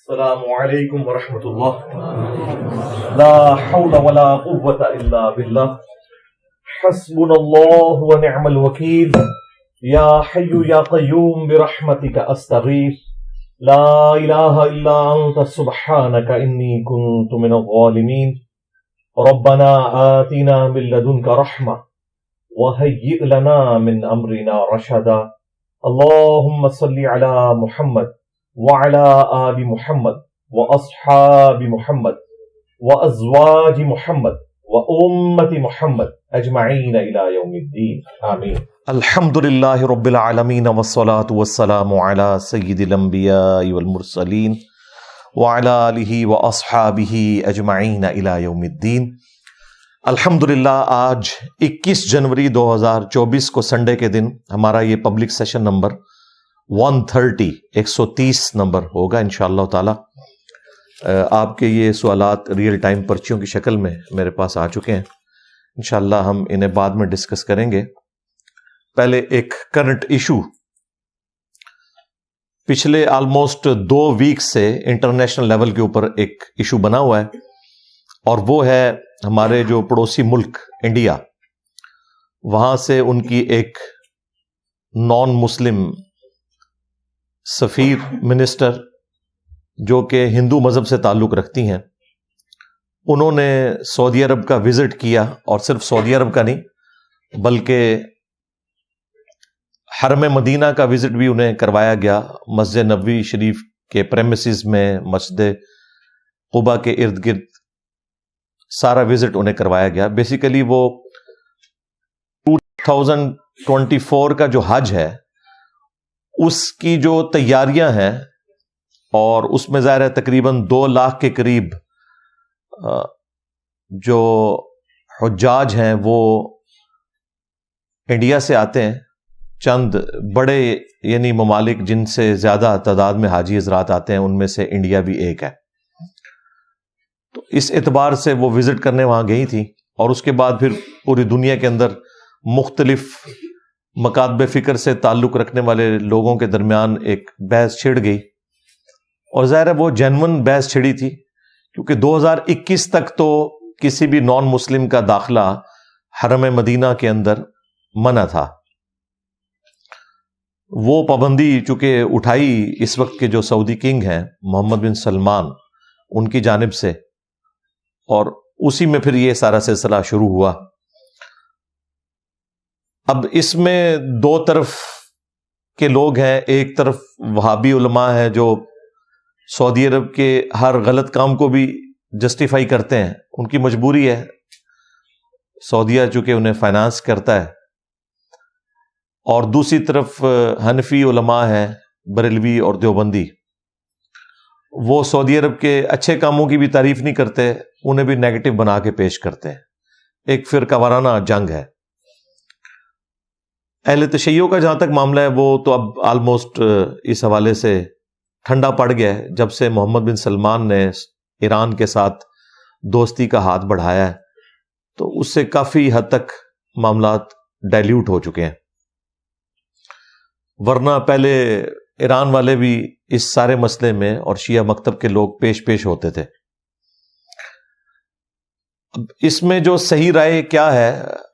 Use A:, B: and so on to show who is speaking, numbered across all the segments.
A: السلام علیکم ورحمۃ اللہ. لا حول ولا قوة الا باللہ. حسبنا اللہ ونعم الوکیل. یا حی یا قیوم برحمتک استغیث. لا الہ الا انت سبحانک انی کنت من الظالمین. ربنا آتنا من لدنک رحمہ وہیئ لنا من امرنا رشدا. اللہم صلی علی محمد وعلى آل محمد واصحاب محمد وازواج محمد وامة محمد اجمعین الى یوم الدین آمین. الحمد للہ رب العالمین والصلاة والسلام علی سید الانبیاء والمرسلین وعلى آلہ واصحابہ اجمعین الى یوم الدین. الحمدللہ آج 21 جنوری 2024 کو سنڈے کے دن ہمارا یہ پبلک سیشن نمبر 130 نمبر ہوگا انشاءاللہ تعالی. آپ کے یہ سوالات ریئل ٹائم پرچیوں کی شکل میں میرے پاس آ چکے ہیں. انشاءاللہ ہم انہیں بعد میں ڈسکس کریں گے. پہلے ایک کرنٹ ایشو. پچھلے آلموسٹ 2 ویکس سے انٹرنیشنل لیول کے اوپر ایک ایشو بنا ہوا ہے، اور وہ ہے ہمارے جو پڑوسی ملک انڈیا، وہاں سے ان کی ایک نان مسلم سفیر منسٹر جو کہ ہندو مذہب سے تعلق رکھتی ہیں، انہوں نے سعودی عرب کا وزٹ کیا، اور صرف سعودی عرب کا نہیں بلکہ حرم مدینہ کا وزٹ بھی انہیں کروایا گیا. مسجد نبوی شریف کے پریمیسز میں، مسجد قباء کے ارد گرد سارا وزٹ انہیں کروایا گیا. بیسیکلی وہ 2024 کا جو حج ہے اس کی جو تیاریاں ہیں، اور اس میں ظاہر ہے تقریباً 2 لاکھ کے قریب جو حجاج ہیں وہ انڈیا سے آتے ہیں. چند بڑے یعنی ممالک جن سے زیادہ تعداد میں حاجی حضرات آتے ہیں ان میں سے انڈیا بھی ایک ہے. تو اس اعتبار سے وہ وزٹ کرنے وہاں گئی تھی، اور اس کے بعد پھر پوری دنیا کے اندر مختلف مکاتب فکر سے تعلق رکھنے والے لوگوں کے درمیان ایک بحث چھڑ گئی، اور ظاہر ہے وہ جینون بحث چھڑی تھی، کیونکہ 2021 تک تو کسی بھی نان مسلم کا داخلہ حرم مدینہ کے اندر منع تھا. وہ پابندی چونکہ اٹھائی اس وقت کے جو سعودی کنگ ہیں محمد بن سلمان ان کی جانب سے، اور اسی میں پھر یہ سارا سلسلہ شروع ہوا. اب اس میں 2 طرف کے لوگ ہیں. ایک طرف وہابی علماء ہیں جو سعودی عرب کے ہر غلط کام کو بھی جسٹیفائی کرتے ہیں، ان کی مجبوری ہے، سعودیہ چونکہ انہیں فائنانس کرتا ہے. اور دوسری طرف حنفی علماء ہیں، بریلوی اور دیوبندی، وہ سعودی عرب کے اچھے کاموں کی بھی تعریف نہیں کرتے، انہیں بھی نیگیٹو بنا کے پیش کرتے ہیں. ایک فرقہ وارانہ جنگ ہے. اہل تشیع کا جہاں تک معاملہ ہے وہ تو اب آلموسٹ اس حوالے سے ٹھنڈا پڑ گیا ہے. جب سے محمد بن سلمان نے ایران کے ساتھ دوستی کا ہاتھ بڑھایا ہے تو اس سے کافی حد تک معاملات ڈائلیوٹ ہو چکے ہیں. ورنہ پہلے ایران والے بھی اس سارے مسئلے میں اور شیعہ مکتب کے لوگ پیش ہوتے تھے. اب اس میں جو صحیح رائے کیا ہے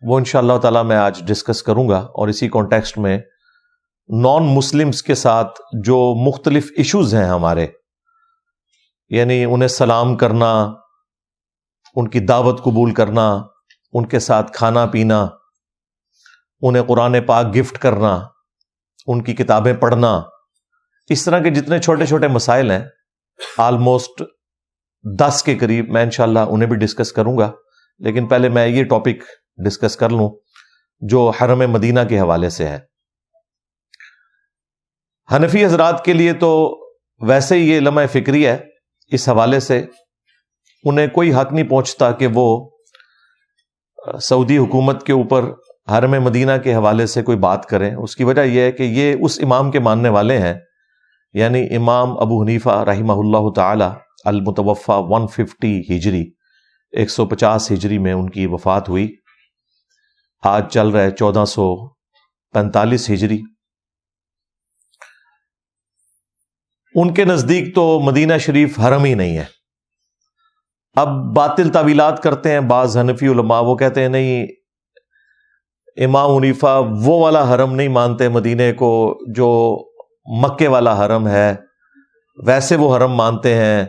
A: وہ انشاءاللہ تعالی میں آج ڈسکس کروں گا، اور اسی کانٹیکسٹ میں نان مسلمز کے ساتھ جو مختلف ایشوز ہیں ہمارے، یعنی انہیں سلام کرنا، ان کی دعوت قبول کرنا، ان کے ساتھ کھانا پینا، انہیں قرآن پاک گفٹ کرنا، ان کی کتابیں پڑھنا، اس طرح کے جتنے چھوٹے چھوٹے مسائل ہیں آلموسٹ 10 کے قریب، میں انشاءاللہ انہیں بھی ڈسکس کروں گا. لیکن پہلے میں یہ ٹاپک ڈسکس کر لوں جو حرم مدینہ کے حوالے سے ہے. حنفی حضرات کے لیے تو ویسے ہی یہ لمحہ فکری ہے، اس حوالے سے انہیں کوئی حق نہیں پہنچتا کہ وہ سعودی حکومت کے اوپر حرم مدینہ کے حوالے سے کوئی بات کریں. اس کی وجہ یہ ہے کہ یہ اس امام کے ماننے والے ہیں، یعنی امام ابو حنیفہ رحمہ اللہ تعالی المتوفی 150 ہجری 150 ہجری میں ان کی وفات ہوئی. آج چل رہا ہے 1445 ہجری.
B: ان کے نزدیک تو مدینہ شریف حرم ہی نہیں ہے. اب باطل تعویلات کرتے ہیں بعض حنفی علماء، وہ کہتے ہیں نہیں، امام حنیفہ وہ والا حرم نہیں مانتے مدینے کو جو مکے والا حرم ہے، ویسے وہ حرم مانتے ہیں،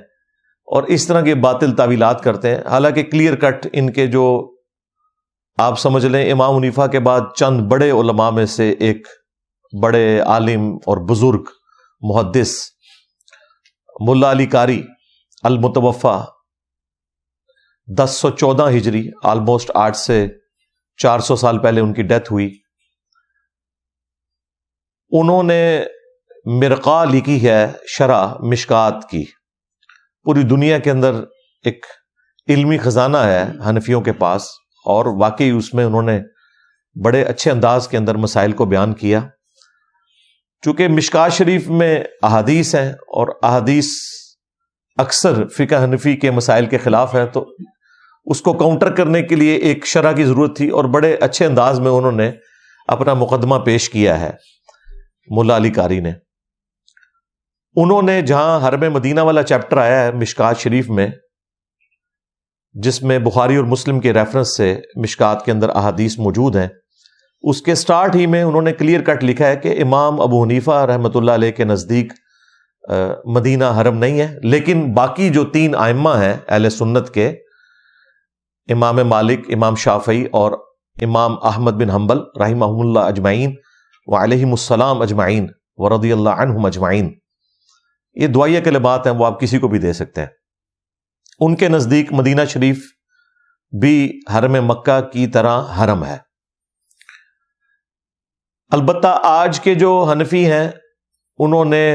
B: اور اس طرح کے باطل تعویلات کرتے ہیں. حالانکہ کلیئر کٹ ان کے جو آپ سمجھ لیں امام حنیفہ کے بعد چند بڑے علماء میں سے ایک بڑے عالم اور بزرگ محدث ملا علی قاری المتوفا 1014 ہجری، آلموسٹ 8 سے 400 سال پہلے ان کی ڈیتھ ہوئی. انہوں نے مرقہ لکھی ہے شرح مشکات کی. پوری دنیا کے اندر ایک علمی خزانہ ہے حنفیوں کے پاس، اور واقعی اس میں انہوں نے بڑے اچھے انداز کے اندر مسائل کو بیان کیا. چونکہ مشکات شریف میں احادیث ہیں اور احادیث اکثر فقہ حنفی کے مسائل کے خلاف ہے، تو اس کو کاؤنٹر کرنے کے لیے ایک شرح کی ضرورت تھی، اور بڑے اچھے انداز میں انہوں نے اپنا مقدمہ پیش کیا ہے ملا علی قاری نے. انہوں نے جہاں حرم مدینہ والا چیپٹر آیا ہے مشکات شریف میں، جس میں بخاری اور مسلم کے ریفرنس سے مشکات کے اندر احادیث موجود ہیں، اس کے سٹارٹ ہی میں انہوں نے کلیئر کٹ لکھا ہے کہ امام ابو حنیفہ رحمۃ اللہ علیہ کے نزدیک مدینہ حرم نہیں ہے. لیکن باقی جو 3 ائمہ ہیں اہل سنت کے، امام مالک، امام شافعی اور امام احمد بن حنبل رحمہم اللہ اجمعین وعلیہم السلام اجمعین ورضی اللہ عنہم اجمعین، یہ دعائیہ کلمات ہیں، وہ آپ کسی کو بھی دے سکتے ہیں. ان کے نزدیک مدینہ شریف بھی حرم مکہ کی طرح حرم ہے. البتہ آج کے جو حنفی ہیں انہوں نے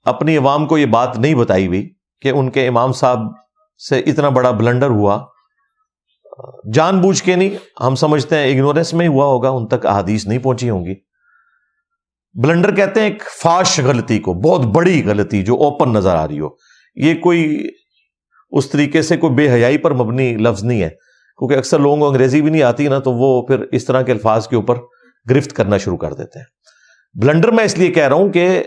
B: اپنی عوام کو یہ بات نہیں بتائی ہوئی کہ ان کے امام صاحب سے اتنا بڑا بلنڈر ہوا، جان بوجھ کے نہیں، ہم سمجھتے ہیں اگنورنس میں ہی ہوا ہوگا، ان تک احادیث نہیں پہنچی ہوں گی. بلنڈر کہتے ہیں ایک فاش غلطی کو، بہت بڑی غلطی جو اوپن نظر آ رہی ہو. یہ کوئی اس طریقے سے کوئی بے حیائی پر مبنی لفظ نہیں ہے، کیونکہ اکثر لوگوں کو انگریزی بھی نہیں آتی نا، تو وہ پھر اس طرح کے الفاظ کے اوپر گرفت کرنا شروع کر دیتے ہیں. بلنڈر میں اس لیے کہہ رہا ہوں کہ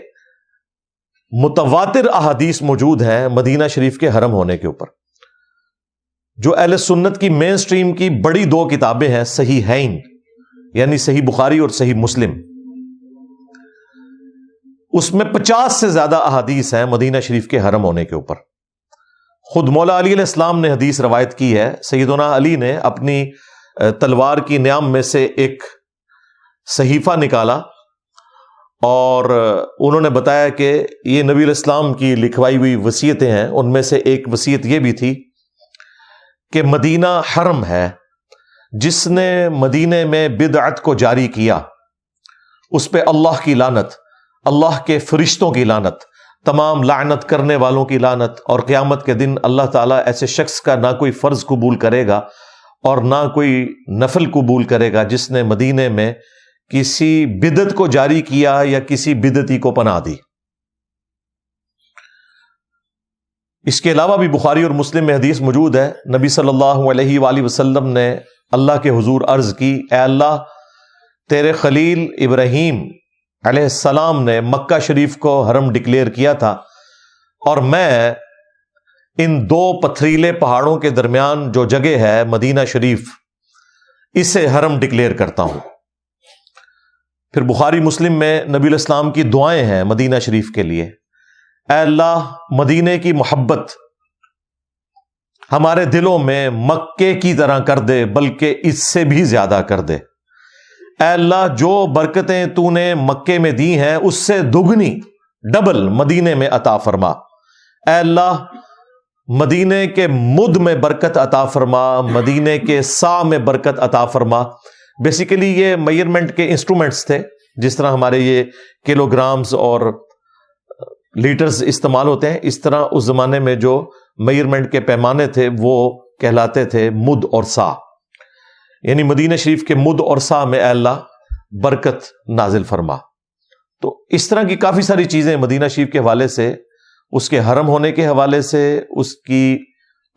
B: متواتر احادیث موجود ہیں مدینہ شریف کے حرم ہونے کے اوپر. جو اہل سنت کی مین سٹریم کی بڑی 2 کتابیں ہیں صحیحین، یعنی صحیح بخاری اور صحیح مسلم، اس میں 50 سے زیادہ احادیث ہیں مدینہ شریف کے حرم ہونے کے اوپر. خود مولا علی علیہ السلام نے حدیث روایت کی ہے، سیدنا علی نے اپنی تلوار کی نیام میں سے ایک صحیفہ نکالا اور انہوں نے بتایا کہ یہ نبی علیہ السلام کی لکھوائی ہوئی وصیتیں ہیں. ان میں سے ایک وصیت یہ بھی تھی کہ مدینہ حرم ہے، جس نے مدینے میں بدعت کو جاری کیا اس پہ اللہ کی لعنت، اللہ کے فرشتوں کی لعنت، تمام لعنت کرنے والوں کی لعنت، اور قیامت کے دن اللہ تعالیٰ ایسے شخص کا نہ کوئی فرض قبول کرے گا اور نہ کوئی نفل قبول کرے گا جس نے مدینے میں کسی بدعت کو جاری کیا یا کسی بدعتی کو پناہ دی. اس کے علاوہ بھی بخاری اور مسلم میں حدیث موجود ہے، نبی صلی اللہ علیہ وآلہ وسلم نے اللہ کے حضور عرض کی، اے اللہ، تیرے خلیل ابراہیم علیہ السلام نے مکہ شریف کو حرم ڈکلیئر کیا تھا، اور میں ان 2 پتھریلے پہاڑوں کے درمیان جو جگہ ہے مدینہ شریف، اسے حرم ڈکلیئر کرتا ہوں. پھر بخاری مسلم میں نبی علیہ السلام کی دعائیں ہیں مدینہ شریف کے لیے، اے اللہ، مدینے کی محبت ہمارے دلوں میں مکے کی طرح کر دے، بلکہ اس سے بھی زیادہ کر دے. اے اللہ، جو برکتیں تو نے مکے میں دی ہیں اس سے دگنی، ڈبل مدینے میں عطا فرما. اے اللہ، مدینے کے مد میں برکت عطا فرما، مدینے کے سا میں برکت عطا فرما. بیسیکلی یہ میئرمنٹ کے انسٹرومنٹس تھے، جس طرح ہمارے یہ کلو گرامز اور لیٹرز استعمال ہوتے ہیں، اس طرح اس زمانے میں جو میئرمنٹ کے پیمانے تھے وہ کہلاتے تھے مد اور سا. یعنی مدینہ شریف کے مد اور سا میں اے اللہ برکت نازل فرما. تو اس طرح کی کافی ساری چیزیں مدینہ شریف کے حوالے سے، اس کے حرم ہونے کے حوالے سے، اس کی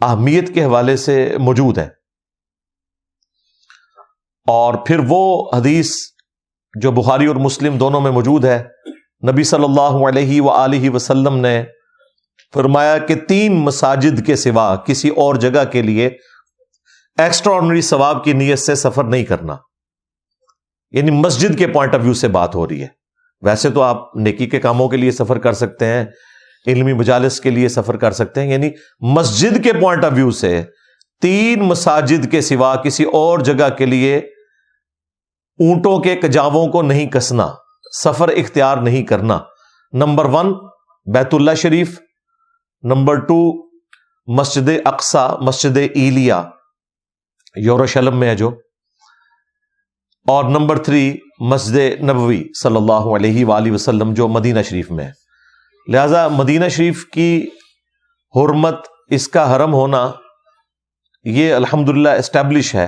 B: اہمیت کے حوالے سے موجود ہیں. اور پھر وہ حدیث جو بخاری اور مسلم دونوں میں موجود ہے نبی صلی اللہ علیہ وآلہ وسلم نے فرمایا کہ 3 مساجد کے سوا کسی اور جگہ کے لیے ایکسٹرا آرڈنری ثواب کی نیت سے سفر نہیں کرنا. یعنی مسجد کے پوائنٹ آف ویو سے بات ہو رہی ہے. ویسے تو آپ نیکی کے کاموں کے لیے سفر کر سکتے ہیں, علمی مجالس کے لیے سفر کر سکتے ہیں, یعنی مسجد کے پوائنٹ آف ویو سے 3 مساجد کے سوا کسی اور جگہ کے لیے اونٹوں کے کجاووں کو نہیں کسنا, سفر اختیار نہیں کرنا. نمبر 1 بیت اللہ شریف, نمبر 2 مسجد اقصی, مسجد ایلیا یروشلم میں ہے جو, اور نمبر 3 مسجد نبوی صلی اللہ علیہ وآلہ وسلم جو مدینہ شریف میں ہے. لہذا مدینہ شریف کی حرمت, اس کا حرم ہونا, یہ الحمدللہ اسٹیبلش ہے.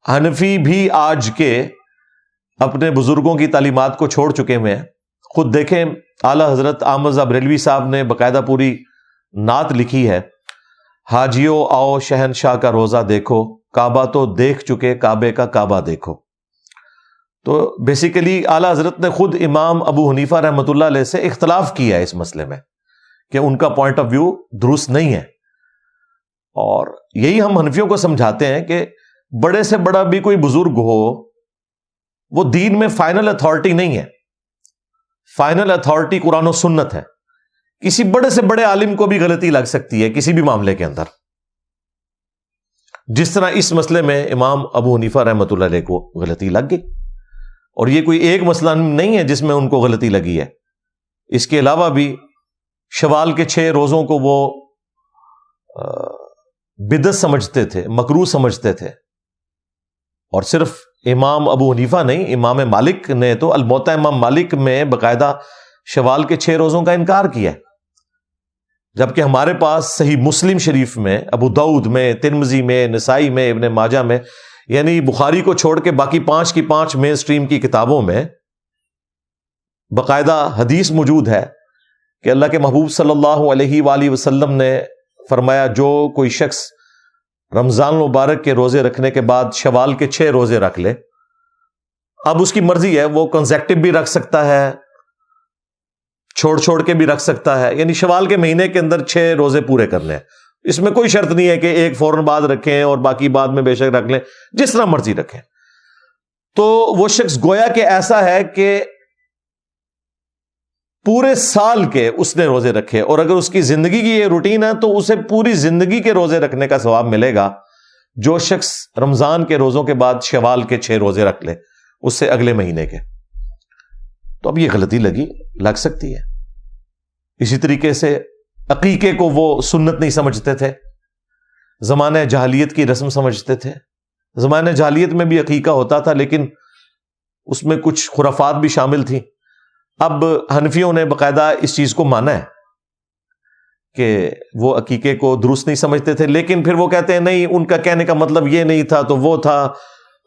B: حنفی بھی آج کے اپنے بزرگوں کی تعلیمات کو چھوڑ چکے ہوئے ہیں. خود دیکھیں اعلیٰ حضرت احمد رضا بریلوی صاحب نے باقاعدہ پوری نعت لکھی ہے, حاجیوں آؤ شہنشاہ کا روزہ دیکھو, کعبہ تو دیکھ چکے کعبے کا کعبہ دیکھو. تو بیسیکلی اعلیٰ حضرت نے خود امام ابو حنیفہ رحمۃ اللہ علیہ سے اختلاف کیا ہے اس مسئلے میں کہ ان کا پوائنٹ آف ویو درست نہیں ہے. اور یہی ہم حنفیوں کو سمجھاتے ہیں کہ بڑے سے بڑا بھی کوئی بزرگ ہو, وہ دین میں فائنل اتھارٹی نہیں ہے. فائنل اتھارٹی قرآن و سنت ہے. کسی بڑے سے بڑے عالم کو بھی غلطی لگ سکتی ہے کسی بھی معاملے کے اندر, جس طرح اس مسئلے میں امام ابو حنیفہ رحمۃ اللہ علیہ کو غلطی لگ گئی. اور یہ کوئی ایک مسئلہ نہیں ہے جس میں ان کو غلطی لگی ہے. اس کے علاوہ بھی شوال کے 6 روزوں کو وہ بدعت سمجھتے تھے, مکروہ سمجھتے تھے. اور صرف امام ابو حنیفہ نہیں, امام مالک نے تو الموطا امام مالک میں باقاعدہ شوال کے 6 روزوں کا انکار کیا ہے. جبکہ ہمارے پاس صحیح مسلم شریف میں, ابو داؤد میں, ترمذی میں, نسائی میں, ابن ماجہ میں, یعنی بخاری کو چھوڑ کے باقی 5 کی 5 مین سٹریم کی کتابوں میں باقاعدہ حدیث موجود ہے کہ اللہ کے محبوب صلی اللہ علیہ وآلہ وسلم نے فرمایا جو کوئی شخص رمضان مبارک کے روزے رکھنے کے بعد شوال کے 6 روزے رکھ لے, اب اس کی مرضی ہے, وہ کنزیکٹو بھی رکھ سکتا ہے, چھوڑ کے بھی رکھ سکتا ہے. یعنی شوال کے مہینے کے اندر 6 روزے پورے کرنے ہیں. اس میں کوئی شرط نہیں ہے کہ ایک فوراً بعد رکھیں اور باقی بعد میں بے شک رکھ لیں, جس طرح مرضی رکھیں. تو وہ شخص گویا کہ ایسا ہے کہ پورے سال کے اس نے روزے رکھے, اور اگر اس کی زندگی کی یہ روٹین ہے تو اسے پوری زندگی کے روزے رکھنے کا ثواب ملے گا. جو شخص رمضان کے روزوں کے بعد شوال کے 6 روزے رکھ لے اس سے اگلے مہینے کے. تو اب یہ غلطی لگ سکتی ہے. اسی طریقے سے عقیقے کو وہ سنت نہیں سمجھتے تھے, زمانہ جاہلیت کی رسم سمجھتے تھے. زمانہ جاہلیت میں بھی عقیقہ ہوتا تھا لیکن اس میں کچھ خرافات بھی شامل تھیں. اب حنفیوں نے باقاعدہ اس چیز کو مانا ہے کہ وہ عقیقے کو درست نہیں سمجھتے تھے, لیکن پھر وہ کہتے ہیں نہیں, ان کا کہنے کا مطلب یہ نہیں تھا تو وہ تھا.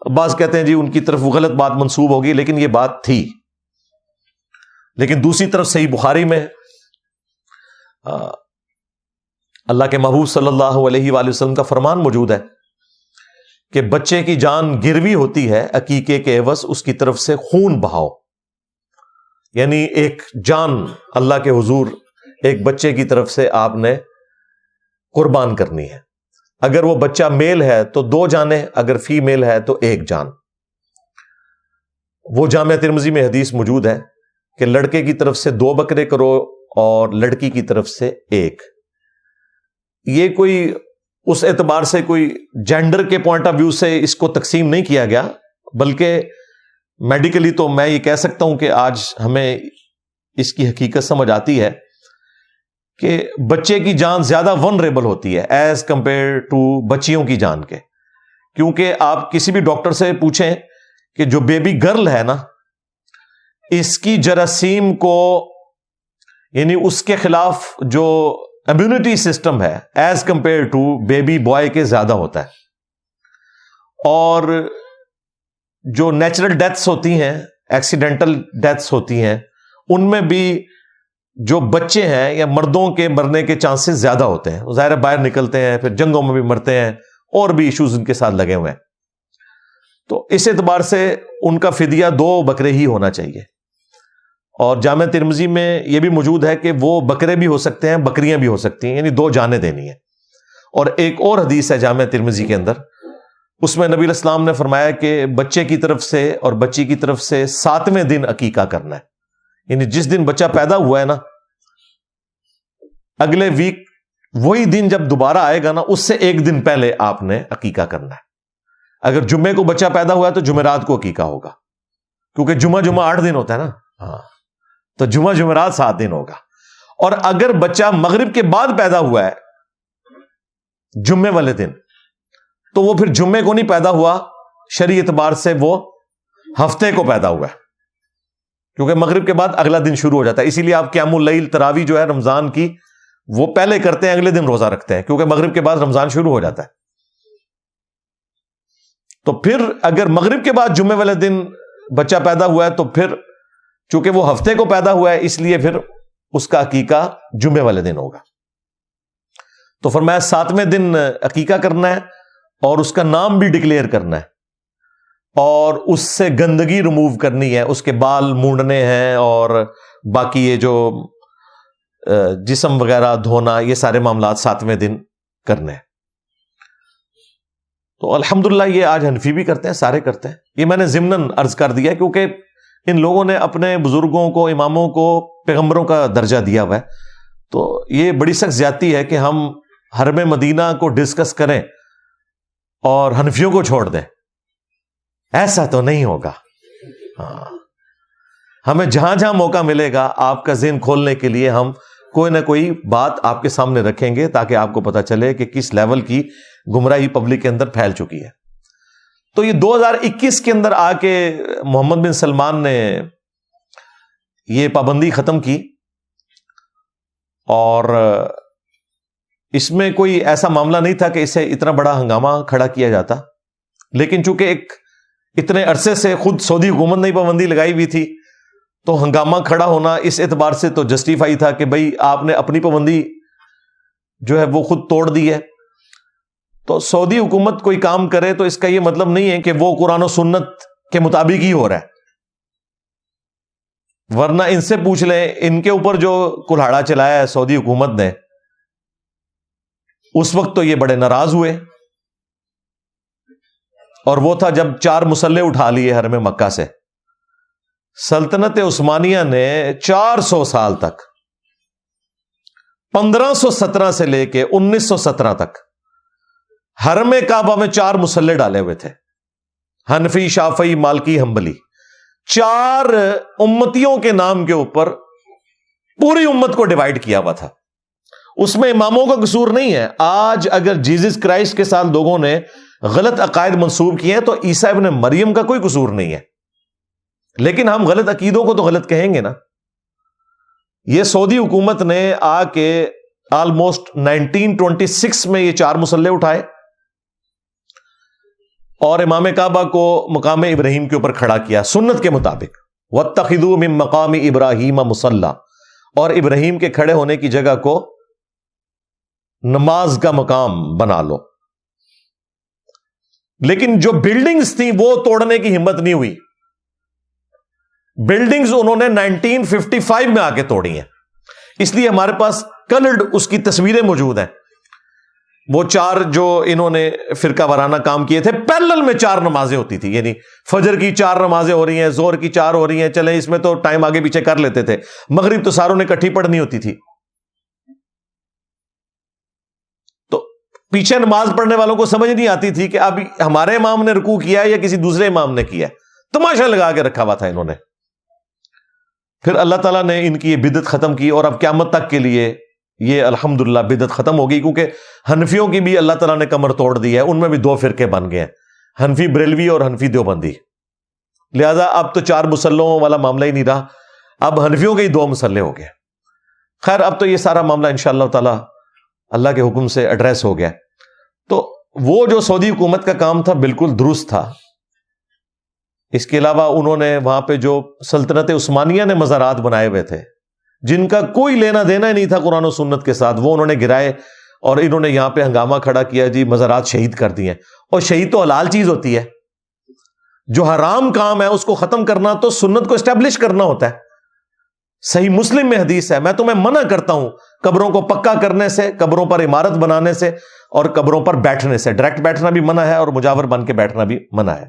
B: بعض کہتے ہیں جی ان کی طرف وہ غلط بات منسوب ہوگی, لیکن یہ بات تھی. لیکن دوسری طرف صحیح بخاری میں اللہ کے محبوب صلی اللہ علیہ وآلہ وسلم کا فرمان موجود ہے کہ بچے کی جان گروی ہوتی ہے, عقیقے کے عوض اس کی طرف سے خون بہاؤ. یعنی ایک جان اللہ کے حضور ایک بچے کی طرف سے آپ نے قربان کرنی ہے. اگر وہ بچہ میل ہے تو 2 جانیں, اگر فیمیل ہے تو 1 جان. وہ جامع ترمذی میں حدیث موجود ہے کہ لڑکے کی طرف سے 2 بکرے کرو اور لڑکی کی طرف سے 1. یہ کوئی اس اعتبار سے کوئی جینڈر کے پوائنٹ آف ویو سے اس کو تقسیم نہیں کیا گیا, بلکہ میڈیکلی تو میں یہ کہہ سکتا ہوں کہ آج ہمیں اس کی حقیقت سمجھ آتی ہے کہ بچے کی جان زیادہ ونریبل ہوتی ہے ایز کمپیئر ٹو بچیوں کی جان کے. کیونکہ آپ کسی بھی ڈاکٹر سے پوچھیں کہ جو بیبی گرل ہے نا, اس کی جراثیم کو, یعنی اس کے خلاف جو امیونٹی سسٹم ہے as compare to baby boy کے زیادہ ہوتا ہے. اور جو نیچرل ڈیتھس ہوتی ہیں, ایکسیڈنٹل ڈیتھس ہوتی ہیں, ان میں بھی جو بچے ہیں یا مردوں کے مرنے کے چانسز زیادہ ہوتے ہیں. ظاہر ہے باہر نکلتے ہیں, پھر جنگوں میں بھی مرتے ہیں, اور بھی ایشوز ان کے ساتھ لگے ہوئے ہیں. تو اس اعتبار سے ان کا فدیہ 2 بکرے ہی ہونا چاہیے. اور جامع ترمذی میں یہ بھی موجود ہے کہ وہ بکرے بھی ہو سکتے ہیں، بکریاں بھی ہو سکتی ہیں، یعنی 2 جانیں دینی ہیں۔ اور ایک اور حدیث ہے جامع ترمذی کے اندر، اس میں نبی علیہ السلام نے فرمایا کہ بچے کی طرف سے اور بچی کی طرف سے 7ویں دن عقیقہ کرنا ہے، یعنی جس دن بچہ پیدا ہوا ہے نا، اگلے ویک وہی دن جب دوبارہ آئے گا نا، اس سے 1 دن پہلے آپ نے عقیقہ کرنا ہے۔ اگر جمعے کو بچہ پیدا ہوا ہے تو جمعرات کو عقیقہ ہوگا، کیونکہ جمعہ 8 دن ہوتا ہے نا، ہاں، تو جمعرات 7 دن ہوگا۔ اور اگر بچہ مغرب کے بعد پیدا ہوا ہے جمعے والے دن، تو وہ پھر جمعے کو نہیں پیدا ہوا، شرعی اعتبار سے وہ ہفتے کو پیدا ہوا ہے، کیونکہ مغرب کے بعد اگلا دن شروع ہو جاتا ہے۔ اسی لیے آپ قیام اللیل تراویح جو ہے رمضان کی وہ پہلے کرتے ہیں، اگلے دن روزہ رکھتے ہیں، کیونکہ مغرب کے بعد رمضان شروع ہو جاتا ہے۔ تو پھر اگر مغرب کے بعد جمعے والے دن بچہ پیدا ہوا ہے تو پھر چونکہ وہ ہفتے کو پیدا ہوا ہے، اس لیے پھر اس کا عقیقہ جمعے والے دن ہوگا۔ تو فرمایا 7ویں دن عقیقہ کرنا ہے اور اس کا نام بھی ڈکلیئر کرنا ہے، اور اس سے گندگی ریموو کرنی ہے، اس کے بال مونڈنے ہیں اور باقی یہ جو جسم وغیرہ دھونا، یہ سارے معاملات 7ویں دن کرنے ہیں۔ تو الحمدللہ یہ آج حنفی بھی کرتے ہیں، سارے کرتے ہیں۔ یہ میں نے ضمناً عرض کر دیا کیونکہ ان لوگوں نے اپنے بزرگوں کو، اماموں کو پیغمبروں کا درجہ دیا ہوا ہے، تو یہ بڑی سخت زیادتی ہے کہ ہم حرم مدینہ کو ڈسکس کریں اور حنفیوں کو چھوڑ دیں، ایسا تو نہیں ہوگا۔ ہاں، ہمیں جہاں جہاں موقع ملے گا آپ کا ذہن کھولنے کے لیے ہم کوئی نہ کوئی بات آپ کے سامنے رکھیں گے، تاکہ آپ کو پتہ چلے کہ کس لیول کی گمراہی پبلک کے اندر پھیل چکی ہے۔ تو یہ 2021 کے اندر آ کے محمد بن سلمان نے یہ پابندی ختم کی، اور اس میں کوئی ایسا معاملہ نہیں تھا کہ اسے اتنا بڑا ہنگامہ کھڑا کیا جاتا، لیکن چونکہ ایک اتنے عرصے سے خود سعودی حکومت نے پابندی لگائی ہوئی تھی، تو ہنگامہ کھڑا ہونا اس اعتبار سے تو جسٹیفائی تھا کہ بھئی آپ نے اپنی پابندی جو ہے وہ خود توڑ دی ہے۔ تو سعودی حکومت کوئی کام کرے تو اس کا یہ مطلب نہیں ہے کہ وہ قرآن و سنت کے مطابق ہی ہو رہا ہے، ورنہ ان سے پوچھ لیں، ان کے اوپر جو کلہاڑا چلایا ہے سعودی حکومت نے، اس وقت تو یہ بڑے ناراض ہوئے، اور وہ تھا جب 4 مسلح اٹھا لیے حرم مکہ سے۔ سلطنت عثمانیہ نے 400 سال تک، 1517 سے لے کے 1917 تک حرم کعبہ میں 4 مسلح ڈالے ہوئے تھے، حنفی، شافعی، مالکی، حنبلی، 4 امتیوں کے نام کے اوپر پوری امت کو ڈیوائیڈ کیا ہوا تھا۔ اس میں اماموں کا قصور نہیں ہے۔ آج اگر جیزس کرائسٹ کے ساتھ لوگوں نے غلط عقائد منسوب کیے ہیں تو عیسیٰ ابن مریم کا کوئی قصور نہیں ہے، لیکن ہم غلط عقیدوں کو تو غلط کہیں گے نا۔ یہ سعودی حکومت نے آ کے آلموسٹ 1926 میں یہ 4 مسلح اٹھائے اور امام کعبہ کو مقام ابراہیم کے اوپر کھڑا کیا سنت کے مطابق، وَاتَّخِذُوا مِن مَقَامِ إِبْرَاهِيمَ مُصَلَّى، اور ابراہیم کے کھڑے ہونے کی جگہ کو نماز کا مقام بنا لو۔ لیکن جو بلڈنگز تھیں وہ توڑنے کی ہمت نہیں ہوئی، بلڈنگز انہوں نے 1955 میں آ کے توڑی ہیں، اس لیے ہمارے پاس کلرڈ اس کی تصویریں موجود ہیں۔ وہ 4 جو انہوں نے فرقہ وارانہ کام کیے تھے، پیرلل میں 4 نمازیں ہوتی تھی، یعنی فجر کی 4 نمازیں ہو رہی ہیں، ظہر کی 4 ہو رہی ہیں، چلیں اس میں تو ٹائم آگے پیچھے کر لیتے تھے، مغرب تو ساروں نے اکٹھی پڑھنی ہوتی تھی۔ تو پیچھے نماز پڑھنے والوں کو سمجھ نہیں آتی تھی کہ اب ہمارے امام نے رکوع کیا ہے یا کسی دوسرے امام نے کیا ہے، تماشا لگا کے رکھا ہوا تھا انہوں نے۔ پھر اللہ تعالیٰ نے ان کی یہ بدعت ختم کی، اور اب قیامت تک کے لیے یہ الحمدللہ بدعت ختم ہو گئی، کیونکہ حنفیوں کی بھی اللہ تعالیٰ نے کمر توڑ دی ہے، ان میں بھی 2 فرقے بن گئے ہیں، حنفی بریلوی اور حنفی دیوبندی۔ لہذا اب تو 4 مسلحوں والا معاملہ ہی نہیں رہا، اب حنفیوں کے ہی 2 مسلح ہو گئے۔ خیر اب تو یہ سارا معاملہ انشاءاللہ تعالیٰ اللہ کے حکم سے ایڈریس ہو گیا۔ تو وہ جو سعودی حکومت کا کام تھا بالکل درست تھا۔ اس کے علاوہ انہوں نے وہاں پہ جو سلطنت عثمانیہ نے مزارات بنائے ہوئے تھے، جن کا کوئی لینا دینا ہی نہیں تھا قرآن و سنت کے ساتھ، وہ انہوں نے گرائے، اور انہوں نے یہاں پہ ہنگامہ کھڑا کیا، جی مزارات شہید کر دیے۔ اور شہید تو حلال چیز ہوتی ہے، جو حرام کام ہے اس کو ختم کرنا تو سنت کو اسٹیبلش کرنا ہوتا ہے۔ صحیح مسلم میں حدیث ہے، میں تمہیں منع کرتا ہوں قبروں کو پکا کرنے سے، قبروں پر عمارت بنانے سے اور قبروں پر بیٹھنے سے۔ ڈائریکٹ بیٹھنا بھی منع ہے اور مجاور بن کے بیٹھنا بھی منع ہے۔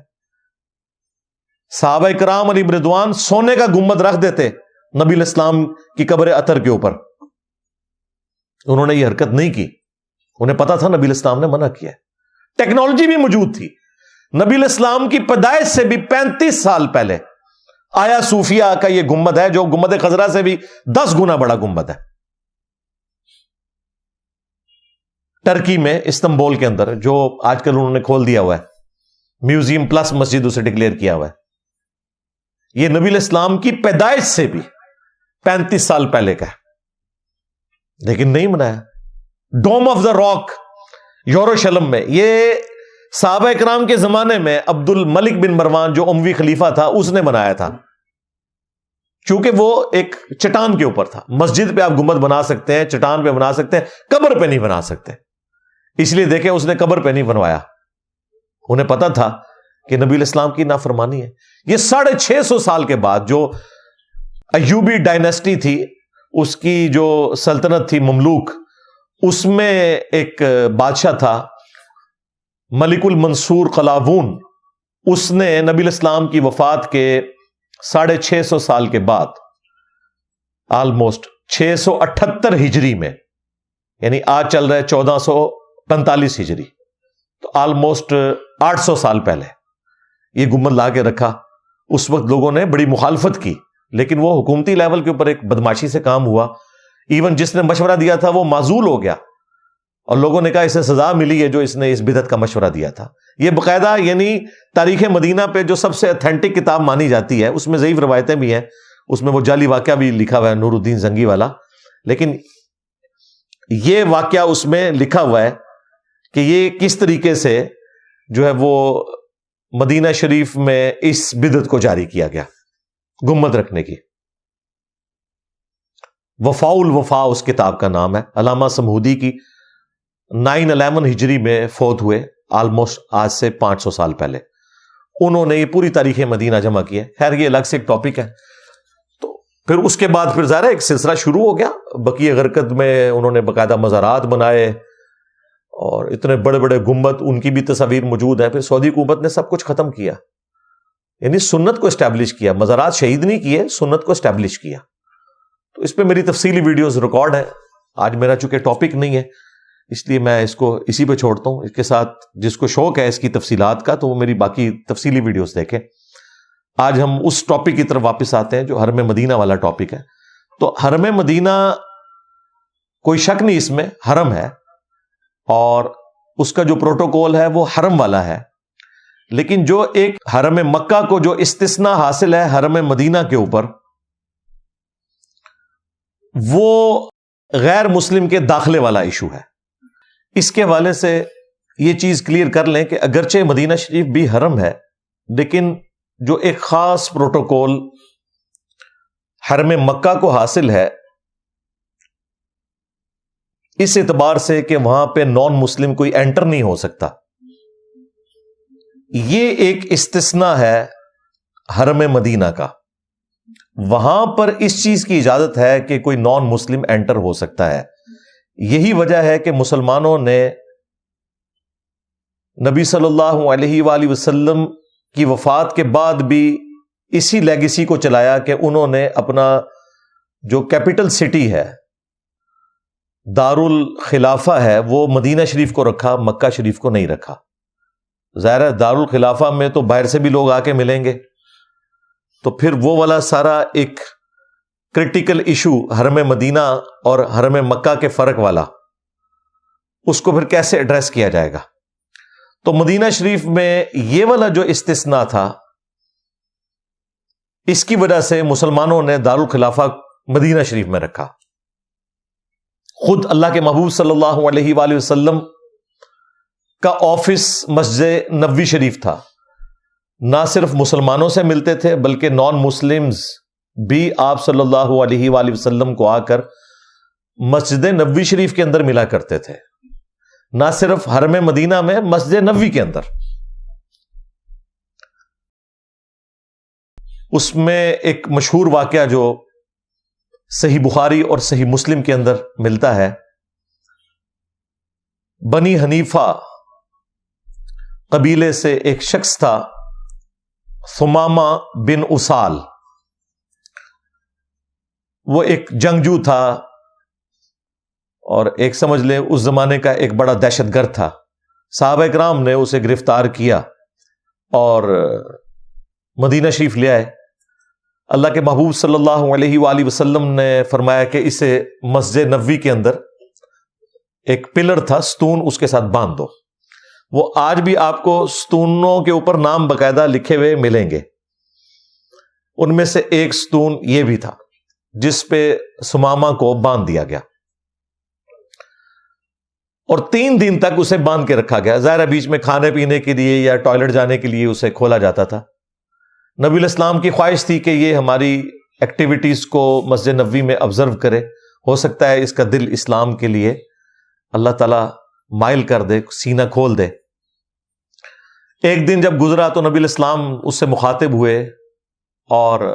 B: صحابہ کرام علیہ رضوان سونے کا گنبد رکھ دیتے نبی علیہ السلام کی قبر اطہر کے اوپر، انہوں نے یہ حرکت نہیں کی، انہیں پتا تھا نبی علیہ السلام نے منع کیا ہے۔ ٹیکنالوجی بھی موجود تھی، نبی علیہ السلام کی پیدائش سے بھی 35 سال پہلے آیا صوفیہ کا یہ گنبد ہے، جو گنبد خضرا سے بھی 10 گنا بڑا گنبد ہے، ٹرکی میں استنبول کے اندر، جو آج کل انہوں نے کھول دیا ہوا ہے، میوزیم پلس مسجد اسے ڈکلیئر کیا ہوا ہے۔ یہ نبی علیہ السلام کی پیدائش سے بھی 35 سال پہلے کا ہے، لیکن نہیں منایا۔ ڈوم آف دا راک یروشلم میں، یہ صحابہ کرام کے زمانے میں عبد الملک بن مروان جو اموی خلیفہ تھا اس نے بنایا تھا، چونکہ وہ ایک چٹان کے اوپر تھا۔ مسجد پہ آپ گنبد بنا سکتے ہیں، چٹان پہ بنا سکتے ہیں، قبر پہ نہیں بنا سکتے، اس لیے دیکھیں اس نے قبر پہ نہیں بنوایا، انہیں پتا تھا کہ نبی علیہ السلام کی نافرمانی ہے۔ یہ 650 سال کے بعد جو ایوبی ڈائنیسٹی تھی، اس کی جو سلطنت تھی مملوک، اس میں ایک بادشاہ تھا ملک المنصور قلاوون، اس نے نبی علیہ السلام کی وفات کے 650 سال کے بعد، آلموسٹ 678 ہجری میں، یعنی آج چل رہا ہے 1445 ہجری، تو آلموسٹ 800 سال پہلے یہ گنبد لا کے رکھا۔ اس وقت لوگوں نے بڑی مخالفت کی، لیکن وہ حکومتی لیول کے اوپر ایک بدماشی سے کام ہوا، ایون جس نے مشورہ دیا تھا وہ معزول ہو گیا، اور لوگوں نے کہا اسے سزا ملی ہے جو اس نے اس بدعت کا مشورہ دیا تھا۔ یہ باقاعدہ یعنی تاریخ مدینہ پہ جو سب سے اتھینٹک کتاب مانی جاتی ہے، اس میں ضعیف روایتیں بھی ہیں، اس میں وہ جعلی واقعہ بھی لکھا ہوا ہے نور الدین زنگی والا، لیکن یہ واقعہ اس میں لکھا ہوا ہے کہ یہ کس طریقے سے جو ہے وہ مدینہ شریف میں اس بدعت کو جاری کیا گیا، گنبد رکھنے کی۔ وفاء الوفا اس کتاب کا نام ہے، علامہ سمہودی کی 911 ہجری میں فوت ہوئے، آلموسٹ آج سے 500 سال پہلے انہوں نے یہ پوری تاریخ مدینہ جمع کی ہے۔ خیر یہ الگ سے ایک ٹاپک ہے۔ تو پھر اس کے بعد پھر ظاہر ہے ایک سلسلہ شروع ہو گیا، بقیہ غرقد میں انہوں نے باقاعدہ مزارات بنائے اور اتنے بڑے بڑے گنبد، ان کی بھی تصاویر موجود ہیں۔ پھر سعودی حکومت نے سب کچھ ختم کیا، یعنی سنت کو اسٹیبلش کیا، مزارات شہید نہیں کیے، سنت کو اسٹیبلش کیا۔ تو اس پہ میری تفصیلی ویڈیوز ریکارڈ ہیں، آج میرا چونکہ ٹاپک نہیں ہے اس لیے میں اس کو اسی پہ چھوڑتا ہوں۔ اس کے ساتھ جس کو شوق ہے اس کی تفصیلات کا تو وہ میری باقی تفصیلی ویڈیوز دیکھیں۔ آج ہم اس ٹاپک کی طرف واپس آتے ہیں جو حرم مدینہ والا ٹاپک ہے۔ تو حرم مدینہ کوئی شک نہیں اس میں حرم ہے، اور اس کا جو پروٹوکول ہے وہ حرم والا ہے، لیکن جو ایک حرم مکہ کو جو استثناء حاصل ہے حرم مدینہ کے اوپر، وہ غیر مسلم کے داخلے والا ایشو ہے۔ اس کے حوالے سے یہ چیز کلیئر کر لیں کہ اگرچہ مدینہ شریف بھی حرم ہے، لیکن جو ایک خاص پروٹوکول حرم مکہ کو حاصل ہے، اس اعتبار سے کہ وہاں پہ نان مسلم کوئی انٹر نہیں ہو سکتا، یہ ایک استثناء ہے حرم مدینہ کا۔ وہاں پر اس چیز کی اجازت ہے کہ کوئی نان مسلم انٹر ہو سکتا ہے۔ یہی وجہ ہے کہ مسلمانوں نے نبی صلی اللہ علیہ وآلہ وسلم کی وفات کے بعد بھی اسی لیگیسی کو چلایا کہ انہوں نے اپنا جو کیپٹل سٹی ہے، دار الخلافہ ہے، وہ مدینہ شریف کو رکھا، مکہ شریف کو نہیں رکھا۔ ظاہر ہے دار الخلافہ میں تو باہر سے بھی لوگ آ کے ملیں گے، تو پھر وہ والا سارا ایک کرٹیکل ایشو حرم مدینہ اور حرم مکہ کے فرق والا، اس کو پھر کیسے ایڈریس کیا جائے گا؟ تو مدینہ شریف میں یہ والا جو استثناء تھا، اس کی وجہ سے مسلمانوں نے دار الخلافہ مدینہ شریف میں رکھا۔ خود اللہ کے محبوب صلی اللہ علیہ وآلہ وسلم کا آفس مسجد نبوی شریف تھا، نہ صرف مسلمانوں سے ملتے تھے بلکہ نان مسلمز بھی آپ صلی اللہ علیہ وآلہ وسلم کو آ کر مسجد نبوی شریف کے اندر ملا کرتے تھے، نہ صرف حرم مدینہ میں، مسجد نبوی کے اندر۔ اس میں ایک مشہور واقعہ جو صحیح بخاری اور صحیح مسلم کے اندر ملتا ہے، بنی حنیفہ قبیلے سے ایک شخص تھا، ثمامہ بن اسال. وہ ایک جنگجو تھا اور ایک سمجھ لیں اس زمانے کا ایک بڑا دہشت گرد تھا. صحابہ کرام نے اسے گرفتار کیا اور مدینہ شریف لے آئے. اللہ کے محبوب صلی اللہ علیہ وآلہ وسلم نے فرمایا کہ اسے مسجد نبوی کے اندر ایک پلر تھا، ستون، اس کے ساتھ باندھ دو. وہ آج بھی آپ کو ستونوں کے اوپر نام باقاعدہ لکھے ہوئے ملیں گے. ان میں سے ایک ستون یہ بھی تھا جس پہ ثمامہ کو باندھ دیا گیا اور 3 دن تک اسے باندھ کے رکھا گیا. ظاہر بیچ میں کھانے پینے کے لیے یا ٹوائلٹ جانے کے لیے اسے کھولا جاتا تھا. نبی الاسلام کی خواہش تھی کہ یہ ہماری ایکٹیویٹیز کو مسجد نبوی میں آبزرو کرے، ہو سکتا ہے اس کا دل اسلام کے لیے اللہ تعالیٰ مائل کر دے، سینہ کھول دے. ایک دن جب گزرا تو نبی الاسلام اس سے مخاطب ہوئے اور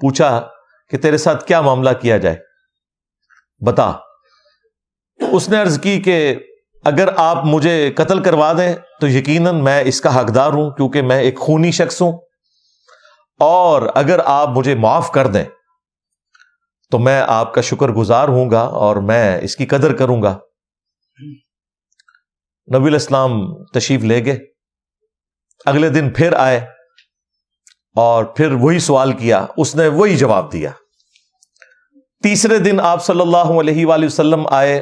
B: پوچھا کہ تیرے ساتھ کیا معاملہ کیا جائے، بتا. اس نے عرض کی کہ اگر آپ مجھے قتل کروا دیں تو یقیناً میں اس کا حقدار ہوں کیونکہ میں ایک خونی شخص ہوں، اور اگر آپ مجھے معاف کر دیں تو میں آپ کا شکر گزار ہوں گا اور میں اس کی قدر کروں گا. نبی الاسلام تشریف لے گئے. اگلے دن پھر آئے اور پھر وہی سوال کیا، اس نے وہی جواب دیا. تیسرے دن آپ صلی اللہ علیہ وآلہ وسلم آئے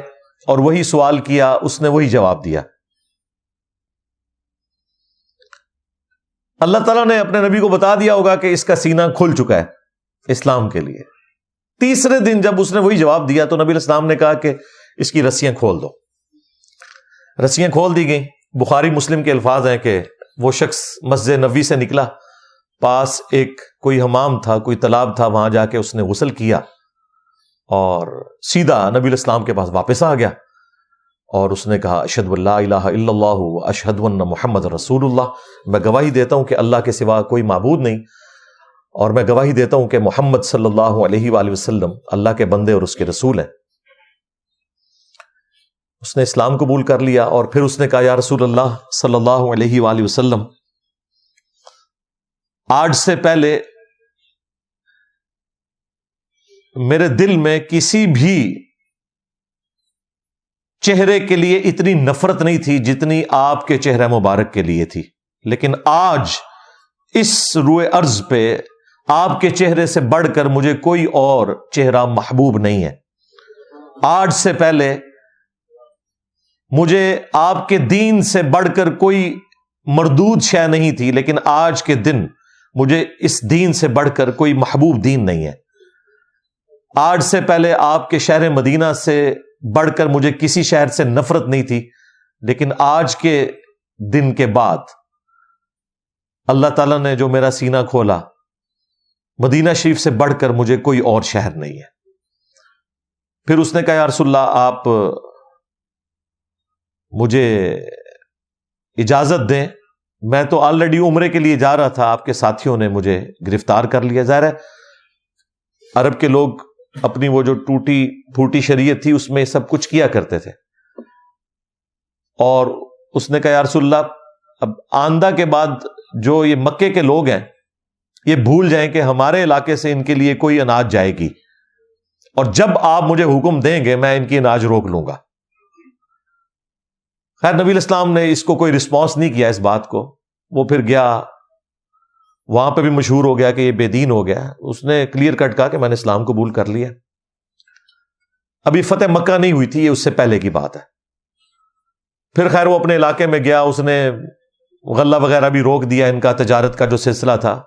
B: اور وہی سوال کیا، اس نے وہی جواب دیا. اللہ تعالیٰ نے اپنے نبی کو بتا دیا ہوگا کہ اس کا سینہ کھل چکا ہے اسلام کے لیے. تیسرے دن جب اس نے وہی جواب دیا تو نبی الاسلام نے کہا کہ اس کی رسیاں کھول دو. رسیاں کھول دی گئیں. بخاری مسلم کے الفاظ ہیں کہ وہ شخص مسجد نبوی سے نکلا، پاس ایک کوئی حمام تھا، کوئی تالاب تھا، وہاں جا کے اس نے غسل کیا اور سیدھا نبی الاسلام کے پاس واپس آ گیا اور اس نے کہا اشہد ان لا الہ الا اللہ و اشہد ان محمد رسول اللہ. میں گواہی دیتا ہوں کہ اللہ کے سوا کوئی معبود نہیں، اور میں گواہی دیتا ہوں کہ محمد صلی اللہ علیہ وآلہ وسلم اللہ کے بندے اور اس کے رسول ہیں. اس نے اسلام قبول کر لیا اور پھر اس نے کہا یا رسول اللہ صلی اللہ علیہ وآلہ وسلم، آج سے پہلے میرے دل میں کسی بھی چہرے کے لیے اتنی نفرت نہیں تھی جتنی آپ کے چہرہ مبارک کے لیے تھی، لیکن آج اس روئے ارض پہ آپ کے چہرے سے بڑھ کر مجھے کوئی اور چہرہ محبوب نہیں ہے. آج سے پہلے مجھے آپ کے دین سے بڑھ کر کوئی مردود شے نہیں تھی، لیکن آج کے دن مجھے اس دین سے بڑھ کر کوئی محبوب دین نہیں ہے. آج سے پہلے آپ کے شہر مدینہ سے بڑھ کر مجھے کسی شہر سے نفرت نہیں تھی، لیکن آج کے دن کے بعد اللہ تعالیٰ نے جو میرا سینہ کھولا، مدینہ شریف سے بڑھ کر مجھے کوئی اور شہر نہیں ہے. پھر اس نے کہا یا رسول اللہ آپ مجھے اجازت دیں، میں تو آلریڈی عمرے کے لیے جا رہا تھا، آپ کے ساتھیوں نے مجھے گرفتار کر لیا. ظاہر ہے عرب کے لوگ اپنی وہ جو ٹوٹی پھوٹی شریعت تھی اس میں سب کچھ کیا کرتے تھے. اور اس نے کہا یا رسول اللہ اب آندہ کے بعد جو یہ مکے کے لوگ ہیں یہ بھول جائیں کہ ہمارے علاقے سے ان کے لیے کوئی اناج جائے گی، اور جب آپ مجھے حکم دیں گے میں ان کی اناج روک لوں گا. خیر نبی الاسلام نے اس کو کوئی رسپانس نہیں کیا اس بات کو. وہ پھر گیا، وہاں پہ بھی مشہور ہو گیا کہ یہ بے دین ہو گیا. اس نے کلیئر کٹ کہا کہ میں نے اسلام قبول کر لیا. ابھی فتح مکہ نہیں ہوئی تھی، یہ اس سے پہلے کی بات ہے. پھر خیر وہ اپنے علاقے میں گیا، اس نے غلہ وغیرہ بھی روک دیا، ان کا تجارت کا جو سلسلہ تھا.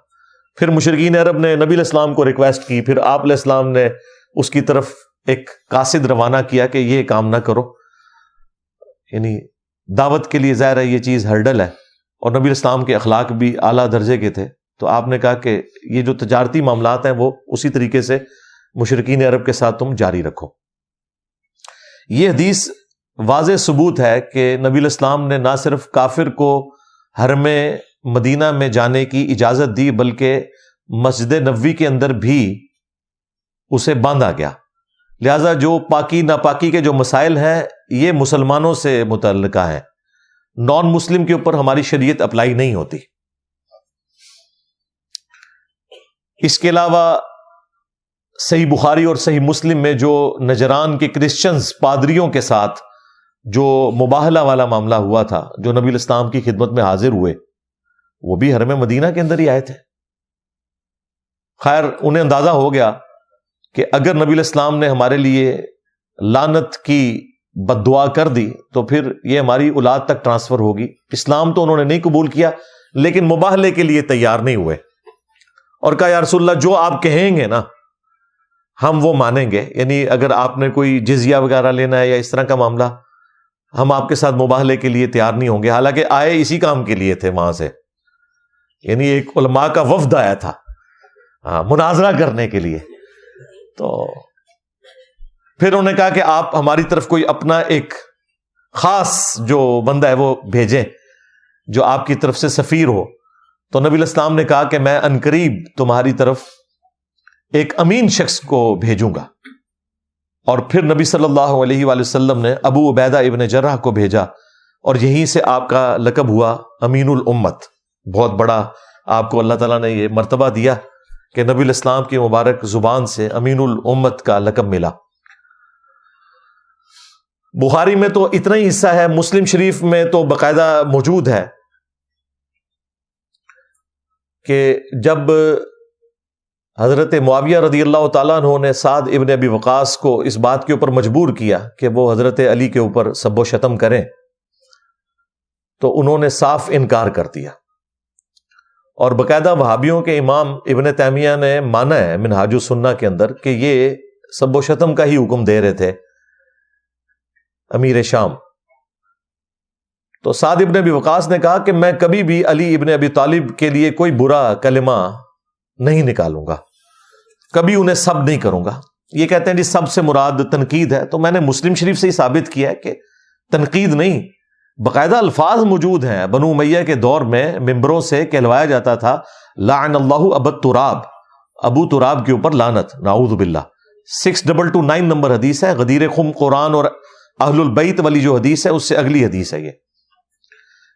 B: پھر مشرکین عرب نے نبی الاسلام کو ریکویسٹ کی، پھر آپ علیہ السلام نے اس کی طرف ایک قاصد روانہ کیا کہ یہ کام نہ کرو. یعنی دعوت کے لیے ظاہر ہے یہ چیز ہرڈل ہے، اور نبی الاسلام کے اخلاق بھی اعلیٰ درجے کے تھے. تو آپ نے کہا کہ یہ جو تجارتی معاملات ہیں وہ اسی طریقے سے مشرکین عرب کے ساتھ تم جاری رکھو. یہ حدیث واضح ثبوت ہے کہ نبی الاسلام نے نہ صرف کافر کو حرم مدینہ میں جانے کی اجازت دی، بلکہ مسجد نبوی کے اندر بھی اسے باندھا گیا. لہذا جو پاکی ناپاکی کے جو مسائل ہیں یہ مسلمانوں سے متعلقہ ہیں، نان مسلم کے اوپر ہماری شریعت اپلائی نہیں ہوتی. اس کے علاوہ صحیح بخاری اور صحیح مسلم میں جو نجران کے کرسچنز پادریوں کے ساتھ جو مباہلہ والا معاملہ ہوا تھا، جو نبی الاسلام کی خدمت میں حاضر ہوئے، وہ بھی حرم مدینہ کے اندر ہی آئے تھے. خیر انہیں اندازہ ہو گیا کہ اگر نبی الاسلام نے ہمارے لیے لعنت کی بد دعا کر دی تو پھر یہ ہماری اولاد تک ٹرانسفر ہوگی. اسلام تو انہوں نے نہیں قبول کیا لیکن مباہلے کے لیے تیار نہیں ہوئے اور کہا یا رسول اللہ جو آپ کہیں گے نا ہم وہ مانیں گے. یعنی اگر آپ نے کوئی جزیہ وغیرہ لینا ہے یا اس طرح کا معاملہ، ہم آپ کے ساتھ مباہلے کے لیے تیار نہیں ہوں گے. حالانکہ آئے اسی کام کے لیے تھے وہاں سے، یعنی ایک علماء کا وفد آیا تھا مناظرہ کرنے کے لیے. تو پھر انہوں نے کہا کہ آپ ہماری طرف کوئی اپنا ایک خاص جو بندہ ہے وہ بھیجیں جو آپ کی طرف سے سفیر ہو. تو نبی الاسلام نے کہا کہ میں عنقریب تمہاری طرف ایک امین شخص کو بھیجوں گا. اور پھر نبی صلی اللہ علیہ وآلہ وسلم نے ابو عبیدہ ابن جرح کو بھیجا اور یہیں سے آپ کا لقب ہوا امین الامت. بہت بڑا آپ کو اللہ تعالیٰ نے یہ مرتبہ دیا کہ نبی الاسلام کی مبارک زبان سے امین الامت کا لقب ملا. بخاری میں تو اتنا ہی حصہ ہے، مسلم شریف میں تو باقاعدہ موجود ہے کہ جب حضرت معاویہ رضی اللہ تعالیٰ عنہ نے سعد ابن ابی وقاص کو اس بات کے اوپر مجبور کیا کہ وہ حضرت علی کے اوپر سب و شتم کریں تو انہوں نے صاف انکار کر دیا. اور باقاعدہ وہابیوں کے امام ابن تیمیہ نے مانا ہے منہاج السنہ کے اندر کہ یہ سب و شتم کا ہی حکم دے رہے تھے امیر شام. تو سعد ابن ابی وقاص نے کہا کہ میں کبھی بھی علی ابن ابی طالب کے لیے کوئی برا کلمہ نہیں نکالوں گا، کبھی انہیں سب نہیں کروں گا. یہ کہتے ہیں جی سب سے مراد تنقید ہے، تو میں نے مسلم شریف سے ہی ثابت کیا ہے کہ تنقید نہیں، باقاعدہ الفاظ موجود ہیں. بنو امیہ کے دور میں ممبروں سے کہلوایا جاتا تھا لعن اللہ ابا تراب، ابو تراب کے اوپر لعنت، نعوذ باللہ. 6229 نمبر حدیث ہے. غدیر خم قرآن اور اہل البیت والی جو حدیث ہے اس سے اگلی حدیث ہے یہ.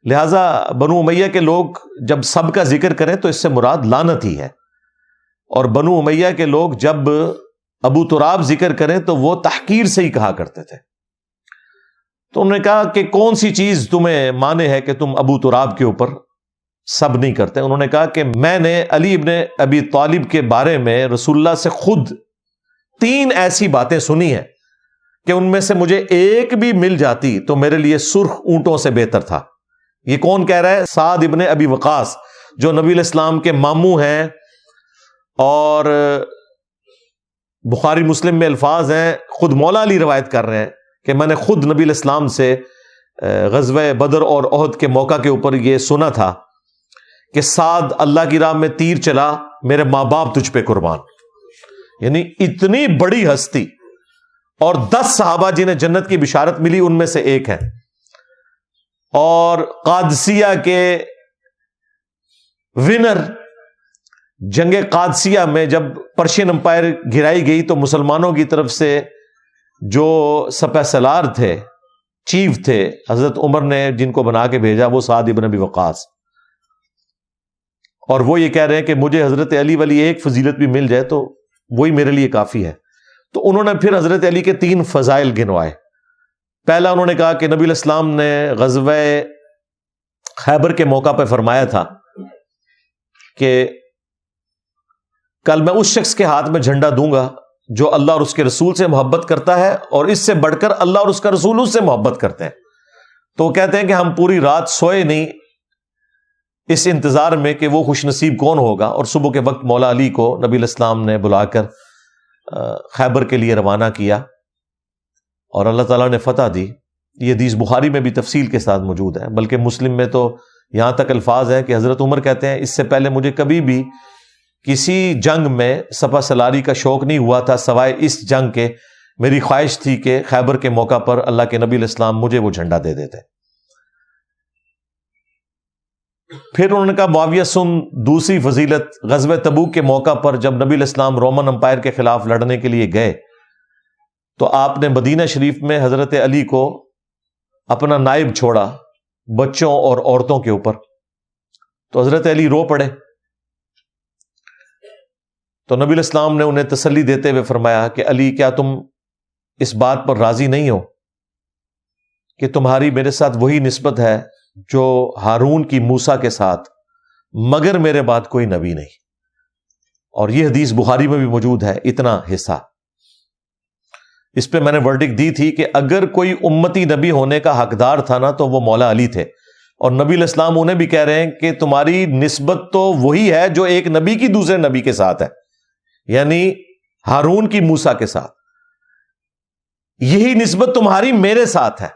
B: لہٰذا بنو امیہ کے لوگ جب سب کا ذکر کریں تو اس سے مراد لعنت ہی ہے، اور بنو امیہ کے لوگ جب ابو تراب ذکر کریں تو وہ تحقیر سے ہی کہا کرتے تھے. تو انہوں نے کہا کہ کون سی چیز تمہیں مانے ہے کہ تم ابو تراب کے اوپر سب نہیں کرتے؟ انہوں نے کہا کہ میں نے علی ابن ابی طالب کے بارے میں رسول اللہ سے خود 3 ایسی باتیں سنی ہیں کہ ان میں سے مجھے ایک بھی مل جاتی تو میرے لیے سرخ اونٹوں سے بہتر تھا. یہ کون کہہ رہا ہے؟ سعد ابن ابی وقاص جو نبی علیہ السلام کے ماموں ہیں، اور بخاری مسلم میں الفاظ ہیں، خود مولا علی روایت کر رہے ہیں کہ میں نے خود نبی علیہ السلام سے غزوہ بدر اور احد کے موقع کے اوپر یہ سنا تھا کہ سعد اللہ کی راہ میں تیر چلا، میرے ماں باپ تجھ پہ قربان. یعنی اتنی بڑی ہستی، اور 10 صحابہ جنہیں جنت کی بشارت ملی ان میں سے ایک ہے. اور قادسیہ کے ونر، جنگ قادسیہ میں جب پرشین امپائر گرائی گئی تو مسلمانوں کی طرف سے جو سپہ سالار تھے، چیف تھے، حضرت عمر نے جن کو بنا کے بھیجا وہ سعد ابن ابی وقاص. اور وہ یہ کہہ رہے ہیں کہ مجھے حضرت علی والی ایک فضیلت بھی مل جائے تو وہی میرے لیے کافی ہے. تو انہوں نے پھر حضرت علی کے 3 فضائل گنوائے. پہلا انہوں نے کہا کہ نبی علیہ السلام نے غزوہ خیبر کے موقع پہ فرمایا تھا کہ کل میں اس شخص کے ہاتھ میں جھنڈا دوں گا جو اللہ اور اس کے رسول سے محبت کرتا ہے، اور اس سے بڑھ کر اللہ اور اس کا رسول اس سے محبت کرتے ہیں. تو وہ کہتے ہیں کہ ہم پوری رات سوئے نہیں اس انتظار میں کہ وہ خوش نصیب کون ہوگا. اور صبح کے وقت مولا علی کو نبی علیہ السلام نے بلا کر خیبر کے لیے روانہ کیا اور اللہ تعالیٰ نے فتح دی. یہ حدیث بخاری میں بھی تفصیل کے ساتھ موجود ہے، بلکہ مسلم میں تو یہاں تک الفاظ ہیں کہ حضرت عمر کہتے ہیں اس سے پہلے مجھے کبھی بھی کسی جنگ میں سپہ سالاری کا شوق نہیں ہوا تھا سوائے اس جنگ کے. میری خواہش تھی کہ خیبر کے موقع پر اللہ کے نبی علیہ السلام مجھے وہ جھنڈا دے دیتے. پھر انہوں نے کہا معاویہ سن دوسری فضیلت، غزوہ تبوک کے موقع پر جب نبی علیہ السلام رومن امپائر کے خلاف لڑنے کے لیے گئے تو آپ نے مدینہ شریف میں حضرت علی کو اپنا نائب چھوڑا بچوں اور عورتوں کے اوپر، تو حضرت علی رو پڑے. تو نبی علیہ السلام نے انہیں تسلی دیتے ہوئے فرمایا کہ علی کیا تم اس بات پر راضی نہیں ہو کہ تمہاری میرے ساتھ وہی نسبت ہے جو ہارون کی موسیٰ کے ساتھ، مگر میرے بعد کوئی نبی نہیں. اور یہ حدیث بخاری میں بھی موجود ہے اتنا حصہ. اس پہ میں نے ورڈکٹ دی تھی کہ اگر کوئی امتی نبی ہونے کا حقدار تھا نا تو وہ مولا علی تھے، اور نبی علیہ السلام انہیں بھی کہہ رہے ہیں کہ تمہاری نسبت تو وہی ہے جو ایک نبی کی دوسرے نبی کے ساتھ ہے، یعنی ہارون کی موسیٰ کے ساتھ. یہی نسبت تمہاری میرے ساتھ ہے،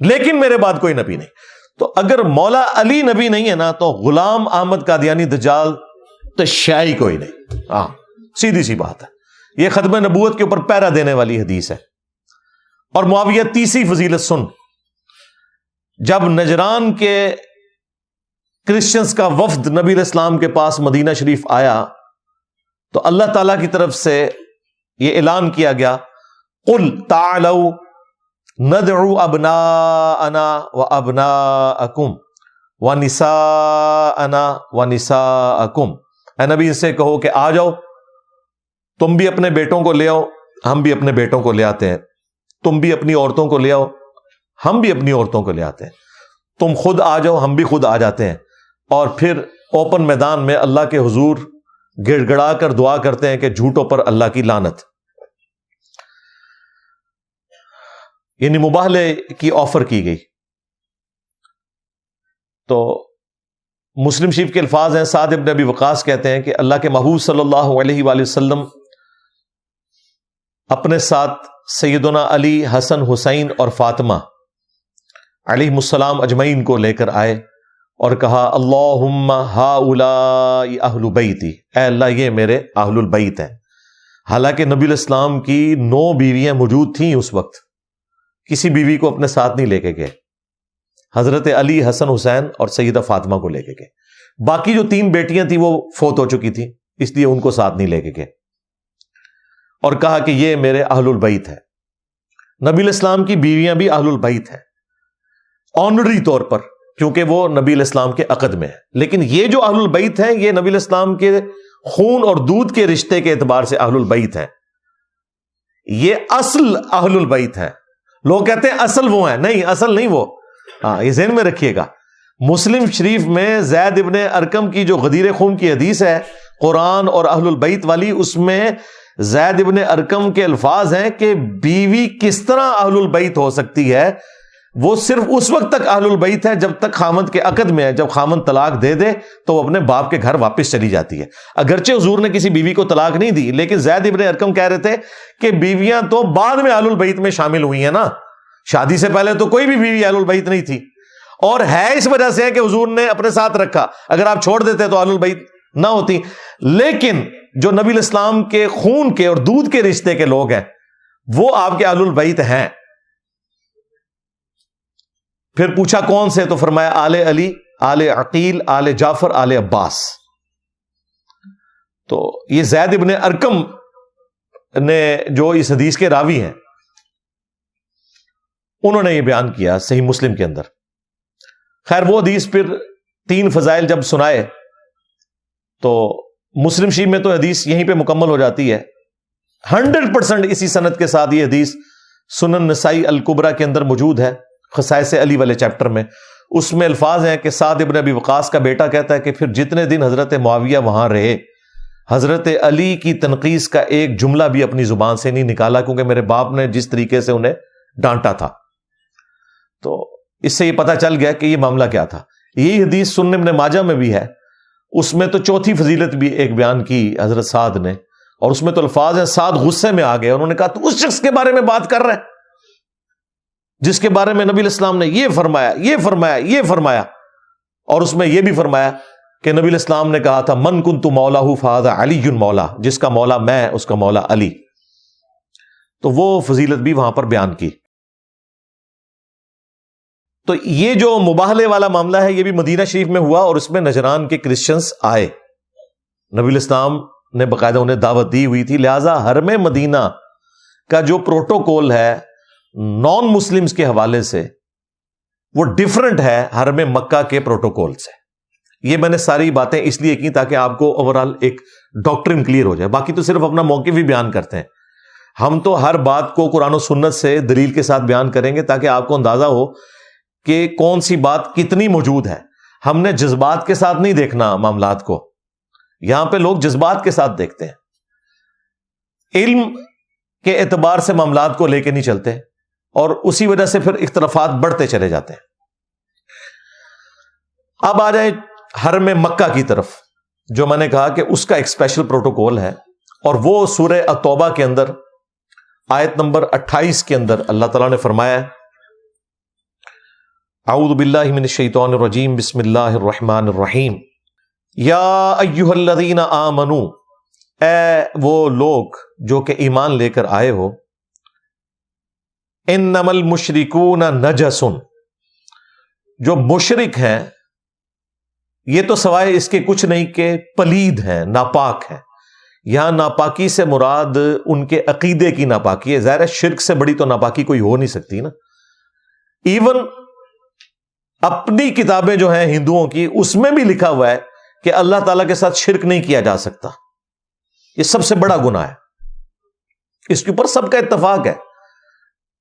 B: لیکن میرے بعد کوئی نبی نہیں. تو اگر مولا علی نبی نہیں ہے نا تو غلام احمد قادیانی دجال تشیعی کوئی نہیں. ہاں سیدھی سی بات ہے. یہ ختم نبوت کے اوپر پہرا دینے والی حدیث ہے. اور معاویہ تیسری فضیلت سن، جب نجران کے کرسچنز کا وفد نبی علیہ السلام کے پاس مدینہ شریف آیا تو اللہ تعالیٰ کی طرف سے یہ اعلان کیا گیا قل تعالوا ندعو ابناءنا وابناءکم ونساءنا ونساءکم. اے نبی ان سے کہو کہ آ جاؤ، تم بھی اپنے بیٹوں کو لے آؤ، ہم بھی اپنے بیٹوں کو لے آتے ہیں، تم بھی اپنی عورتوں کو لے آؤ، ہم بھی اپنی عورتوں کو لے آتے ہیں، تم خود آ جاؤ، ہم بھی خود آ جاتے ہیں. اور پھر اوپن میدان میں اللہ کے حضور گڑ گڑا کر دعا کرتے ہیں کہ جھوٹوں پر اللہ کی لعنت. یعنی مباہلے کی آفر کی گئی. تو مسلم شریف کے الفاظ ہیں، سعد ابن ابی وقاص کہتے ہیں کہ اللہ کے محبوب صلی اللہ علیہ وآلہ وسلم اپنے ساتھ سیدنا علی، حسن، حسین اور فاطمہ علیہ السلام اجمعین کو لے کر آئے اور کہا اللہم ہؤلاء اہل بیتی، اے اللہ یہ میرے اہل البیت ہیں. حالانکہ نبی علیہ السلام کی 9 بیویاں موجود تھیں اس وقت، کسی بیوی کو اپنے ساتھ نہیں لے کے گئے. حضرت علی، حسن، حسین اور سیدہ فاطمہ کو لے کے گئے. باقی جو 3 بیٹیاں تھیں وہ فوت ہو چکی تھیں، اس لیے ان کو ساتھ نہیں لے کے گئے. اور کہا کہ یہ میرے اہل البیت ہے. نبی علیہ السلام کی بیویاں بھی اہل البیت ہیں آنری طور پر، کیونکہ وہ نبی علیہ السلام کے عقد میں ہے. لیکن یہ جو اہل البیت ہیں یہ نبی علیہ السلام کے خون اور دودھ کے رشتے کے اعتبار سے اہل البیت ہیں. یہ اصل اہل البیت ہیں. لوگ کہتے ہیں اصل وہ ہیں، نہیں، اصل نہیں وہ. ہاں یہ ذہن میں رکھیے گا. مسلم شریف میں زید ابن ارکم کی جو غدیر خون کی حدیث ہے قرآن اور اہل البیت والی، اس میں زید ابن ارکم کے الفاظ ہیں کہ بیوی کس طرح اہل البیت ہو سکتی ہے. وہ صرف اس وقت تک اہل البیت ہے جب تک خامند کے عقد میں ہے. جب خامند طلاق دے دے تو وہ اپنے باپ کے گھر واپس چلی جاتی ہے. اگرچہ حضور نے کسی بیوی کو طلاق نہیں دی، لیکن زید ابن ارکم کہہ رہے تھے کہ بیویاں تو بعد میں اہل البیت میں شامل ہوئی ہیں نا، شادی سے پہلے تو کوئی بھی بیوی اہل البیت نہیں تھی. اور ہے اس وجہ سے کہ حضور نے اپنے ساتھ رکھا، اگر آپ چھوڑ دیتے تو اہل البیت نہ ہوتی. لیکن جو نبی علیہ السلام کے خون کے اور دودھ کے رشتے کے لوگ ہیں وہ آپ کے اہل البیت ہیں. پھر پوچھا کون سے، تو فرمایا آل علی، آل عقیل، آل جعفر، آل عباس. تو یہ زید ابن ارکم نے جو اس حدیث کے راوی ہیں انہوں نے یہ بیان کیا صحیح مسلم کے اندر. خیر وہ حدیث پھر 3 فضائل جب سنائے تو مسلم شریف میں تو حدیث یہیں پہ مکمل ہو جاتی ہے. 100% اسی سند کے ساتھ یہ حدیث سنن نسائی الکبریٰ کے اندر موجود ہے، خصائص علی والے چیپٹر میں. اس میں الفاظ ہیں کہ سعد ابن ابی وقاص کا بیٹا کہتا ہے کہ پھر جتنے دن حضرت معاویہ وہاں رہے، حضرت علی کی تنقیص کا ایک جملہ بھی اپنی زبان سے نہیں نکالا، کیونکہ میرے باپ نے جس طریقے سے انہیں ڈانٹا تھا. تو اس سے یہ پتہ چل گیا کہ یہ معاملہ کیا تھا. یہی حدیث سنن ابن ماجہ میں بھی ہے، اس میں تو چوتھی فضیلت بھی ایک بیان کی حضرت سعد نے، اور اس میں تو الفاظ ہیں سعد غصے میں آ گئے. انہوں نے کہا تو اس شخص کے بارے میں بات کر رہے ہیں جس کے بارے میں نبی علیہ السلام نے یہ فرمایا، یہ فرمایا، یہ فرمایا. اور اس میں یہ بھی فرمایا کہ نبی علیہ السلام نے کہا تھا من کنت مولا فہذا علی مولا، جس کا مولا میں اس کا مولا علی. تو وہ فضیلت بھی وہاں پر بیان کی. تو یہ جو مباہلے والا معاملہ ہے یہ بھی مدینہ شریف میں ہوا، اور اس میں نجران کے کرسچنز آئے، نبی الاسلام نے باقاعدہ انہیں دعوت دی ہوئی تھی، لہذا حرم مدینہ کا جو پروٹوکول ہے نان مسلمز کے حوالے سے وہ ڈیفرنٹ ہے حرم مکہ کے پروٹوکول سے۔ یہ میں نے ساری باتیں اس لیے کی تاکہ آپ کو اوورال ایک ڈاکٹرن کلیئر ہو جائے، باقی تو صرف اپنا موقف ہی بیان کرتے ہیں، ہم تو ہر بات کو قرآن و سنت سے دلیل کے ساتھ بیان کریں گے تاکہ آپ کو اندازہ ہو کہ کون سی بات کتنی موجود ہے۔ ہم نے جذبات کے ساتھ نہیں دیکھنا معاملات کو، یہاں پہ لوگ جذبات کے ساتھ دیکھتے ہیں، علم کے اعتبار سے معاملات کو لے کے نہیں چلتے، اور اسی وجہ سے پھر اختلافات بڑھتے چلے جاتے ہیں۔ اب آ جائیں حرم مکہ کی طرف، جو میں نے کہا کہ اس کا ایک اسپیشل پروٹوکول ہے، اور وہ سورہ التوبہ کے اندر آیت نمبر 28 کے اندر اللہ تعالیٰ نے فرمایا، اعوذ باللہ من الشیطان الرجیم، بسم اللہ الرحمن الرحیم، یا ایہا الذین آمنوا، اے وہ لوگ جو کہ ایمان لے کر آئے ہو، انما المشرکون نجس، جو مشرک ہیں یہ تو سوائے اس کے کچھ نہیں کہ پلید ہیں، ناپاک ہیں۔ یہاں ناپاکی سے مراد ان کے عقیدے کی ناپاکی ہے، ظاہر ہے شرک سے بڑی تو ناپاکی کوئی ہو نہیں سکتی نا۔ ایون اپنی کتابیں جو ہیں ہندوؤں کی، اس میں بھی لکھا ہوا ہے کہ اللہ تعالیٰ کے ساتھ شرک نہیں کیا جا سکتا، یہ سب سے بڑا گناہ ہے، اس کے اوپر سب کا اتفاق ہے۔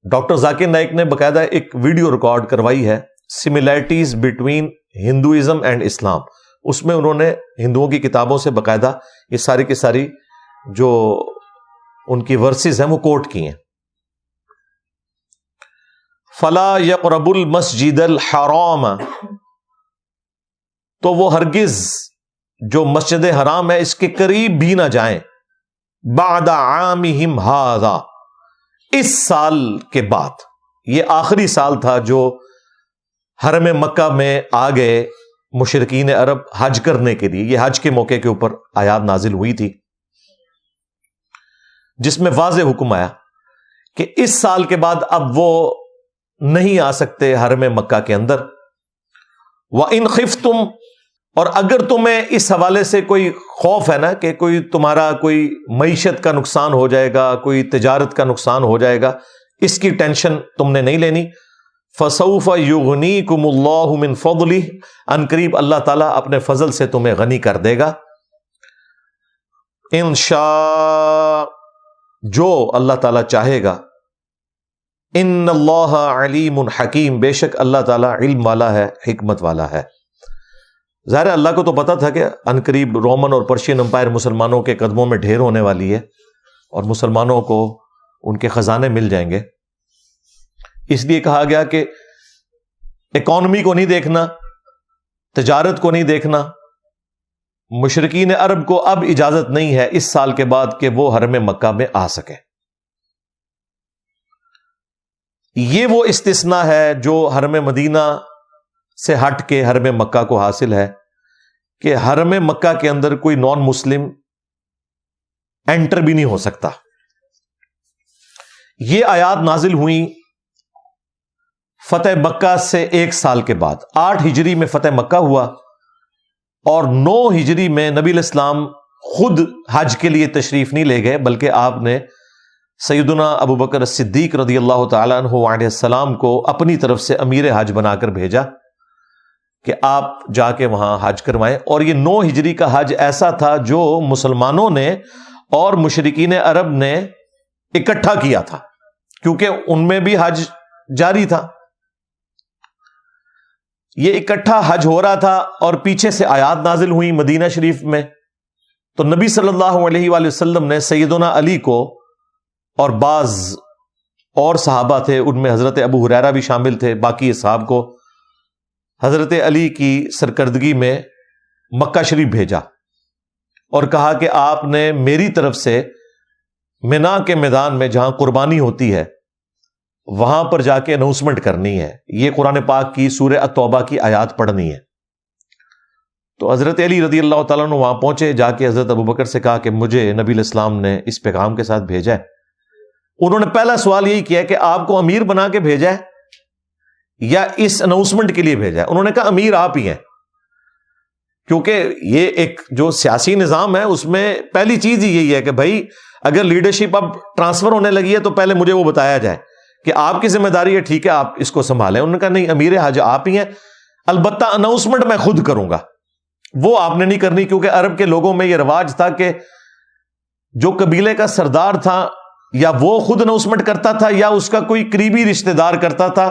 B: ڈاکٹر ذاکر نائک نے باقاعدہ ایک ویڈیو ریکارڈ کروائی ہے، سملیرٹیز بٹوین ہندوازم اینڈ اسلام، اس میں انہوں نے ہندوؤں کی کتابوں سے باقاعدہ یہ ساری کی ساری جو ان کی ورسز ہیں وہ کوٹ کی ہیں۔ فَلَا يَقْرَبُ الْمَسْجِدَ الْحَرَامَ، تو وہ ہرگز جو مسجد حرام ہے اس کے قریب بھی نہ جائیں، بعد عامہم ھذا، اس سال کے بعد، یہ آخری سال تھا جو حرم مکہ میں آ گئے مشرکین عرب حج کرنے کے لیے، یہ حج کے موقع کے اوپر آیات نازل ہوئی تھی جس میں واضح حکم آیا کہ اس سال کے بعد اب وہ نہیں آ سکتے حرم مکہ کے اندر۔ وَإِنْ خِفْتُمْ، اور اگر تمہیں اس حوالے سے کوئی خوف ہے نا کہ کوئی تمہارا کوئی معیشت کا نقصان ہو جائے گا، کوئی تجارت کا نقصان ہو جائے گا، اس کی ٹینشن تم نے نہیں لینی۔ فَسَوْفَ يُغْنِيكُمُ اللَّهُ مِنْ فَضْلِهِ، ان قریب اللہ تعالیٰ اپنے فضل سے تمہیں غنی کر دے گا۔ ان شاء، جو اللہ تعالیٰ چاہے گا۔ ان اللہ علیم حکیم، بے شک اللہ تعالیٰ علم والا ہے، حکمت والا ہے۔ ظاہر اللہ کو تو پتا تھا کہ ان قریب رومن اور پرشین امپائر مسلمانوں کے قدموں میں ڈھیر ہونے والی ہے، اور مسلمانوں کو ان کے خزانے مل جائیں گے، اس لیے کہا گیا کہ اکانومی کو نہیں دیکھنا، تجارت کو نہیں دیکھنا۔ مشرکین عرب کو اب اجازت نہیں ہے اس سال کے بعد کہ وہ حرم مکہ میں آ سکے۔ یہ وہ استثناء ہے جو حرم مدینہ سے ہٹ کے حرم مکہ کو حاصل ہے کہ حرم مکہ کے اندر کوئی نان مسلم انٹر بھی نہیں ہو سکتا۔ یہ آیات نازل ہوئیں فتح مکہ سے 1 سال کے بعد، 8 ہجری میں فتح مکہ ہوا، اور 9 ہجری میں نبی الاسلام خود حج کے لیے تشریف نہیں لے گئے، بلکہ آپ نے سیدنا ابو بکر صدیق رضی اللہ تعالیٰ عنہ علیہ السلام کو اپنی طرف سے امیر حج بنا کر بھیجا کہ آپ جا کے وہاں حج کروائیں۔ اور یہ 9 ہجری کا حج ایسا تھا جو مسلمانوں نے اور مشرکین عرب نے اکٹھا کیا تھا، کیونکہ ان میں بھی حج جاری تھا، یہ اکٹھا حج ہو رہا تھا، اور پیچھے سے آیات نازل ہوئی مدینہ شریف میں، تو نبی صلی اللہ علیہ وآلہ وسلم نے سیدنا علی کو اور بعض اور صحابہ تھے، ان میں حضرت ابو ہریرہ بھی شامل تھے، باقی اصحاب کو حضرت علی کی سرکردگی میں مکہ شریف بھیجا، اور کہا کہ آپ نے میری طرف سے منا کے میدان میں جہاں قربانی ہوتی ہے وہاں پر جا کے اناؤنسمنٹ کرنی ہے، یہ قرآن پاک کی سورہ التوبہ کی آیات پڑھنی ہے۔ تو حضرت علی رضی اللہ تعالیٰ عنہ وہاں پہنچے، جا کے حضرت ابو بکر سے کہا کہ مجھے نبی علیہ السلام نے اس پیغام کے ساتھ بھیجا ہے۔ انہوں نے پہلا سوال یہی کیا کہ آپ کو امیر بنا کے بھیجا ہے، یا اس اناؤنسمنٹ کے لیے بھیجا ہے؟ انہوں نے کہا امیر آپ ہی ہیں، کیونکہ یہ ایک جو سیاسی نظام ہے اس میں پہلی چیز ہی یہی ہے کہ بھائی اگر لیڈرشپ اب ٹرانسفر ہونے لگی ہے تو پہلے مجھے وہ بتایا جائے کہ آپ کی ذمہ داری ہے، ٹھیک ہے آپ اس کو سنبھالیں۔ انہوں نے کہا نہیں، امیر حج آپ ہی ہیں، البتہ اناؤنسمنٹ میں خود کروں گا۔ وہ آپ نے نہیں کرنی، کیونکہ عرب کے لوگوں میں یہ رواج تھا کہ جو قبیلے کا سردار تھا یا وہ خود اناؤنسمنٹ کرتا تھا یا اس کا کوئی قریبی رشتہ دار کرتا تھا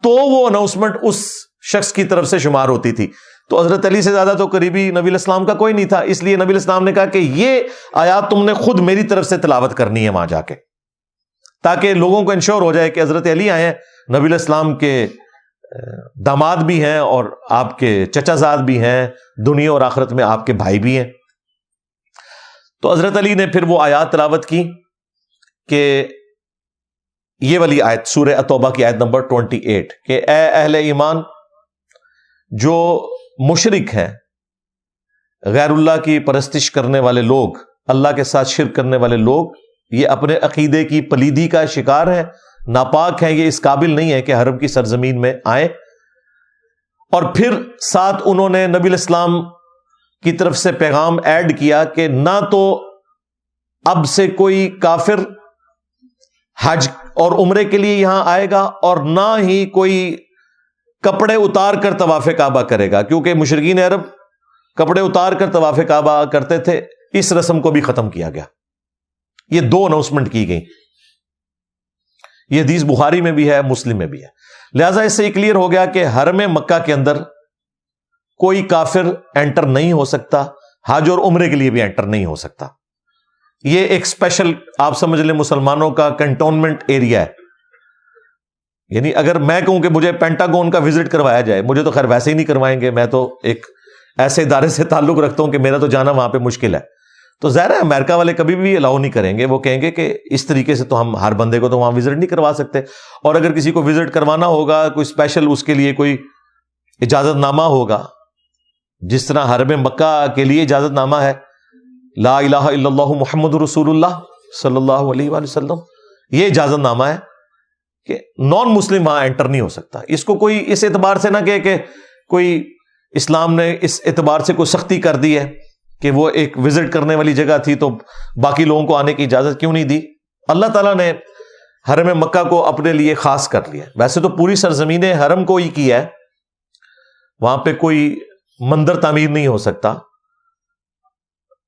B: تو وہ اناؤنسمنٹ اس شخص کی طرف سے شمار ہوتی تھی۔ تو حضرت علی سے زیادہ تو قریبی نبی الاسلام کا کوئی نہیں تھا، اس لیے نبی الاسلام نے کہا کہ یہ آیات تم نے خود میری طرف سے تلاوت کرنی ہے وہاں جا کے، تاکہ لوگوں کو انشور ہو جائے کہ حضرت علی آئے ہیں، نبی الاسلام کے داماد بھی ہیں اور آپ کے چچا زاد بھی ہیں، دنیا اور آخرت میں آپ کے بھائی بھی ہیں۔ تو حضرت علی نے پھر وہ آیات تلاوت کی کہ یہ والی آیت سورہ التوبہ کی آیت نمبر 28 کہ اے اہل ایمان، جو مشرک ہیں، غیر اللہ کی پرستش کرنے والے لوگ، اللہ کے ساتھ شرک کرنے والے لوگ، یہ اپنے عقیدے کی پلیدی کا شکار ہیں، ناپاک ہیں، یہ اس قابل نہیں ہے کہ حرم کی سرزمین میں آئیں۔ اور پھر ساتھ انہوں نے نبی الاسلام کی طرف سے پیغام ایڈ کیا کہ نہ تو اب سے کوئی کافر حج اور عمرے کے لیے یہاں آئے گا اور نہ ہی کوئی کپڑے اتار کر طواف کعبہ کرے گا، کیونکہ مشرکین عرب کپڑے اتار کر طواف کعبہ کرتے تھے، اس رسم کو بھی ختم کیا گیا۔ یہ دو اناؤنسمنٹ کی گئی، یہ حدیث بخاری میں بھی ہے، مسلم میں بھی ہے۔ لہذا اس سے یہ کلیئر ہو گیا کہ حرم مکہ کے اندر کوئی کافر انٹر نہیں ہو سکتا، حج اور عمرے کے لیے بھی انٹر نہیں ہو سکتا۔ یہ ایک اسپیشل آپ سمجھ لیں مسلمانوں کا کنٹونمنٹ ایریا ہے۔ یعنی اگر میں کہوں کہ مجھے پینٹاگون کا وزٹ کروایا جائے، مجھے تو خیر ویسے ہی نہیں کروائیں گے، میں تو ایک ایسے ادارے سے تعلق رکھتا ہوں کہ میرا تو جانا وہاں پہ مشکل ہے۔ تو ظاہر ہے امریکہ والے کبھی بھی الاؤ نہیں کریں گے، وہ کہیں گے کہ اس طریقے سے تو ہم ہر بندے کو تو وہاں وزٹ نہیں کروا سکتے، اور اگر کسی کو وزٹ کروانا ہوگا کوئی اسپیشل اس کے لیے کوئی اجازت نامہ ہوگا، جس طرح حرم مکہ کے لیے اجازت نامہ ہے لا الہ الا اللہ محمد رسول اللہ صلی اللہ علیہ وآلہ وسلم، یہ اجازت نامہ ہے کہ نان مسلم وہاں انٹر نہیں ہو سکتا۔ اس کو کوئی اس اعتبار سے نہ کہے کہ کوئی اسلام نے اس اعتبار سے کوئی سختی کر دی ہے کہ وہ ایک وزٹ کرنے والی جگہ تھی تو باقی لوگوں کو آنے کی اجازت کیوں نہیں دی۔ اللہ تعالیٰ نے حرم مکہ کو اپنے لیے خاص کر لیا۔ ویسے تو پوری سرزمین حرم کو ہی کی ہے، وہاں پہ کوئی مندر تعمیر نہیں ہو سکتا،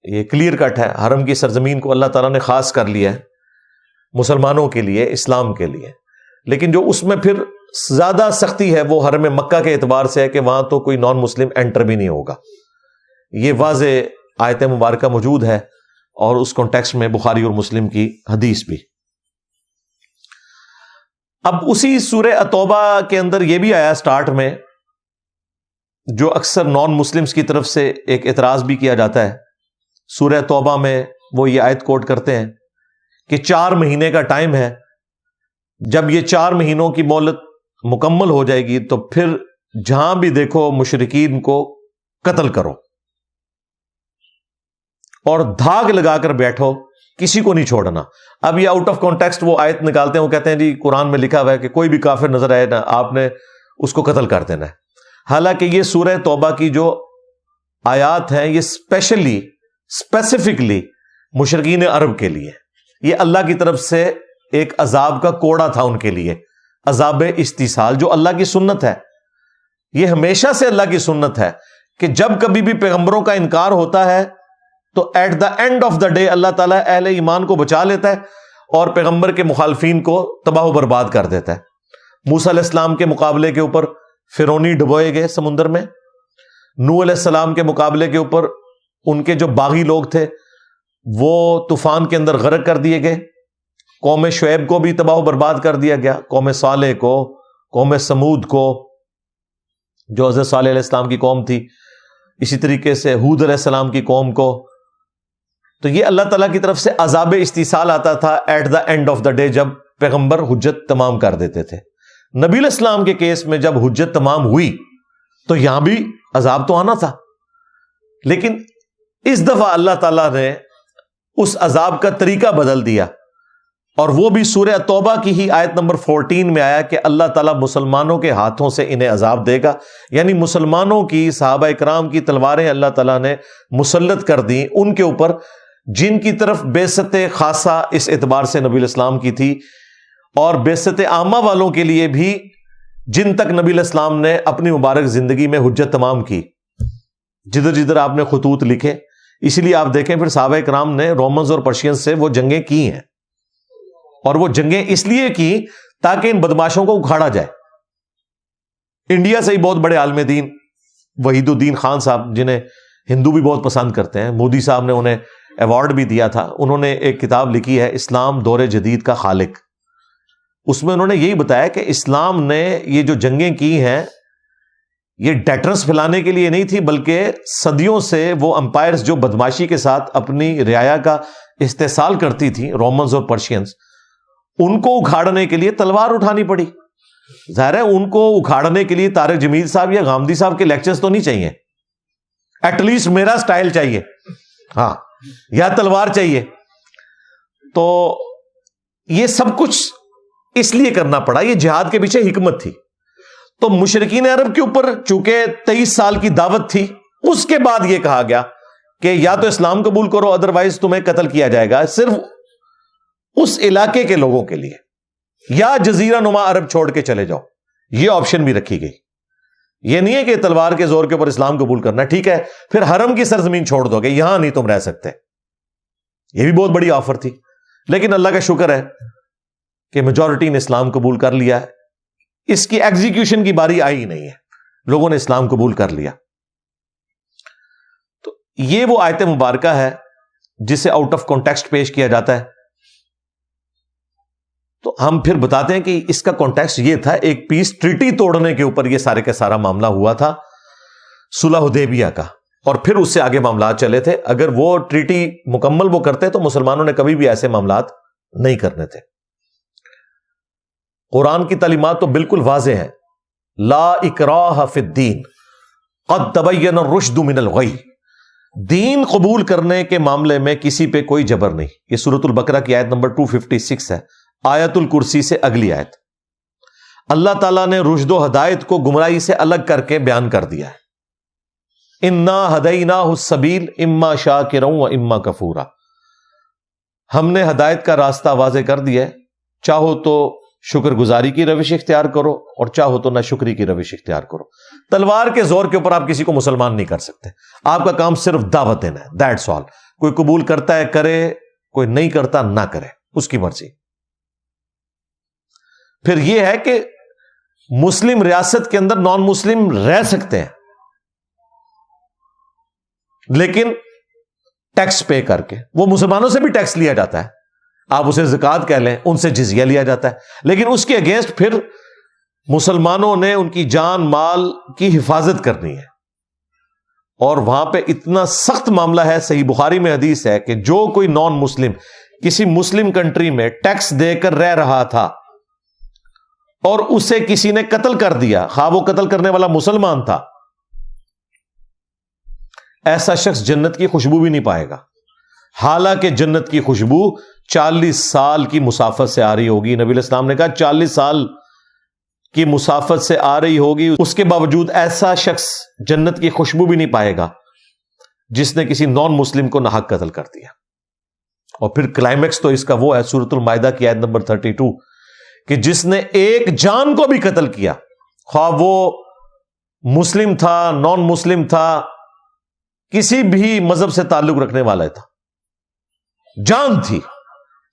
B: یہ کلیئر کٹ ہے۔ حرم کی سرزمین کو اللہ تعالیٰ نے خاص کر لیا ہے مسلمانوں کے لیے، اسلام کے لیے، لیکن جو اس میں پھر زیادہ سختی ہے وہ حرم مکہ کے اعتبار سے ہے کہ وہاں تو کوئی نان مسلم انٹر بھی نہیں ہوگا۔ یہ واضح آیت مبارکہ موجود ہے اور اس کانٹیکسٹ میں بخاری اور مسلم کی حدیث بھی۔ اب اسی سورہ التوبہ کے اندر یہ بھی آیا سٹارٹ میں، جو اکثر نان مسلمز کی طرف سے ایک اعتراض بھی کیا جاتا ہے۔ سورہ توبہ میں وہ یہ آیت کوٹ کرتے ہیں کہ 4 مہینے کا ٹائم ہے، جب یہ 4 مہینوں کی مہلت مکمل ہو جائے گی تو پھر جہاں بھی دیکھو مشرکین کو قتل کرو اور دھاگ لگا کر بیٹھو، کسی کو نہیں چھوڑنا۔ اب یہ آؤٹ آف کانٹیکسٹ وہ آیت نکالتے ہیں، وہ کہتے ہیں جی قرآن میں لکھا ہوا ہے کہ کوئی بھی کافر نظر آئے نا آپ نے اس کو قتل کر دینا ہے۔ حالانکہ یہ سورہ توبہ کی جو آیات ہیں یہ اسپیسیفکلی مشرکین عرب کے لیے، یہ اللہ کی طرف سے ایک عذاب کا کوڑا تھا ان کے لیے، عذاب استیصال، جو اللہ کی سنت ہے۔ یہ ہمیشہ سے اللہ کی سنت ہے کہ جب کبھی بھی پیغمبروں کا انکار ہوتا ہے تو at the end of the day Allah تعالیٰ اہل ایمان کو بچا لیتا ہے اور پیغمبر کے مخالفین کو تباہ و برباد کر دیتا ہے۔ موسیٰ علیہ السلام کے مقابلے کے اوپر فرعونی ڈبوئے گئے سمندر میں، نوح علیہ السلام کے مقابلے کے اوپر ان کے جو باغی لوگ تھے وہ طوفان کے اندر غرق کر دیے گئے، قوم شعیب کو بھی تباہ و برباد کر دیا گیا، قوم صالح کو، قوم سمود کو جو حضرت صالح علیہ السلام کی قوم تھی، اسی طریقے سے ہود علیہ السلام کی قوم کو۔ تو یہ اللہ تعالیٰ کی طرف سے عذاب استیصال آتا تھا at the end of the day, جب پیغمبر حجت تمام کر دیتے تھے۔ نبی علیہ السلام کے کیس میں جب حجت تمام ہوئی تو یہاں بھی عذاب تو آنا تھا، لیکن اس دفعہ اللہ تعالیٰ نے اس عذاب کا طریقہ بدل دیا۔ اور وہ بھی سورہ توبہ کی ہی آیت نمبر 14 میں آیا کہ اللہ تعالیٰ مسلمانوں کے ہاتھوں سے انہیں عذاب دے گا، یعنی مسلمانوں کی، صحابہ اکرام کی تلواریں اللہ تعالیٰ نے مسلط کر دیں ان کے اوپر، جن کی طرف بعثت خاصہ اس اعتبار سے نبی الاسلام کی تھی، اور بعثت عامہ والوں کے لیے بھی جن تک نبی الاسلام نے اپنی مبارک زندگی میں حجت تمام کی، جدھر جدھر آپ نے خطوط لکھے. اسی لیے آپ دیکھیں پھر صحابہ کرام نے رومنز اور پرشینز سے وہ جنگیں کی ہیں، اور وہ جنگیں اس لیے کی تاکہ ان بدماشوں کو اکھاڑا جائے. انڈیا سے ہی بہت بڑے عالم دین وحید الدین خان صاحب، جنہیں ہندو بھی بہت پسند کرتے ہیں، مودی صاحب نے انہیں ایوارڈ بھی دیا تھا، انہوں نے ایک کتاب لکھی ہے اسلام دور جدید کا خالق. اس میں انہوں نے یہی بتایا کہ اسلام نے یہ جو جنگیں کی ہیں یہ ڈیٹرنس پھیلانے کے لیے نہیں تھی، بلکہ صدیوں سے وہ امپائرز جو بدماشی کے ساتھ اپنی رعایا کا استحصال کرتی تھی، رومنز اور پرشینز، ان کو اکھاڑنے کے لیے تلوار اٹھانی پڑی. ظاہر ہے ان کو اکھاڑنے کے لیے طارق جمیل صاحب یا غامدی صاحب کے لیکچرز تو نہیں چاہیے، ایٹ لیسٹ میرا سٹائل چاہیے، ہاں، یا تلوار چاہیے. تو یہ سب کچھ اس لیے کرنا پڑا، یہ جہاد کے پیچھے حکمت تھی. تو مشرکین عرب کے اوپر چونکہ 23 سال کی دعوت تھی، اس کے بعد یہ کہا گیا کہ یا تو اسلام قبول کرو ادروائز تمہیں قتل کیا جائے گا، صرف اس علاقے کے لوگوں کے لیے، یا جزیرہ نما عرب چھوڑ کے چلے جاؤ. یہ آپشن بھی رکھی گئی. یہ نہیں ہے کہ تلوار کے زور کے اوپر اسلام قبول کرنا، ٹھیک ہے پھر حرم کی سرزمین چھوڑ دو گے، یہاں نہیں تم رہ سکتے. یہ بھی بہت بڑی آفر تھی، لیکن اللہ کا شکر ہے کہ میجورٹی نے اسلام قبول کر لیا ہے. اس کی ایگزیکیوشن کی باری آئی ہی نہیں ہے، لوگوں نے اسلام قبول کر لیا. تو یہ وہ آیت مبارکہ ہے جسے آؤٹ آف کانٹیکسٹ پیش کیا جاتا ہے. تو ہم پھر بتاتے ہیں کہ اس کا کانٹیکسٹ یہ تھا، ایک پیس ٹریٹی توڑنے کے اوپر یہ سارے کا سارا معاملہ ہوا تھا، صلح حدیبیہ کا، اور پھر اس سے آگے معاملات چلے تھے. اگر وہ ٹریٹی مکمل وہ کرتے تو مسلمانوں نے کبھی بھی ایسے معاملات نہیں کرنے تھے. قرآن کی تعلیمات تو بالکل واضح ہیں، لا اکراہ فی الدین قد تبین الرشد من الغی. دین قبول کرنے کے معاملے میں کسی پہ کوئی جبر نہیں. یہ سورۃ البقرہ کی آیت نمبر 256 ہے، آیت الکرسی سے اگلی آیت. اللہ تعالیٰ نے رشد و ہدایت کو گمراہی سے الگ کر کے بیان کر دیا ہے. انا ہدیناہ السبیل اما شاکرا و اما کفورا. ہم نے ہدایت کا راستہ واضح کر دیا ہے، چاہو تو شکر گزاری کی روش اختیار کرو اور چاہو تو نہ شکری کی روش اختیار کرو. تلوار کے زور کے اوپر آپ کسی کو مسلمان نہیں کر سکتے. آپ کا کام صرف دعوت دینا ہے، دیٹس آل. کوئی قبول کرتا ہے کرے، کوئی نہیں کرتا نہ کرے، اس کی مرضی. پھر یہ ہے کہ مسلم ریاست کے اندر نان مسلم رہ سکتے ہیں، لیکن ٹیکس پے کر کے. وہ مسلمانوں سے بھی ٹیکس لیا جاتا ہے، آپ اسے زکوٰۃ کہہ لیں، ان سے جزیہ لیا جاتا ہے، لیکن اس کے اگینسٹ پھر مسلمانوں نے ان کی جان مال کی حفاظت کرنی ہے. اور وہاں پہ اتنا سخت معاملہ ہے، صحیح بخاری میں حدیث ہے کہ جو کوئی نان مسلم کسی مسلم کنٹری میں ٹیکس دے کر رہ رہا تھا اور اسے کسی نے قتل کر دیا، خواہ وہ قتل کرنے والا مسلمان تھا، ایسا شخص جنت کی خوشبو بھی نہیں پائے گا. حالانکہ جنت کی خوشبو 40 سال کی مسافت سے آ رہی ہوگی. نبی علیہ السلام نے کہا 40 سال کی مسافت سے آ رہی ہوگی، اس کے باوجود ایسا شخص جنت کی خوشبو بھی نہیں پائے گا جس نے کسی نان مسلم کو ناحق قتل کر دیا. اور پھر کلائمیکس تو اس کا وہ ہے سورۃ المائدہ کی آیت نمبر 32 کہ جس نے ایک جان کو بھی قتل کیا، خواہ وہ مسلم تھا، نان مسلم تھا، کسی بھی مذہب سے تعلق رکھنے والا تھا، جان تھی،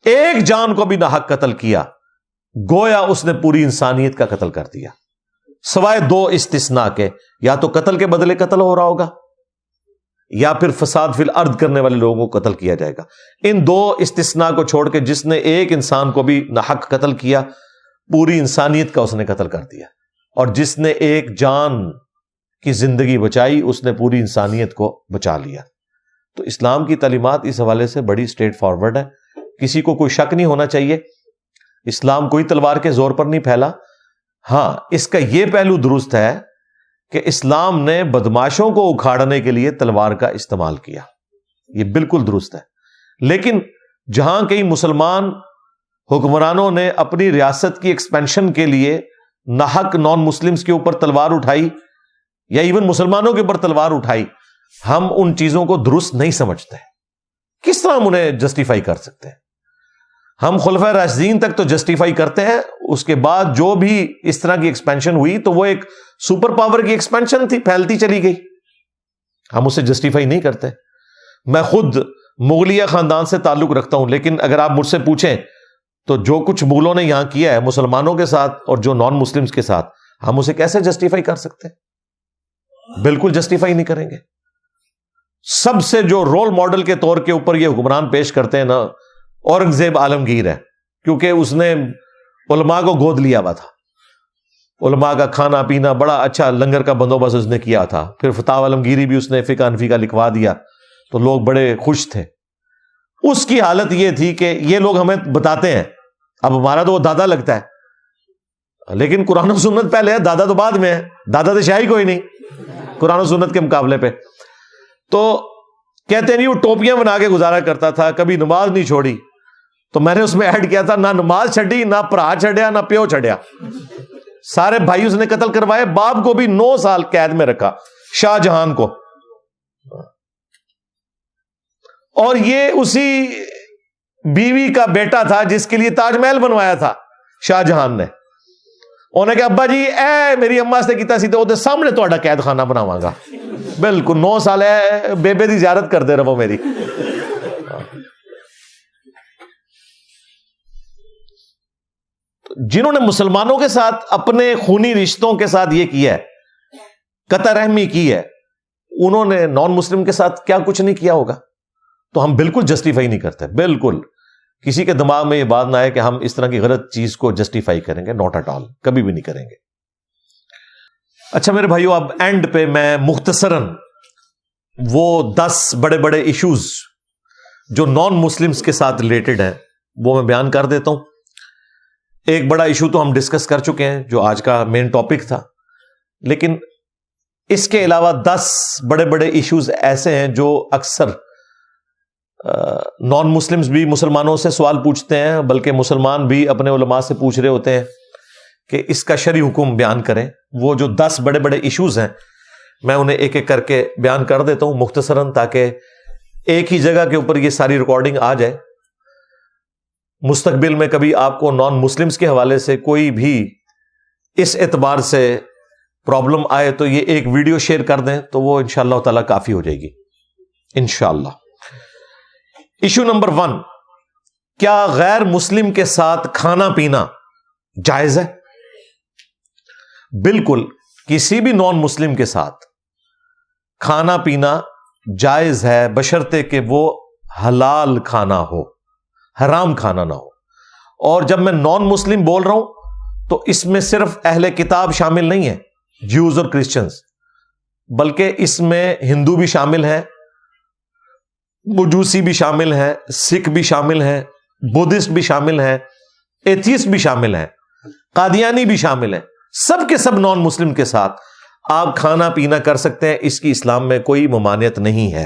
B: ایک جان کو بھی ناحق قتل کیا، گویا اس نے پوری انسانیت کا قتل کر دیا. سوائے 2 استثناء کے، یا تو قتل کے بدلے قتل ہو رہا ہوگا یا پھر فساد فی الارض کرنے والے لوگوں کو قتل کیا جائے گا. ان 2 استثناء کو چھوڑ کے جس نے ایک انسان کو بھی ناحق قتل کیا، پوری انسانیت کا اس نے قتل کر دیا. اور جس نے ایک جان کی زندگی بچائی، اس نے پوری انسانیت کو بچا لیا. تو اسلام کی تعلیمات اس حوالے سے بڑی اسٹریٹ فارورڈ ہے، کسی کو کوئی شک نہیں ہونا چاہیے. اسلام کوئی تلوار کے زور پر نہیں پھیلا. ہاں، اس کا یہ پہلو درست ہے کہ اسلام نے بدماشوں کو اکھاڑنے کے لیے تلوار کا استعمال کیا، یہ بالکل درست ہے. لیکن جہاں کئی مسلمان حکمرانوں نے اپنی ریاست کی ایکسپینشن کے لیے ناحق نان مسلمز کے اوپر تلوار اٹھائی یا ایون مسلمانوں کے اوپر تلوار اٹھائی، ہم ان چیزوں کو درست نہیں سمجھتے. کس طرح ہم انہیں جسٹیفائی کر سکتے ہیں؟ ہم خلفائے راشدین تک تو جسٹیفائی کرتے ہیں، اس کے بعد جو بھی اس طرح کی ایکسپینشن ہوئی تو وہ ایک سپر پاور کی ایکسپینشن تھی، پھیلتی چلی گئی، ہم اسے جسٹیفائی نہیں کرتے. میں خود مغلیہ خاندان سے تعلق رکھتا ہوں، لیکن اگر آپ مجھ سے پوچھیں تو جو کچھ مغلوں نے یہاں کیا ہے مسلمانوں کے ساتھ اور جو نان مسلمز کے ساتھ، ہم اسے کیسے جسٹیفائی کر سکتے ہیں؟ بالکل جسٹیفائی نہیں کریں گے. سب سے جو رول ماڈل کے طور کے اوپر یہ حکمران پیش کرتے ہیں نا، اورنگزیب عالمگیر ہے، کیونکہ اس نے علماء کو گود لیا ہوا تھا، علماء کا کھانا پینا بڑا اچھا لنگر کا بندوبست اس نے کیا تھا، پھر فتح عالمگیری بھی اس نے فقہ حنفی کا لکھوا دیا تو لوگ بڑے خوش تھے. اس کی حالت یہ تھی کہ یہ لوگ ہمیں بتاتے ہیں، اب ہمارا تو وہ دادا لگتا ہے، لیکن قرآن و سنت پہلے ہے، دادا تو بعد میں ہے، دادا تو شاہی کوئی نہیں قرآن و سنت کے مقابلے پہ. تو کہتے نہیں وہ ٹوپیاں بنا کے گزارا کرتا تھا، کبھی نماز نہیں چھوڑی. تو میں نے اس میں ایڈ کیا تھا، نہ نماز چھڈی، نہ پرا چھڈیا، نہ پیو چھڈیا، سارے بھائی اس نے قتل کروائے. باپ کو بھی 9 سال قید میں رکھا، شاہ جہان کو. اور یہ اسی بیوی کا بیٹا تھا جس کے لیے تاج محل بنوایا تھا شاہ جہان نے. انہوں نے کہا ابا جی اے میری اما سے کیتا سی تو سامنے تہاڈا قید خانہ بناواں گا. بالکل 9 سال ہے، بیبے دی زیارت کر دے رہو میری. جنہوں نے مسلمانوں کے ساتھ اپنے خونی رشتوں کے ساتھ یہ کیا ہے، قطع رحمی کی ہے، انہوں نے نان مسلم کے ساتھ کیا کچھ نہیں کیا ہوگا. تو ہم بالکل جسٹیفائی نہیں کرتے، بالکل کسی کے دماغ میں یہ بات نہ آئے کہ ہم اس طرح کی غلط چیز کو جسٹیفائی کریں گے، ناٹ ایٹ آل، کبھی بھی نہیں کریں گے. اچھا میرے بھائیو، اب اینڈ پہ میں مختصراً وہ 10 بڑے بڑے ایشوز جو نان مسلمز کے ساتھ ریلیٹڈ ہیں وہ میں بیان کر دیتا ہوں. ایک بڑا ایشو تو ہم ڈسکس کر چکے ہیں جو آج کا مین ٹاپک تھا، لیکن اس کے علاوہ 10 بڑے بڑے ایشوز ایسے ہیں جو اکثر نان مسلمز بھی مسلمانوں سے سوال پوچھتے ہیں، بلکہ مسلمان بھی اپنے علماء سے پوچھ رہے ہوتے ہیں کہ اس کا شرعی حکم بیان کریں. وہ جو 10 بڑے بڑے ایشوز ہیں میں انہیں ایک ایک کر کے بیان کر دیتا ہوں مختصراً، تاکہ ایک ہی جگہ کے اوپر یہ ساری ریکارڈنگ آ جائے. مستقبل میں کبھی آپ کو نان مسلمز کے حوالے سے کوئی بھی اس اعتبار سے پرابلم آئے تو یہ ایک ویڈیو شیئر کر دیں تو وہ انشاءاللہ تعالی کافی ہو جائے گی انشاءاللہ. ایشو نمبر 1، کیا غیر مسلم کے ساتھ کھانا پینا جائز ہے؟ بالکل کسی بھی نان مسلم کے ساتھ کھانا پینا جائز ہے، بشرطے کہ وہ حلال کھانا ہو، حرام کھانا نہ ہو. اور جب میں نان مسلم بول رہا ہوں تو اس میں صرف اہل کتاب شامل نہیں ہے، جیوز اور کرسچنز، بلکہ اس میں ہندو بھی شامل ہیں، مجوسی بھی شامل ہیں، سکھ بھی شامل ہیں، بدھسٹ بھی شامل ہیں، ایتھیسٹ بھی شامل ہیں، قادیانی بھی شامل ہیں. سب کے سب نان مسلم کے ساتھ آپ کھانا پینا کر سکتے ہیں، اس کی اسلام میں کوئی ممانعت نہیں ہے،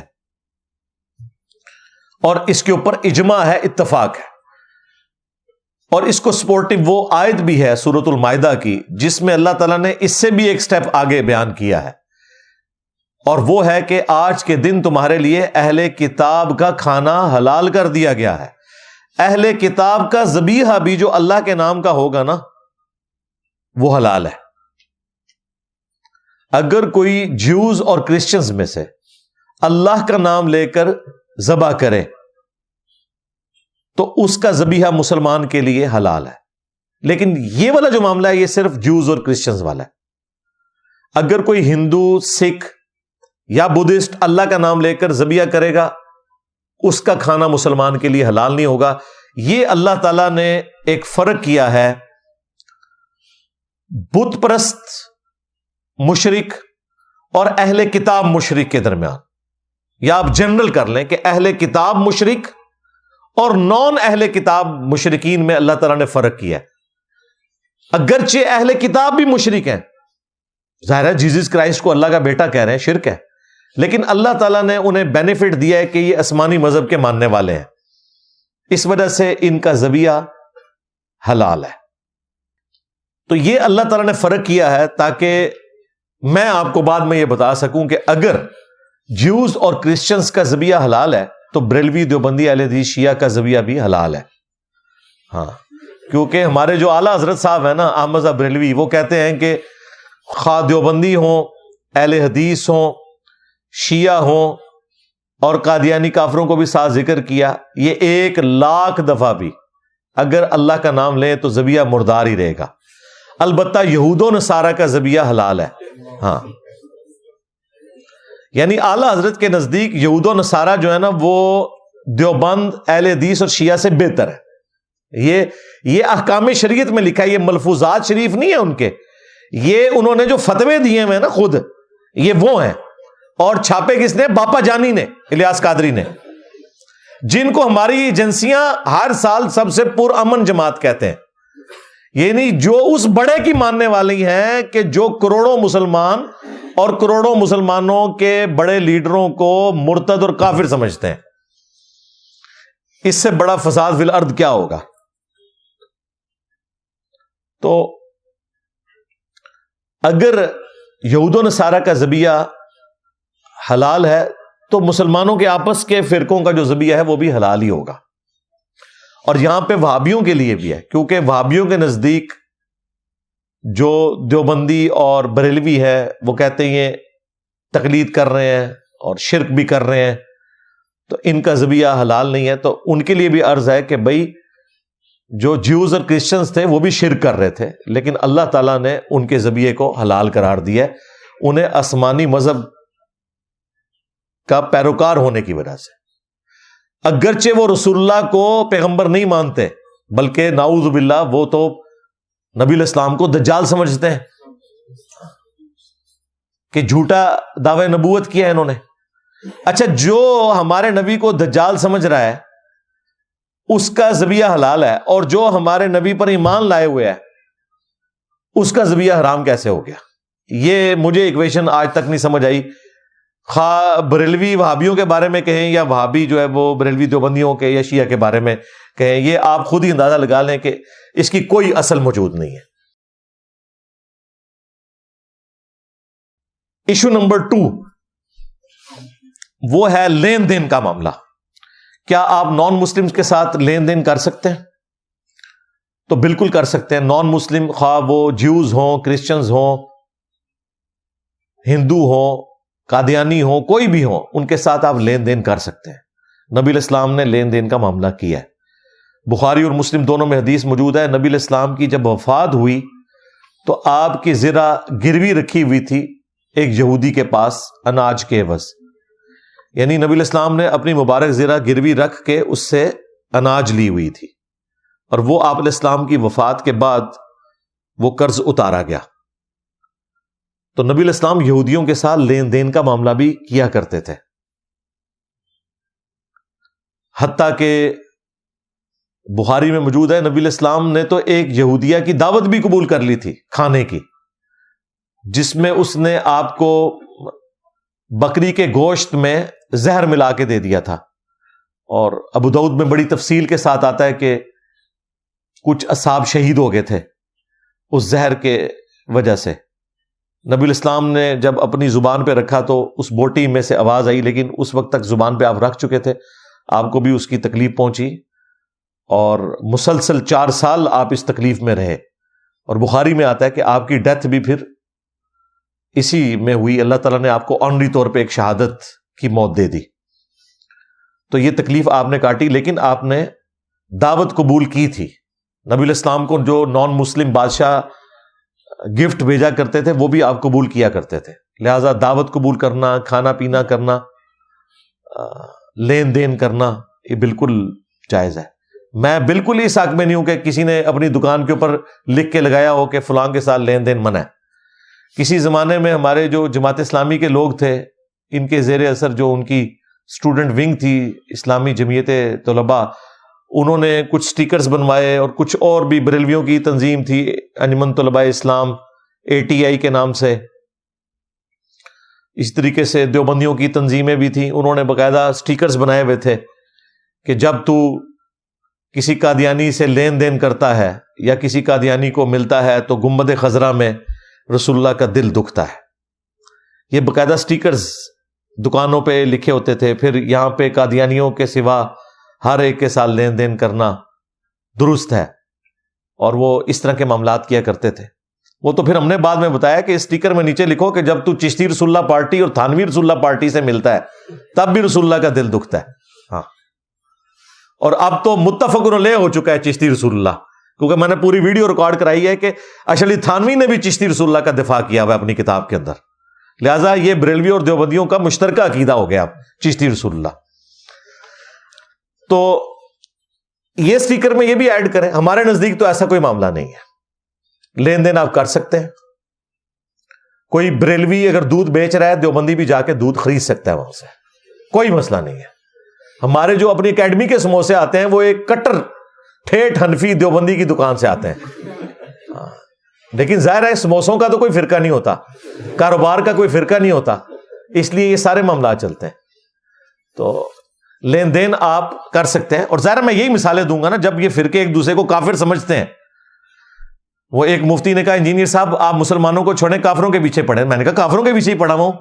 B: اور اس کے اوپر اجماع ہے، اتفاق ہے. اور اس کو سپورٹو وہ آیت بھی ہے سورۃ المائدہ کی جس میں اللہ تعالیٰ نے اس سے بھی ایک سٹیپ آگے بیان کیا ہے، اور وہ ہے کہ آج کے دن تمہارے لیے اہل کتاب کا کھانا حلال کر دیا گیا ہے. اہل کتاب کا ذبیحہ بھی جو اللہ کے نام کا ہوگا نا وہ حلال ہے. اگر کوئی جیوز اور کرسچنز میں سے اللہ کا نام لے کر ذبح کرے تو اس کا ذبیحہ مسلمان کے لیے حلال ہے. لیکن یہ والا جو معاملہ ہے یہ صرف جیوز اور کرسچنز والا ہے. اگر کوئی ہندو، سکھ یا بدھسٹ اللہ کا نام لے کر ذبیحہ کرے گا اس کا کھانا مسلمان کے لیے حلال نہیں ہوگا. یہ اللہ تعالیٰ نے ایک فرق کیا ہے بت پرست مشرک اور اہل کتاب مشرک کے درمیان، یا آپ جنرل کر لیں کہ اہل کتاب مشرک اور نان اہل کتاب مشرکین میں اللہ تعالیٰ نے فرق کیا ہے. اگرچہ اہل کتاب بھی مشرک ہیں، ظاہر ہے جیزس کرائسٹ کو اللہ کا بیٹا کہہ رہے ہیں، شرک ہے، لیکن اللہ تعالیٰ نے انہیں بینیفٹ دیا ہے کہ یہ آسمانی مذہب کے ماننے والے ہیں، اس وجہ سے ان کا ذبیحہ حلال ہے. تو یہ اللہ تعالیٰ نے فرق کیا ہے تاکہ میں آپ کو بعد میں یہ بتا سکوں کہ اگر جیوز اور کرسچنز کا ذبیحہ حلال ہے تو بریلوی دیوبندی اہل حدیث شیعہ کا ذبیحہ بھی حلال ہے. ہاں، کیونکہ ہمارے جو اعلیٰ حضرت صاحب ہیں نا احمد صاحب بریلوی، وہ کہتے ہیں کہ خواہ دیوبندی ہوں، اہل حدیث ہوں، شیعہ ہوں اور قادیانی کافروں کو بھی ساتھ ذکر کیا، یہ 1,00,000 دفعہ بھی اگر اللہ کا نام لیں تو ذبیحہ مردار ہی رہے گا. البتہ یہود و نصارہ کا ذبیحہ حلال ہے. ہاں، یعنی اعلیٰ حضرت کے نزدیک یہود و نصارہ جو ہے نا وہ دیوبند اہل حدیث اور شیعہ سے بہتر ہے. یہ احکام شریعت میں لکھا ہے، یہ ملفوظات شریف نہیں ہے ان کے، یہ انہوں نے جو فتوے دیے ہیں نا خود، یہ وہ ہیں. اور چھاپے کس نے؟ باپا جانی نے، الیاس قادری نے، جن کو ہماری ایجنسیاں ہر سال سب سے پرامن جماعت کہتے ہیں. یعنی جو اس بڑے کی ماننے والی ہیں کہ جو کروڑوں مسلمان اور کروڑوں مسلمانوں کے بڑے لیڈروں کو مرتد اور کافر سمجھتے ہیں. اس سے بڑا فساد فی الارض کیا ہوگا؟ تو اگر یہود و نصارہ کا ذبیحہ حلال ہے تو مسلمانوں کے آپس کے فرقوں کا جو ذبیحہ ہے وہ بھی حلال ہی ہوگا. اور یہاں پہ وہابیوں کے لیے بھی ہے، کیونکہ وہابیوں کے نزدیک جو دیوبندی اور بریلوی ہے وہ کہتے ہیں یہ تقلید کر رہے ہیں اور شرک بھی کر رہے ہیں، تو ان کا ذبیحہ حلال نہیں ہے. تو ان کے لیے بھی عرض ہے کہ بھائی جو جیوز اور کرسچنز تھے وہ بھی شرک کر رہے تھے، لیکن اللہ تعالیٰ نے ان کے ذبیحے کو حلال قرار دیا ہے، انہیں آسمانی مذہب کا پیروکار ہونے کی وجہ سے. اگرچہ وہ رسول اللہ کو پیغمبر نہیں مانتے، بلکہ نعوذ باللہ وہ تو نبی الاسلام کو دجال سمجھتے ہیں کہ جھوٹا دعوی نبوت کیا ہے انہوں نے. اچھا، جو ہمارے نبی کو دجال سمجھ رہا ہے اس کا ذبیحہ حلال ہے، اور جو ہمارے نبی پر ایمان لائے ہوئے ہے اس کا ذبیحہ حرام کیسے ہو گیا؟ یہ مجھے ایکویشن آج تک نہیں سمجھ آئی. خواہ بریلوی وہابیوں کے بارے میں کہیں یا وہابی جو ہے وہ بریلوی دیوبندیوں کے یا شیعہ کے بارے میں کہیں، یہ آپ خود ہی اندازہ لگا لیں کہ اس کی کوئی اصل موجود نہیں ہے. ایشو نمبر 2 وہ ہے لین دین کا معاملہ. کیا آپ نان مسلمز کے ساتھ لین دین کر سکتے ہیں؟ تو بالکل کر سکتے ہیں. نان مسلم خواہ وہ جیوز ہوں، کرسچنز ہوں، ہندو ہوں، قادیانی ہوں، کوئی بھی ہوں، ان کے ساتھ آپ لین دین کر سکتے ہیں. نبی الاسلام نے لین دین کا معاملہ کیا ہے. بخاری اور مسلم دونوں میں حدیث موجود ہے. نبی الاسلام کی جب وفات ہوئی تو آپ کی زرہ گروی رکھی ہوئی تھی ایک یہودی کے پاس اناج کے عوض. یعنی نبی الاسلام نے اپنی مبارک زرہ گروی رکھ کے اس سے اناج لی ہوئی تھی، اور وہ آپ علیہ السلام کی وفات کے بعد وہ قرض اتارا گیا. تو نبی الاسلام یہودیوں کے ساتھ لین دین کا معاملہ بھی کیا کرتے تھے، حتیٰ کہ بخاری میں موجود ہے نبی الاسلام نے تو ایک یہودیہ کی دعوت بھی قبول کر لی تھی کھانے کی، جس میں اس نے آپ کو بکری کے گوشت میں زہر ملا کے دے دیا تھا. اور ابو داؤد میں بڑی تفصیل کے ساتھ آتا ہے کہ کچھ اصحاب شہید ہو گئے تھے اس زہر کے وجہ سے. نبی الاسلام نے جب اپنی زبان پہ رکھا تو اس بوٹی میں سے آواز آئی، لیکن اس وقت تک زبان پہ آپ رکھ چکے تھے، آپ کو بھی اس کی تکلیف پہنچی اور مسلسل 4 سال آپ اس تکلیف میں رہے. اور بخاری میں آتا ہے کہ آپ کی ڈیتھ بھی پھر اسی میں ہوئی. اللہ تعالیٰ نے آپ کو آنری طور پہ ایک شہادت کی موت دے دی. تو یہ تکلیف آپ نے کاٹی، لیکن آپ نے دعوت قبول کی تھی. نبی الاسلام کو جو نان مسلم بادشاہ گفٹ بھیجا کرتے تھے وہ بھی آپ قبول کیا کرتے تھے. لہذا دعوت قبول کرنا، کھانا پینا کرنا، لین دین کرنا، یہ بالکل جائز ہے. میں بالکل اس حق میں نہیں ہوں کہ کسی نے اپنی دکان کے اوپر لکھ کے لگایا ہو کہ فلاں کے ساتھ لین دین منع ہے. کسی زمانے میں ہمارے جو جماعت اسلامی کے لوگ تھے، ان کے زیر اثر جو ان کی اسٹوڈنٹ ونگ تھی اسلامی جمعیت طلباء، انہوں نے کچھ سٹیکرز بنوائے، اور کچھ اور بھی بریلویوں کی تنظیم تھی انجمن طلباء اسلام ATI کے نام سے، اس طریقے سے دیوبندیوں کی تنظیمیں بھی تھیں، انہوں نے باقاعدہ سٹیکرز بنائے ہوئے تھے کہ جب تو کسی قادیانی سے لین دین کرتا ہے یا کسی قادیانی کو ملتا ہے تو گنبد خضرا میں رسول اللہ کا دل دکھتا ہے. یہ باقاعدہ سٹیکرز دکانوں پہ لکھے ہوتے تھے. پھر یہاں پہ قادیانیوں کے سوا ہر ایک کے ساتھ لین دین کرنا درست ہے، اور وہ اس طرح کے معاملات کیا کرتے تھے. وہ تو پھر ہم نے بعد میں بتایا کہ اس سٹیکر میں نیچے لکھو کہ جب تو چشتی رسول اللہ پارٹی اور تھانوی رسول اللہ پارٹی سے ملتا ہے تب بھی رسول اللہ کا دل دکھتا ہے. ہاں، اور اب تو متفق علیہ ہو چکا ہے چشتی رسول اللہ، کیونکہ میں نے پوری ویڈیو ریکارڈ کرائی ہے کہ اشعری تھانوی نے بھی چشتی رسول اللہ کا دفاع کیا ہوا ہے اپنی کتاب کے اندر. لہٰذا یہ بریلوی اور دیوبندیوں کا مشترکہ عقیدہ ہو گیا اب چشتی رسول اللہ. تو یہ سٹیکر میں یہ بھی ایڈ کریں. ہمارے نزدیک تو ایسا کوئی معاملہ نہیں ہے، لین دین آپ کر سکتے ہیں. کوئی بریلوی اگر دودھ بیچ رہا ہے دیوبندی بھی جا کے دودھ خرید سکتا ہے وہاں سے، کوئی مسئلہ نہیں ہے. ہمارے جو اپنی اکیڈمی کے سموسے آتے ہیں وہ ایک کٹر ٹھیٹھ حنفی دیوبندی کی دکان سے آتے ہیں. لیکن ظاہر ہے سموسوں کا تو کوئی فرقہ نہیں ہوتا، کاروبار کا کوئی فرقہ نہیں ہوتا، اس لیے یہ سارے معاملات چلتے ہیں. تو لین دین آپ کر سکتے ہیں. اور ظاہر میں یہی مثالیں دوں گا نا جب یہ فرقے ایک دوسرے کو کافر سمجھتے ہیں. وہ ایک مفتی نے کہا انجینئر صاحب آپ مسلمانوں کو چھوڑیں کافروں کے پیچھے پڑھیں. میں نے کہا کافروں کے پیچھے ہی پڑھا ہوں.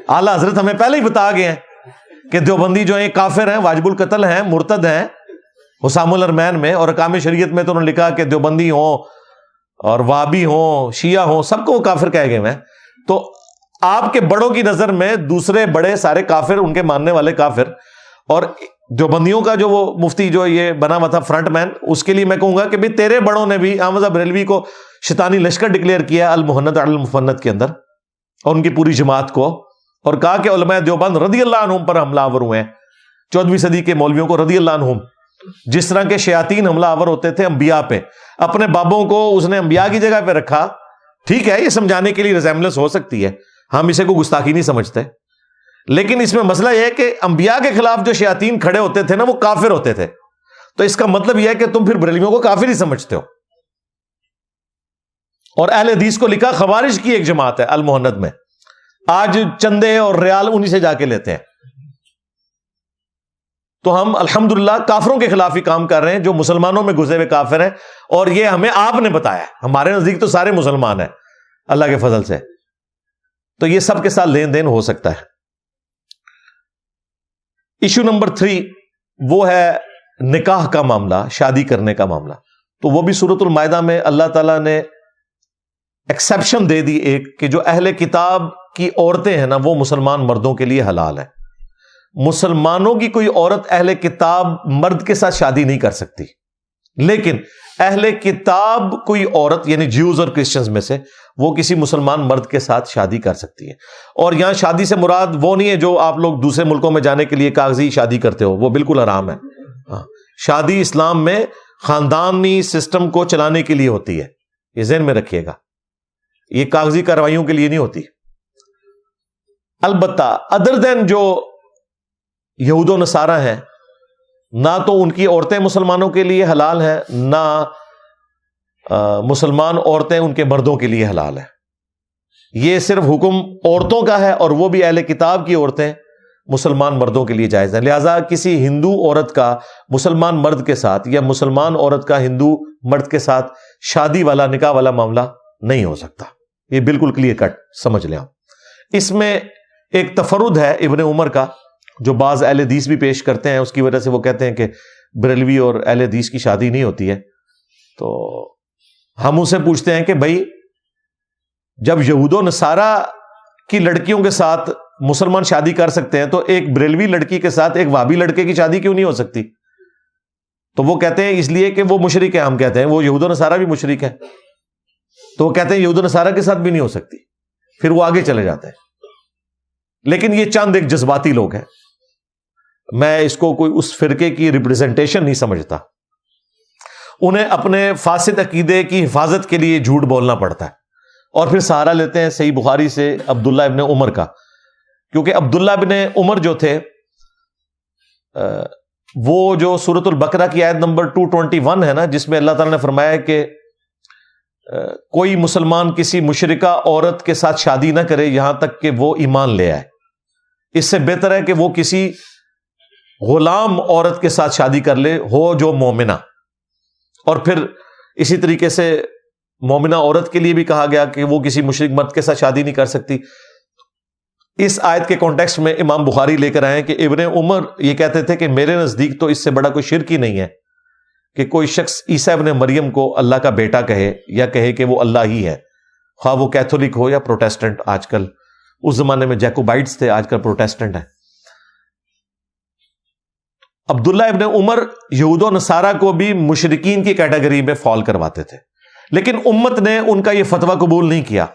B: اعلیٰ حضرت ہمیں پہلے ہی بتا گئے ہیں کہ دیوبندی جو ہیں کافر ہیں، واجب القتل ہیں، مرتد ہیں حسام الارمین میں، اور احکام شریعت میں تو انہوں نے لکھا کہ دیوبندی ہوں اور وہابی ہوں شیعہ ہوں سب کو وہ کافر کہے گئے ہیں. تو آپ کے بڑوں کی نظر میں دوسرے بڑے سارے کافر، ان کے ماننے والے کافر. اور دیوبندیوں کا جو وہ مفتی جو یہ بنا ہوا تھا فرنٹ مین، اس کے لیے میں کہوں گا کہ بھی تیرے بڑوں نے بھی احمد بریلوی کو شیطانی لشکر ڈکلیئر کیا المہند علی المفند کے اندر، اور ان کی پوری جماعت کو، اور کہا کہ علماء دیوبند رضی اللہ عنہم پر حملہ آور ہوئے ہیں. 14ویں صدی کے مولویوں کو رضی اللہ عنہم، جس طرح کے شیاطین حملہ آور ہوتے تھے انبیاء پہ. اپنے بابوں کو اس نے انبیاء کی جگہ پہ رکھا. ٹھیک ہے، یہ سمجھانے کے لیے ریزیمبلنس ہو سکتی ہے، ہم اسے کوئی گستاخی نہیں سمجھتے. لیکن اس میں مسئلہ یہ ہے کہ انبیاء کے خلاف جو شیاطین کھڑے ہوتے تھے نا وہ کافر ہوتے تھے. تو اس کا مطلب یہ ہے کہ تم پھر بریلویوں کو کافر ہی سمجھتے ہو. اور اہل حدیث کو لکھا خوارج کی ایک جماعت ہے المہند میں، آج چندے اور ریال انہی سے جا کے لیتے ہیں. تو ہم الحمدللہ کافروں کے خلاف ہی کام کر رہے ہیں جو مسلمانوں میں گھسے ہوئے کافر ہیں، اور یہ ہمیں آپ نے بتایا. ہمارے نزدیک تو سارے مسلمان ہیں اللہ کے فضل سے. تو یہ سب کے ساتھ لین دین ہو سکتا ہے. ایشو نمبر 3 وہ ہے نکاح کا معاملہ، شادی کرنے کا معاملہ. تو وہ بھی سورۃ المائدہ میں اللہ تعالیٰ نے ایکسیپشن دے دی ایک، کہ جو اہل کتاب کی عورتیں ہیں نا وہ مسلمان مردوں کے لیے حلال ہے. مسلمانوں کی کوئی عورت اہل کتاب مرد کے ساتھ شادی نہیں کر سکتی، لیکن اہل کتاب کوئی عورت یعنی جیوز اور کرسچنز میں سے وہ کسی مسلمان مرد کے ساتھ شادی کر سکتی ہے. اور یہاں شادی سے مراد وہ نہیں ہے جو آپ لوگ دوسرے ملکوں میں جانے کے لیے کاغذی شادی کرتے ہو، وہ بالکل حرام ہے. شادی اسلام میں خاندانی سسٹم کو چلانے کے لیے ہوتی ہے، یہ ذہن میں رکھیے گا، یہ کاغذی کارروائیوں کے لیے نہیں ہوتی. البتہ ادر دین جو یہود و نصارہ ہیں، نہ تو ان کی عورتیں مسلمانوں کے لیے حلال ہیں، نہ مسلمان عورتیں ان کے مردوں کے لیے حلال ہیں. یہ صرف حکم عورتوں کا ہے، اور وہ بھی اہل کتاب کی عورتیں مسلمان مردوں کے لیے جائز ہیں. لہٰذا کسی ہندو عورت کا مسلمان مرد کے ساتھ یا مسلمان عورت کا ہندو مرد کے ساتھ شادی والا نکاح والا معاملہ نہیں ہو سکتا. یہ بالکل کلیئر کٹ سمجھ لیں آپ. اس میں ایک تفرد ہے ابن عمر کا جو بعض اہل حدیث بھی پیش کرتے ہیں، اس کی وجہ سے وہ کہتے ہیں کہ بریلوی اور اہل حدیث کی شادی نہیں ہوتی ہے. تو ہم اسے پوچھتے ہیں کہ بھائی جب یہود و نصارہ کی لڑکیوں کے ساتھ مسلمان شادی کر سکتے ہیں تو ایک بریلوی لڑکی کے ساتھ ایک وہابی لڑکے کی شادی کیوں نہیں ہو سکتی؟ تو وہ کہتے ہیں اس لیے کہ وہ مشرک ہے. ہم کہتے ہیں وہ یہود و نصارہ بھی مشرک ہے، تو وہ کہتے ہیں یہود و نصارہ کے ساتھ بھی نہیں ہو سکتی. پھر وہ آگے چلے جاتے ہیں. لیکن یہ چند ایک جذباتی لوگ ہیں، میں اس کو کوئی اس فرقے کی ریپرزنٹیشن نہیں سمجھتا. انہیں اپنے فاسد عقیدے کی حفاظت کے لیے جھوٹ بولنا پڑتا ہے، اور پھر سہارا لیتے ہیں صحیح بخاری سے عبداللہ ابن عمر کا. کیونکہ عبداللہ ابن عمر جو تھے وہ جو سورۃ البقرہ کی آیت نمبر 221 ہے نا، جس میں اللہ تعالیٰ نے فرمایا کہ کوئی مسلمان کسی مشرکہ عورت کے ساتھ شادی نہ کرے یہاں تک کہ وہ ایمان لے آئے. اس سے بہتر ہے کہ وہ کسی غلام عورت کے ساتھ شادی کر لے ہو جو مومنہ، اور پھر اسی طریقے سے مومنہ عورت کے لیے بھی کہا گیا کہ وہ کسی مشرک مرد کے ساتھ شادی نہیں کر سکتی. اس آیت کے کانٹیکسٹ میں امام بخاری لے کر آئے کہ ابن عمر یہ کہتے تھے کہ میرے نزدیک تو اس سے بڑا کوئی شرک ہی نہیں ہے کہ کوئی شخص عیسیٰ ابن مریم کو اللہ کا بیٹا کہے یا کہے کہ وہ اللہ ہی ہے، خواہ وہ کیتھولک ہو یا پروٹیسٹنٹ. آج کل، اس زمانے میں جیکوبائٹس تھے، آج کل پروٹیسٹنٹ ہیں. عبداللہ ابن عمر یہود و نصارہ کو بھی مشرکین کی کیٹیگری میں فال کرواتے تھے، لیکن امت نے ان کا یہ فتویٰ قبول نہیں کیا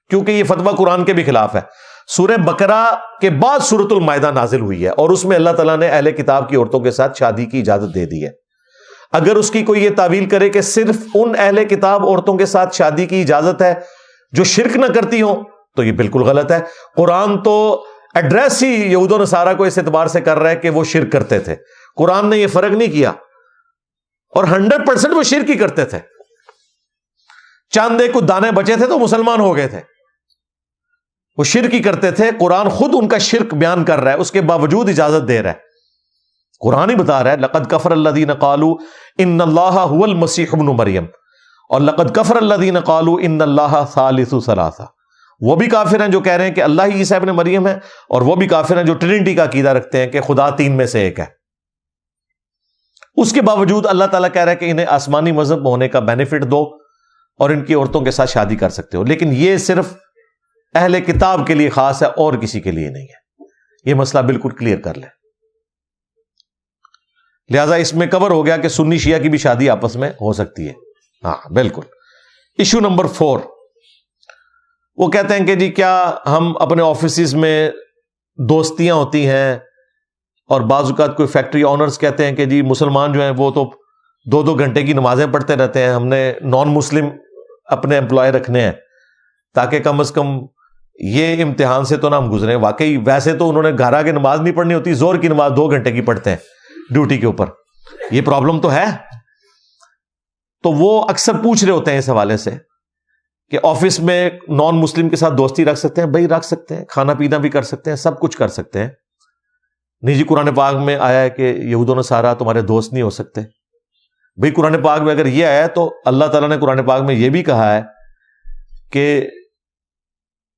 B: کیونکہ یہ فتویٰ قرآن کے بھی خلاف ہے. سورہ بقرہ کے بعد سورۃ المائدہ نازل ہوئی ہے اور اس میں اللہ تعالیٰ نے اہل کتاب کی عورتوں کے ساتھ شادی کی اجازت دے دی ہے. اگر اس کی کوئی یہ تعویل کرے کہ صرف ان اہل کتاب عورتوں کے ساتھ شادی کی اجازت ہے جو شرک نہ کرتی ہوں تو یہ بالکل غلط ہے. قرآن تو ایڈریس ہی یہود و نصارہ کو اس اعتبار سے کر رہا ہے کہ وہ شرک کرتے تھے. قرآن نے یہ فرق نہیں کیا اور 100% وہ شرک ہی کرتے تھے. چاندے کو دانے بچے تھے تو مسلمان ہو گئے تھے، وہ شرک ہی کرتے تھے. قرآن خود ان کا شرک بیان کر رہا ہے، اس کے باوجود اجازت دے رہا ہے. قرآن ہی بتا رہا ہے لقد کفر الذین قالوا ان اللہ هو المسیح ابن مریم، اور لقد کفر الذین قالوا ان اللہ ثالث ثلاثہ. وہ بھی کافر ہیں جو کہہ رہے ہیں کہ اللہ ہی عیسیٰ ابن مریم ہے، اور وہ بھی کافر ہیں جو ٹرینٹی کا عقیدہ رکھتے ہیں کہ خدا تین میں سے ایک ہے. اس کے باوجود اللہ تعالیٰ کہہ رہا ہے کہ انہیں آسمانی مذہب ہونے کا بینیفٹ دو اور ان کی عورتوں کے ساتھ شادی کر سکتے ہو، لیکن یہ صرف اہل کتاب کے لیے خاص ہے اور کسی کے لیے نہیں ہے. یہ مسئلہ بالکل کلیئر کر لیں. لہذا اس میں کور ہو گیا کہ سنی شیعہ کی بھی شادی آپس میں ہو سکتی ہے. ہاں بالکل. ایشو نمبر 4، وہ کہتے ہیں کہ جی کیا ہم اپنے آفیسز میں دوستیاں ہوتی ہیں اور بعض اوقات کوئی فیکٹری آنرز کہتے ہیں کہ جی مسلمان جو ہیں وہ تو 2-2 گھنٹے کی نمازیں پڑھتے رہتے ہیں، ہم نے نان مسلم اپنے امپلائی رکھنے ہیں تاکہ کم از کم یہ امتحان سے تو نہ ہم گزریں. واقعی ویسے تو انہوں نے گھر آ کے نماز نہیں پڑھنی ہوتی، زور کی نماز 2 گھنٹے کی پڑھتے ہیں ڈیوٹی کے اوپر. یہ پرابلم تو ہے. تو وہ اکثر پوچھ رہے ہوتے ہیں اس حوالے سے کہ آفس میں نان مسلم کے ساتھ دوستی رکھ سکتے ہیں؟ بھائی رکھ سکتے ہیں، کھانا پینا بھی کر سکتے ہیں، سب کچھ کر سکتے ہیں. نہیں جی قرآن پاک میں آیا ہے کہ یہود و نصارہ تمہارے دوست نہیں ہو سکتے. بھائی قرآن پاک میں اگر یہ آیا ہے تو اللہ تعالیٰ نے قرآن پاک میں یہ بھی کہا ہے کہ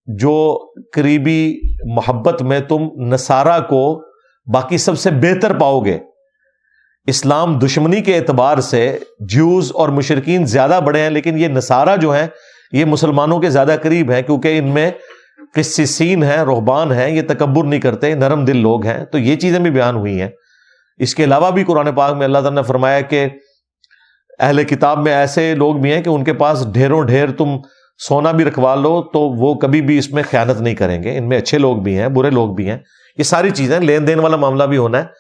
B: جو قریبی محبت میں تم نصارہ کو باقی سب سے بہتر پاؤ گے. اسلام دشمنی کے اعتبار سے جیوز اور مشرکین زیادہ بڑے ہیں، لیکن یہ نصارہ جو ہیں یہ مسلمانوں کے زیادہ قریب ہیں کیونکہ ان میں قسیسین ہیں، رہبان ہیں، یہ تکبر نہیں کرتے، نرم دل لوگ ہیں. تو یہ چیزیں بھی بیان ہوئی ہیں. اس کے علاوہ بھی قرآن پاک میں اللہ تعالیٰ نے فرمایا کہ اہل کتاب میں ایسے لوگ بھی ہیں کہ ان کے پاس ڈھیروں ڈھیر تم سونا بھی رکھوا لو تو وہ کبھی بھی اس میں خیانت نہیں کریں گے. ان میں اچھے لوگ بھی ہیں، برے لوگ بھی ہیں. یہ ساری چیزیں لین دین والا معاملہ بھی ہونا ہے.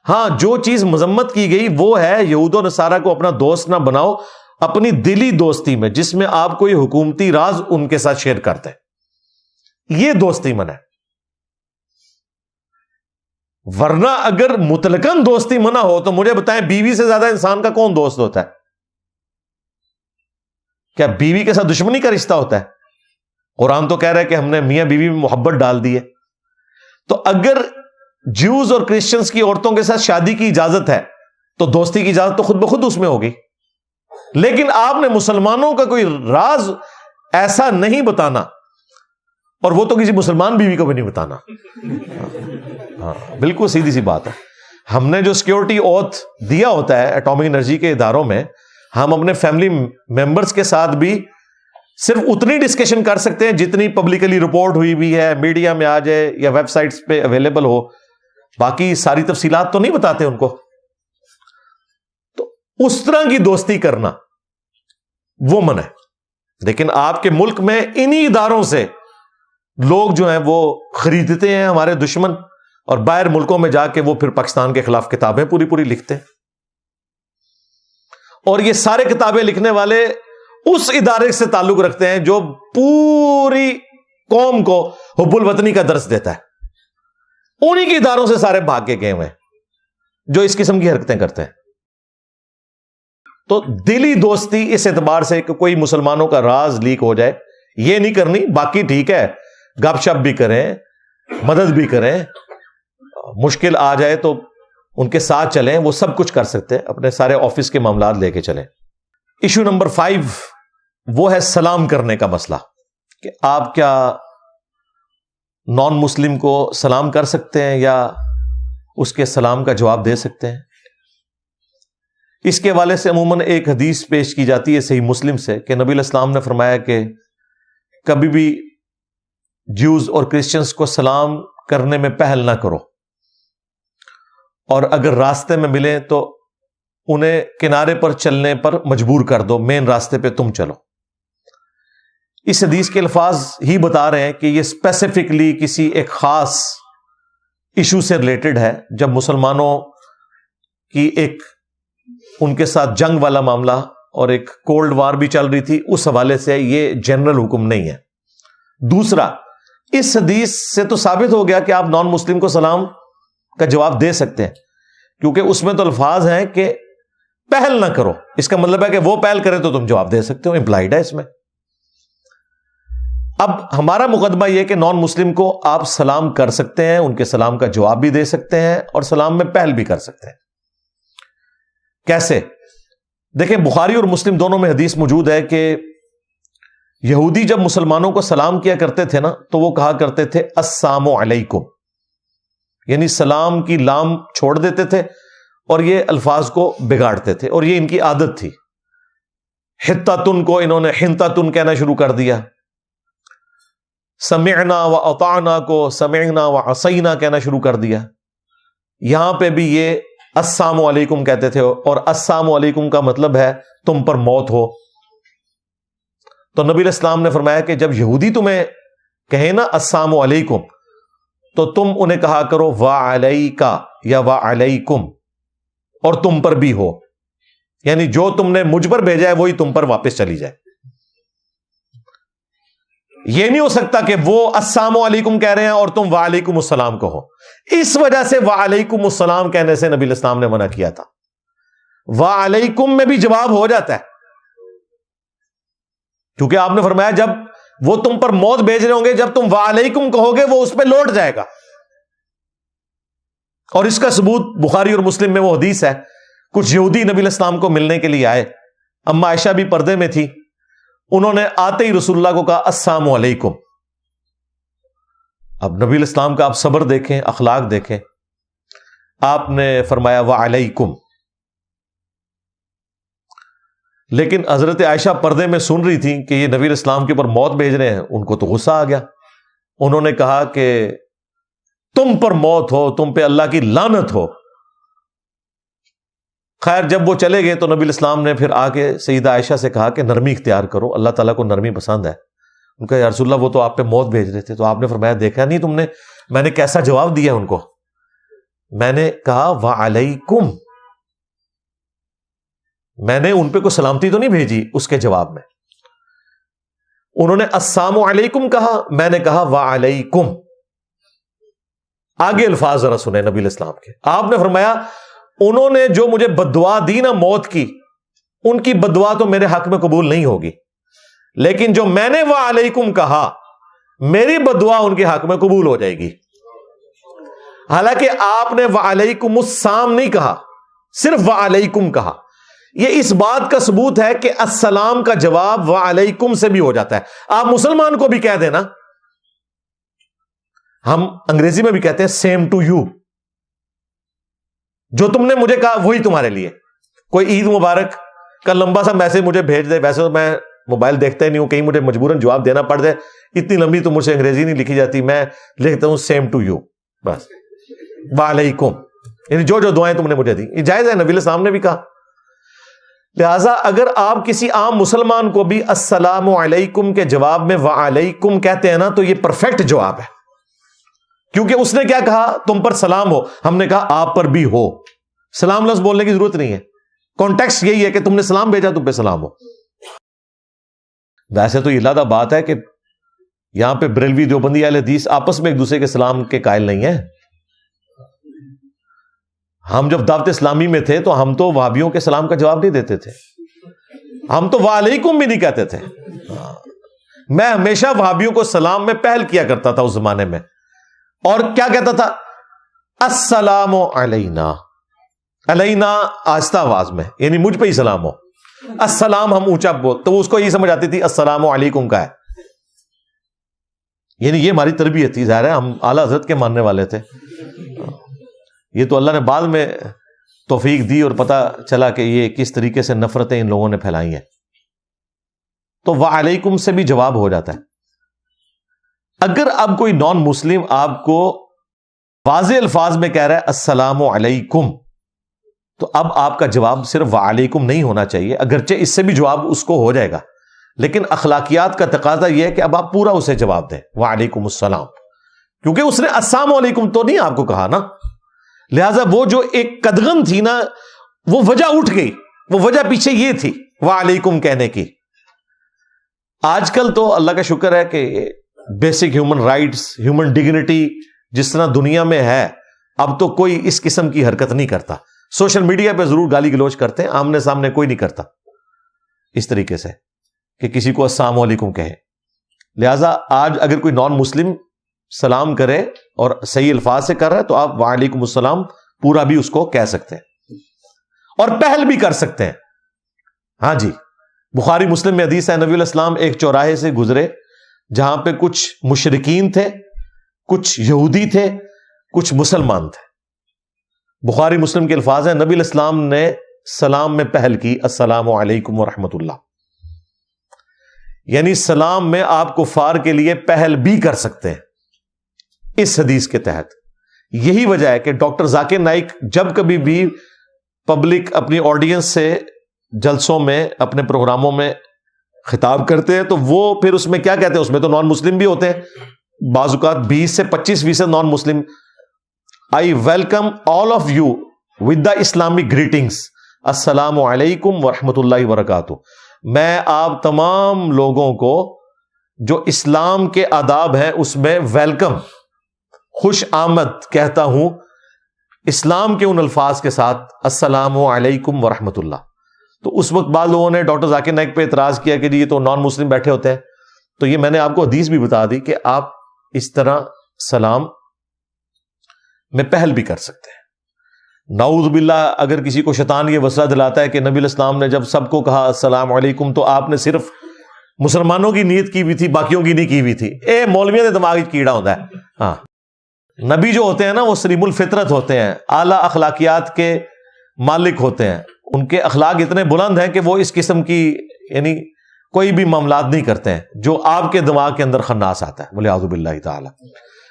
B: ہاں جو چیز مذمت کی گئی وہ ہے یہود و نصارہ کو اپنا دوست نہ بناؤ اپنی دلی دوستی میں، جس میں آپ کوئی حکومتی راز ان کے ساتھ شیئر کرتے ہیں. یہ دوستی منع ہے. ورنہ اگر مطلقاً دوستی منع ہو تو مجھے بتائیں بیوی سے زیادہ انسان کا کون دوست ہوتا ہے؟ کیا بیوی کے ساتھ دشمنی کا رشتہ ہوتا ہے؟ قرآن تو کہہ رہا ہے کہ ہم نے میاں بیوی میں محبت ڈال دی ہے. تو اگر جیوز اور کرسچنز کی عورتوں کے ساتھ شادی کی اجازت ہے تو دوستی کی اجازت تو خود بخود اس میں ہوگی. لیکن آپ نے مسلمانوں کا کوئی راز ایسا نہیں بتانا، اور وہ تو کسی مسلمان بیوی کو بھی نہیں بتانا. ہاں بالکل سیدھی سی بات ہے. ہم نے جو سیکیورٹی اوتھ دیا ہوتا ہے ایٹامک انرجی کے اداروں میں، ہم اپنے فیملی ممبرز کے ساتھ بھی صرف اتنی ڈسکشن کر سکتے ہیں جتنی پبلکلی رپورٹ ہوئی بھی ہے، میڈیا میں آ جائے یا ویب سائٹس پہ اویلیبل ہو. باقی ساری تفصیلات تو نہیں بتاتے ان کو. تو اس طرح کی دوستی کرنا وہ منع ہے. لیکن آپ کے ملک میں انہی اداروں سے لوگ جو ہیں وہ خریدتے ہیں ہمارے دشمن، اور باہر ملکوں میں جا کے وہ پھر پاکستان کے خلاف کتابیں پوری پوری لکھتے ہیں. اور یہ سارے کتابیں لکھنے والے اس ادارے سے تعلق رکھتے ہیں جو پوری قوم کو حب الوطنی کا درس دیتا ہے. انہی کے اداروں سے سارے بھاگ کے گئے ہوئے ہیں جو اس قسم کی حرکتیں کرتے ہیں. تو دلی دوستی اس اعتبار سے کہ کوئی مسلمانوں کا راز لیک ہو جائے یہ نہیں کرنی. باقی ٹھیک ہے، گپ شپ بھی کریں، مدد بھی کریں، مشکل آ جائے تو ان کے ساتھ چلیں، وہ سب کچھ کر سکتے ہیں، اپنے سارے آفس کے معاملات لے کے چلیں۔ ایشو نمبر 5 وہ ہے سلام کرنے کا مسئلہ، کہ آپ کیا نان مسلم کو سلام کر سکتے ہیں یا اس کے سلام کا جواب دے سکتے ہیں؟ اس کے حوالے سے عموماً ایک حدیث پیش کی جاتی ہے صحیح مسلم سے کہ نبی علیہ السلام نے فرمایا کہ کبھی بھی جیوز اور کرسچنز کو سلام کرنے میں پہل نہ کرو، اور اگر راستے میں ملیں تو انہیں کنارے پر چلنے پر مجبور کر دو، مین راستے پہ تم چلو۔ اس حدیث کے الفاظ ہی بتا رہے ہیں کہ یہ اسپیسیفکلی کسی ایک خاص ایشو سے ریلیٹڈ ہے، جب مسلمانوں کی ایک ان کے ساتھ جنگ والا معاملہ اور ایک کولڈ وار بھی چل رہی تھی، اس حوالے سے یہ جنرل حکم نہیں ہے۔ دوسرا، اس حدیث سے تو ثابت ہو گیا کہ آپ نان مسلم کو سلام کا جواب دے سکتے ہیں، کیونکہ اس میں تو الفاظ ہیں کہ پہل نہ کرو، اس کا مطلب ہے کہ وہ پہل کرے تو تم جواب دے سکتے ہو، امپلائڈ ہے اس میں۔ اب ہمارا مقدمہ یہ کہ نان مسلم کو آپ سلام کر سکتے ہیں، ان کے سلام کا جواب بھی دے سکتے ہیں اور سلام میں پہل بھی کر سکتے ہیں۔ کیسے؟ دیکھیں، بخاری اور مسلم دونوں میں حدیث موجود ہے کہ یہودی جب مسلمانوں کو سلام کیا کرتے تھے نا، تو وہ کہا کرتے تھے السلام علیکم، یعنی سلام کی لام چھوڑ دیتے تھے اور یہ الفاظ کو بگاڑتے تھے، اور یہ ان کی عادت تھی۔ حتتن کو انہوں نے حنتتن کہنا شروع کر دیا، سمعنا و اطعنا کو سمعنا و عصینا کہنا شروع کر دیا۔ یہاں پہ بھی یہ السلام علیکم کہتے تھے، اور السلام علیکم کا مطلب ہے تم پر موت ہو۔ تو نبی علیہ السلام نے فرمایا کہ جب یہودی تمہیں کہیں نا السلام علیکم، تو تم انہیں کہا کرو وعلیکا یا وعلیکم، اور تم پر بھی ہو، یعنی جو تم نے مجھ پر بھیجا ہے وہی تم پر واپس چلی جائے۔ یہ نہیں ہو سکتا کہ وہ السلام علیکم کہہ رہے ہیں اور تم وعلیکم السلام کہو۔ اس وجہ سے وعلیکم السلام کہنے سے نبی علیہ السلام نے منع کیا تھا۔ وعلیکم میں بھی جواب ہو جاتا ہے، کیونکہ آپ نے فرمایا جب وہ تم پر موت بھیج رہے ہوں گے، جب تم وعلیکم کہو گے وہ اس پہ لوٹ جائے گا۔ اور اس کا ثبوت بخاری اور مسلم میں وہ حدیث ہے، کچھ یہودی نبی علیہ السلام کو ملنے کے لیے آئے، اما عائشہ بھی پردے میں تھی، انہوں نے آتے ہی رسول اللہ کو کہا السلام علیکم۔ اب نبی علیہ السلام کا آپ صبر دیکھیں، اخلاق دیکھیں، آپ نے فرمایا وعلیکم، لیکن حضرت عائشہ پردے میں سن رہی تھی کہ یہ نبی علیہ السلام کے اوپر موت بھیج رہے ہیں، ان کو تو غصہ آ گیا، انہوں نے کہا کہ تم پر موت ہو، تم پہ اللہ کی لعنت ہو۔ خیر جب وہ چلے گئے تو نبی علیہ السلام نے پھر آ کے سیدہ عائشہ سے کہا کہ نرمی اختیار کرو، اللہ تعالیٰ کو نرمی پسند ہے۔ ان کا یا رسول اللہ وہ تو آپ پہ موت بھیج رہے تھے، تو آپ نے فرمایا دیکھا نہیں تم نے میں نے کیسا جواب دیا ان کو؟ میں نے کہا وعلیکم، میں نے ان پہ کوئی سلامتی تو نہیں بھیجی اس کے جواب میں۔ انہوں نے السلام علیکم کہا، میں نے کہا وعلیکم۔ آگے الفاظ ذرا سنیں نبی علیہ السلام کے، آپ نے فرمایا انہوں نے جو مجھے بددعا دی نا موت کی، ان کی بددعا تو میرے حق میں قبول نہیں ہوگی، لیکن جو میں نے وعلیکم کہا میری بددعا ان کے حق میں قبول ہو جائے گی۔ حالانکہ آپ نے وعلیکم السلام نہیں کہا، صرف وعلیکم کہا۔ یہ اس بات کا ثبوت ہے کہ السلام کا جواب وعلیکم سے بھی ہو جاتا ہے۔ آپ مسلمان کو بھی کہہ دینا، ہم انگریزی میں بھی کہتے ہیں سیم ٹو یو، جو تم نے مجھے کہا وہی تمہارے لیے۔ کوئی عید مبارک کا لمبا سا میسج مجھے بھیج دے، ویسے تو میں موبائل دیکھتا ہی نہیں ہوں، کہیں مجھے مجبوراً جواب دینا پڑ جائے، اتنی لمبی تو مجھ سے انگریزی نہیں لکھی جاتی، میں لکھتا ہوں سیم ٹو یو، بس وعلیکم، یعنی جو جو دعائیں تم نے مجھے دی، یہ جائز ہے، نبی علیہ السلام نے بھی کہا۔ لہٰذا اگر آپ کسی عام مسلمان کو بھی السلام علیکم کے جواب میں وعلیکم کہتے ہیں نا، تو یہ پرفیکٹ جواب ہے، کیونکہ اس نے کیا کہا؟ تم پر سلام ہو، ہم نے کہا آپ پر بھی ہو، سلام لفظ بولنے کی ضرورت نہیں ہے، کانٹیکسٹ یہی ہے کہ تم نے سلام بھیجا، تم پہ سلام ہو۔ ویسے تو یہ لادہ بات ہے کہ یہاں پہ بریلوی دیوبندی اہل حدیث آپس میں ایک دوسرے کے سلام کے قائل نہیں ہیں۔ ہم جب دعوت اسلامی میں تھے تو ہم تو وہابیوں کے سلام کا جواب نہیں دیتے تھے، ہم تو وعلیکم بھی نہیں کہتے تھے۔ میں ہمیشہ وہابیوں کو سلام میں پہل کیا کرتا تھا اس زمانے میں، اور کیا کہتا تھا؟ السلام علینا، علینا آہستہ آواز میں، یعنی مجھ پہ ہی سلام ہو. السلام ہم اونچا بول تو اس کو یہی سمجھ آتی تھی السلام علیکم کا ہے. یعنی یہ ہماری تربیت تھی. ظاہر ہے ہم اعلیٰ حضرت کے ماننے والے تھے. یہ تو اللہ نے بعد میں توفیق دی اور پتہ چلا کہ یہ کس طریقے سے نفرتیں ان لوگوں نے پھیلائی ہیں. تو وعلیکم سے بھی جواب ہو جاتا ہے. اگر اب کوئی نان مسلم آپ کو واضح الفاظ میں کہہ رہا ہے السلام علیکم، تو اب آپ کا جواب صرف وعلیکم نہیں ہونا چاہیے، اگرچہ اس سے بھی جواب اس کو ہو جائے گا، لیکن اخلاقیات کا تقاضا یہ ہے کہ اب آپ پورا اسے جواب دیں وعلیکم السلام، کیونکہ اس نے السلام علیکم تو نہیں آپ کو کہا نا. لہذا وہ جو ایک قدغن تھی نا، وہ وجہ اٹھ گئی. وہ وجہ پیچھے یہ تھی وعلیکم کہنے کی. آج کل تو اللہ کا شکر ہے کہ basic human rights, human dignity جس طرح دنیا میں ہے، اب تو کوئی اس قسم کی حرکت نہیں کرتا. سوشل میڈیا پہ ضرور گالی گلوچ کرتے ہیں، آمنے سامنے کوئی نہیں کرتا اس طریقے سے کہ کسی کو السلام علیکم کہے. لہٰذا آج اگر کوئی نان مسلم سلام کرے اور صحیح الفاظ سے کر رہا ہے تو آپ وعلیکم السلام پورا بھی اس کو کہہ سکتے ہیں اور پہل بھی کر سکتے ہیں. ہاں جی، بخاری مسلم میں حدیث ہے، نبی علیہ السلام ایک چوراہے سے گزرے جہاں پہ کچھ مشرکین تھے، کچھ یہودی تھے، کچھ مسلمان تھے. بخاری مسلم کے الفاظ ہیں، نبی علیہ السلام نے سلام میں پہل کی السلام علیکم ورحمۃ اللہ. یعنی سلام میں آپ کفار کے لیے پہل بھی کر سکتے ہیں اس حدیث کے تحت. یہی وجہ ہے کہ ڈاکٹر ذاکر نائک جب کبھی بھی پبلک اپنی آڈینس سے جلسوں میں، اپنے پروگراموں میں خطاب کرتے ہیں تو وہ پھر اس میں کیا کہتے ہیں، اس میں تو نان مسلم بھی ہوتے ہیں، بعض اوقات 20 سے 25% نان مسلم. I welcome all of you with the Islamic greetings. السلام علیکم ورحمۃ اللہ وبرکاتہ. میں آپ تمام لوگوں کو جو اسلام کے آداب ہیں اس میں ویلکم، خوش آمد کہتا ہوں اسلام کے ان الفاظ کے ساتھ السلام علیکم ورحمۃ اللہ. تو اس وقت بعض لوگوں نے ڈاکٹر ذاکر نائک پہ اعتراض کیا کہ جی یہ تو نان مسلم بیٹھے ہوتے ہیں. تو یہ میں نے آپ کو حدیث بھی بتا دی کہ آپ اس طرح سلام میں پہل بھی کر سکتے ہیں. نعوذ باللہ اگر کسی کو شیطان یہ وسوسہ دلاتا ہے کہ نبی علیہ السلام نے جب سب کو کہا السلام علیکم تو آپ نے صرف مسلمانوں کی نیت کی ہوئی تھی، باقیوں کی نہیں کی ہوئی تھی، مولویوں کے دماغ کیڑا ہوتا ہے. ہاں، نبی جو ہوتے ہیں نا وہ سلیم الفطرت ہوتے ہیں، اعلیٰ اخلاقیات کے مالک ہوتے ہیں. ان کے اخلاق اتنے بلند ہیں کہ وہ اس قسم کی یعنی کوئی بھی معاملات نہیں کرتے ہیں جو آپ کے دماغ کے اندر خناس آتا ہے، والعیاذ باللہ تعالی.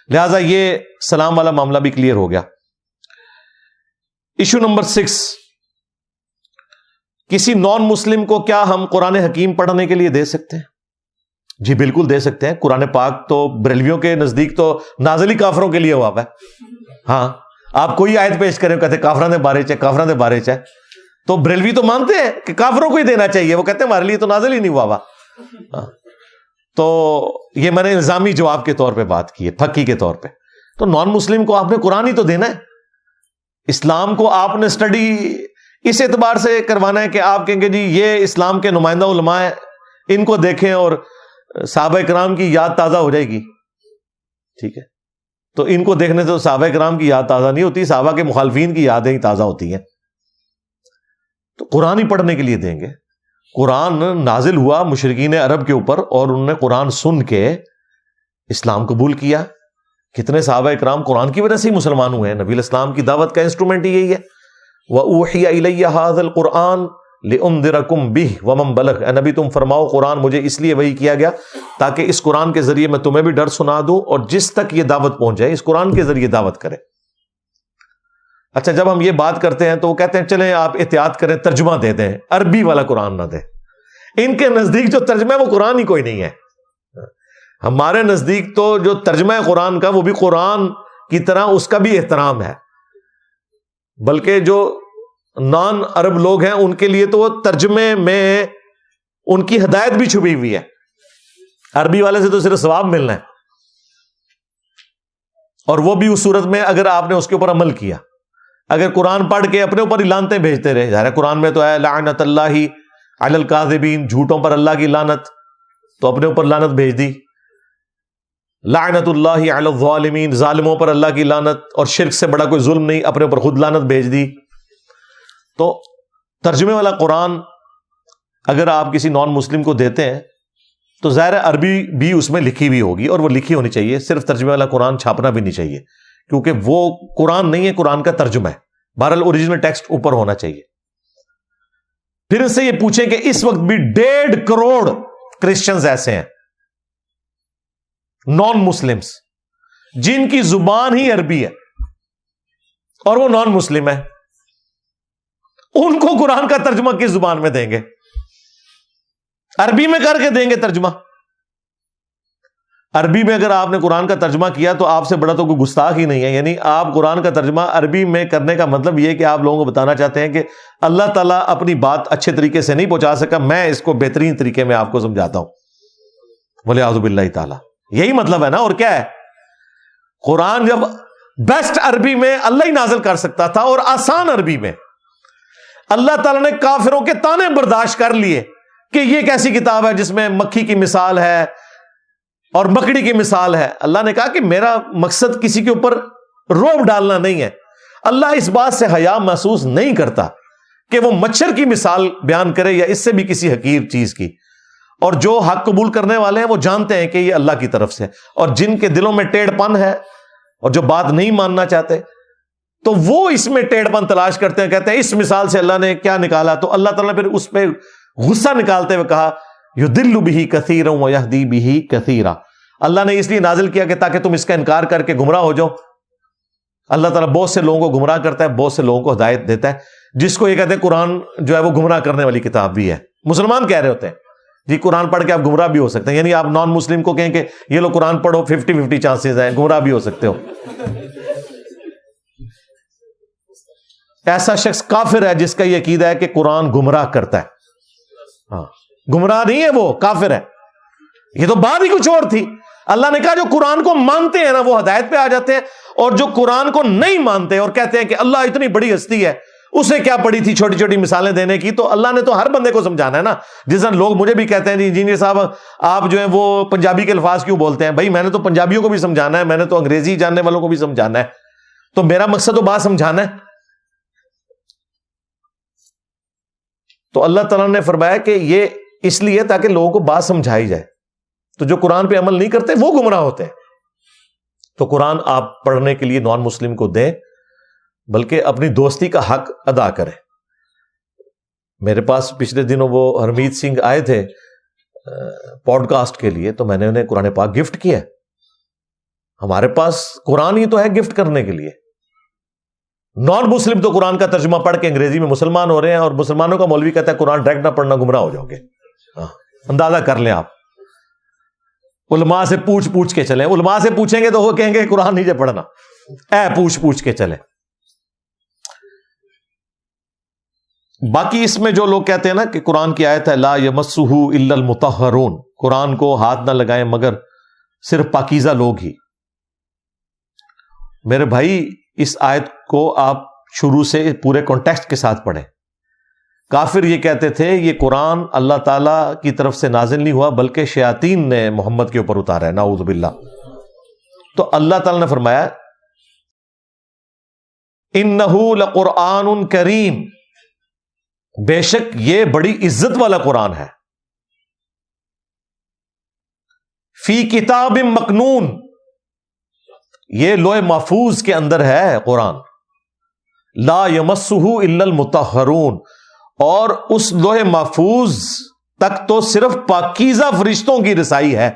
B: لہذا یہ سلام والا معاملہ بھی کلیئر ہو گیا. ایشو نمبر 6، کسی نان مسلم کو کیا ہم قرآن حکیم پڑھنے کے لیے دے سکتے ہیں؟ جی بالکل دے سکتے ہیں. قرآن پاک تو بریلویوں کے نزدیک تو نازل ہی کافروں کے لیے ہوا ہے. ہاں، آپ کوئی آیت پیش کریں کہتے کافراں دے بارے چ، کافراں دے بارے چ، تو بریلوی تو مانتے ہیں کہ کافروں کو ہی دینا چاہیے، وہ کہتے ہیں ہمارے لیے تو نازل ہی نہیں ہوا. تو یہ میں نے الزامی جواب کے طور پہ بات کی ہے، پھکی کے طور پہ. تو نان مسلم کو آپ نے قرآن ہی تو دینا ہے. اسلام کو آپ نے اسٹڈی اس اعتبار سے کروانا ہے کہ آپ کہیں گے جی یہ اسلام کے نمائندہ علماء ہیں، ان کو دیکھیں اور صحابہ کرام کی یاد تازہ ہو جائے گی. ٹھیک ہے، تو ان کو دیکھنے سے صحابہ کرام کی یاد تازہ نہیں ہوتی، صحابہ کے مخالفین کی یادیں ہی تازہ ہوتی ہیں. تو قرآن ہی پڑھنے کے لیے دیں گے. قرآن نازل ہوا مشرکین عرب کے اوپر اور انہوں نے قرآن سن کے اسلام قبول کیا. کتنے صحابہ اکرام قرآن کی وجہ سے ہی مسلمان ہوئے ہیں. نبی علیہ السلام کی دعوت کا انسٹرومنٹ ہی یہی ہے. وَأُوحِيَ إِلَيَّ هَذَا الْقُرْآنُ لِأُنذِرَكُم بِهِ وَمَن بَلَغَ. اے نبی تم فرماؤ قرآن مجھے اس لیے وحی کیا گیا تاکہ اس قرآن کے ذریعے میں تمہیں بھی ڈر سنا دوں اور جس تک یہ دعوت پہنچ جائے اس قرآن کے ذریعے دعوت کرے. اچھا، جب ہم یہ بات کرتے ہیں تو وہ کہتے ہیں چلیں آپ احتیاط کریں ترجمہ دے دیں، عربی والا قرآن نہ دیں. ان کے نزدیک جو ترجمہ ہے وہ قرآن ہی کوئی نہیں ہے. ہمارے نزدیک تو جو ترجمہ ہے قرآن کا وہ بھی قرآن کی طرح اس کا بھی احترام ہے، بلکہ جو نان عرب لوگ ہیں ان کے لیے تو وہ ترجمے میں ان کی ہدایت بھی چھپی ہوئی ہے. عربی والے سے تو صرف ثواب ملنا ہے، اور وہ بھی اس صورت میں اگر آپ نے اس کے اوپر عمل کیا. اگر قرآن پڑھ کے اپنے اوپر ہی لعنتیں بھیجتے رہے، ظاہر قرآن میں تو ہے لعنت اللہ علی الکاذبین، جھوٹوں پر اللہ کی لعنت، تو اپنے اوپر لعنت بھیج دی. لعنت اللہ علی الظالمین، ظالموں پر اللہ کی لعنت، اور شرک سے بڑا کوئی ظلم نہیں، اپنے اوپر خود لعنت بھیج دی. تو ترجمے والا قرآن اگر آپ کسی نان مسلم کو دیتے ہیں تو ظاہر عربی بھی اس میں لکھی بھی ہوگی، اور وہ لکھی ہونی چاہیے، صرف ترجمے والا قرآن چھاپنا بھی نہیں چاہیے، کیونکہ وہ قرآن نہیں ہے، قرآن کا ترجمہ ہے، بہرحال اوریجنل ٹیکسٹ اوپر ہونا چاہیے۔ پھر ان سے یہ پوچھیں کہ اس وقت بھی 1.5 کروڑ کرسچنز ایسے ہیں نان مسلمز جن کی زبان ہی عربی ہے اور وہ نان مسلم ہے، ان کو قرآن کا ترجمہ کس زبان میں دیں گے؟ عربی میں کر کے دیں گے ترجمہ۔ عربی میں اگر آپ نے قرآن کا ترجمہ کیا تو آپ سے بڑا تو کوئی گستاخ ہی نہیں ہے، یعنی آپ قرآن کا ترجمہ عربی میں کرنے کا مطلب یہ کہ آپ لوگوں کو بتانا چاہتے ہیں کہ اللہ تعالیٰ اپنی بات اچھے طریقے سے نہیں پہنچا سکا، میں اس کو بہترین طریقے میں آپ کو سمجھاتا ہوں، وَلِعَوْذُ بِاللَّهِ تعالیٰ۔ یہی مطلب ہے نا، اور کیا ہے؟ قرآن جب بیسٹ عربی میں اللہ ہی نازل کر سکتا تھا اور آسان عربی میں، اللہ تعالیٰ نے کافروں کے طعنے برداشت کر لیے کہ یہ کیسی کتاب ہے جس میں مکھی کی مثال ہے اور مکڑی کی مثال ہے۔ اللہ نے کہا کہ میرا مقصد کسی کے اوپر روب ڈالنا نہیں ہے، اللہ اس بات سے حیا محسوس نہیں کرتا کہ وہ مچھر کی مثال بیان کرے یا اس سے بھی کسی حقیر چیز کی، اور جو حق قبول کرنے والے ہیں وہ جانتے ہیں کہ یہ اللہ کی طرف سے، اور جن کے دلوں میں ٹیڑھ پن ہے اور جو بات نہیں ماننا چاہتے تو وہ اس میں ٹیڑھ پن تلاش کرتے ہیں، کہتے ہیں اس مثال سے اللہ نے کیا نکالا، تو اللہ تعالیٰ نے پھر اس پہ غصہ نکالتے ہوئے کہا یضل بہ کثیرا ویہدی بہ کثیرا، اللہ نے اس لیے نازل کیا کہ تاکہ تم اس کا انکار کر کے گمراہ ہو جاؤ۔ اللہ تعالیٰ بہت سے لوگوں کو گمراہ کرتا ہے، بہت سے لوگوں کو ہدایت دیتا ہے، جس کو یہ کہتے ہیں قرآن جو ہے وہ گمراہ کرنے والی کتاب بھی ہے۔ مسلمان کہہ رہے ہوتے ہیں جی قرآن پڑھ کے آپ گمراہ بھی ہو سکتے ہیں، یعنی آپ نان مسلم کو کہیں کہ یہ لو قرآن پڑھو، 50-50 چانسز ہیں، گمراہ بھی ہو سکتے ہو۔ ایسا شخص کافر ہے جس کا یہ عقیدہ ہے کہ قرآن گمراہ کرتا ہے۔ ہاں، گمراہ نہیں ہے، وہ کافر ہے۔ یہ تو بات ہی کچھ اور تھی۔ اللہ نے کہا جو قرآن کو مانتے ہیں نا وہ ہدایت پہ آ جاتے ہیں، اور جو قرآن کو نہیں مانتے اور کہتے ہیں کہ اللہ اتنی بڑی ہستی ہے، اسے کیا پڑی تھی چھوٹی چھوٹی مثالیں دینے کی، تو اللہ نے تو ہر بندے کو سمجھانا ہے نا۔ جس طرح لوگ مجھے بھی کہتے ہیں جی انجینئر صاحب آپ جو ہیں وہ پنجابی کے الفاظ کیوں بولتے ہیں؟ بھائی میں نے تو پنجابیوں کو بھی سمجھانا ہے، میں نے تو انگریزی جاننے والوں کو بھی سمجھانا ہے، تو میرا مقصد تو بات سمجھانا ہے۔ تو اللہ تعالیٰ نے فرمایا کہ یہ اس لیے تاکہ لوگوں کو بات سمجھائی جائے، تو جو قرآن پہ عمل نہیں کرتے وہ گمراہ ہوتے ہیں۔ تو قرآن آپ پڑھنے کے لیے نان مسلم کو دیں، بلکہ اپنی دوستی کا حق ادا کریں۔ میرے پاس پچھلے دنوں وہ ہرمیت سنگھ آئے تھے پوڈ کاسٹ کے لیے، تو میں نے انہیں قرآن پاک گفٹ کیا۔ ہمارے پاس قرآن ہی تو ہے گفٹ کرنے کے لیے۔ نان مسلم تو قرآن کا ترجمہ پڑھ کے انگریزی میں مسلمان ہو رہے ہیں، اور مسلمانوں کا مولوی کہتا ہے قرآن ڈائریکٹ نہ پڑھنا گمراہ ہو جاؤ گے۔ اندازہ کر لیں آپ، علماء سے پوچھ کے چلیں، علماء سے پوچھیں گے تو وہ کہیں گے قرآن نہیں جب پڑھنا، پوچھ کے چلیں۔ باقی اس میں جو لوگ کہتے ہیں نا کہ قرآن کی آیت ہے لا یمسہ الا المطہرون، قرآن کو ہاتھ نہ لگائیں مگر صرف پاکیزہ لوگ ہی۔ میرے بھائی اس آیت کو آپ شروع سے پورے کانٹیکسٹ کے ساتھ پڑھیں۔ کافر یہ کہتے تھے یہ قرآن اللہ تعالیٰ کی طرف سے نازل نہیں ہوا بلکہ شیاطین نے محمد کے اوپر اتارا ہے، نعوذ باللہ۔ تو اللہ تعالیٰ نے فرمایا انہ لقرآن کریم، بے شک یہ بڑی عزت والا قرآن ہے، فی کتاب مکنون، یہ لوح محفوظ کے اندر ہے قرآن، لا یمسہ الا المطہرون، اور اس لوح محفوظ تک تو صرف پاکیزہ فرشتوں کی رسائی ہے،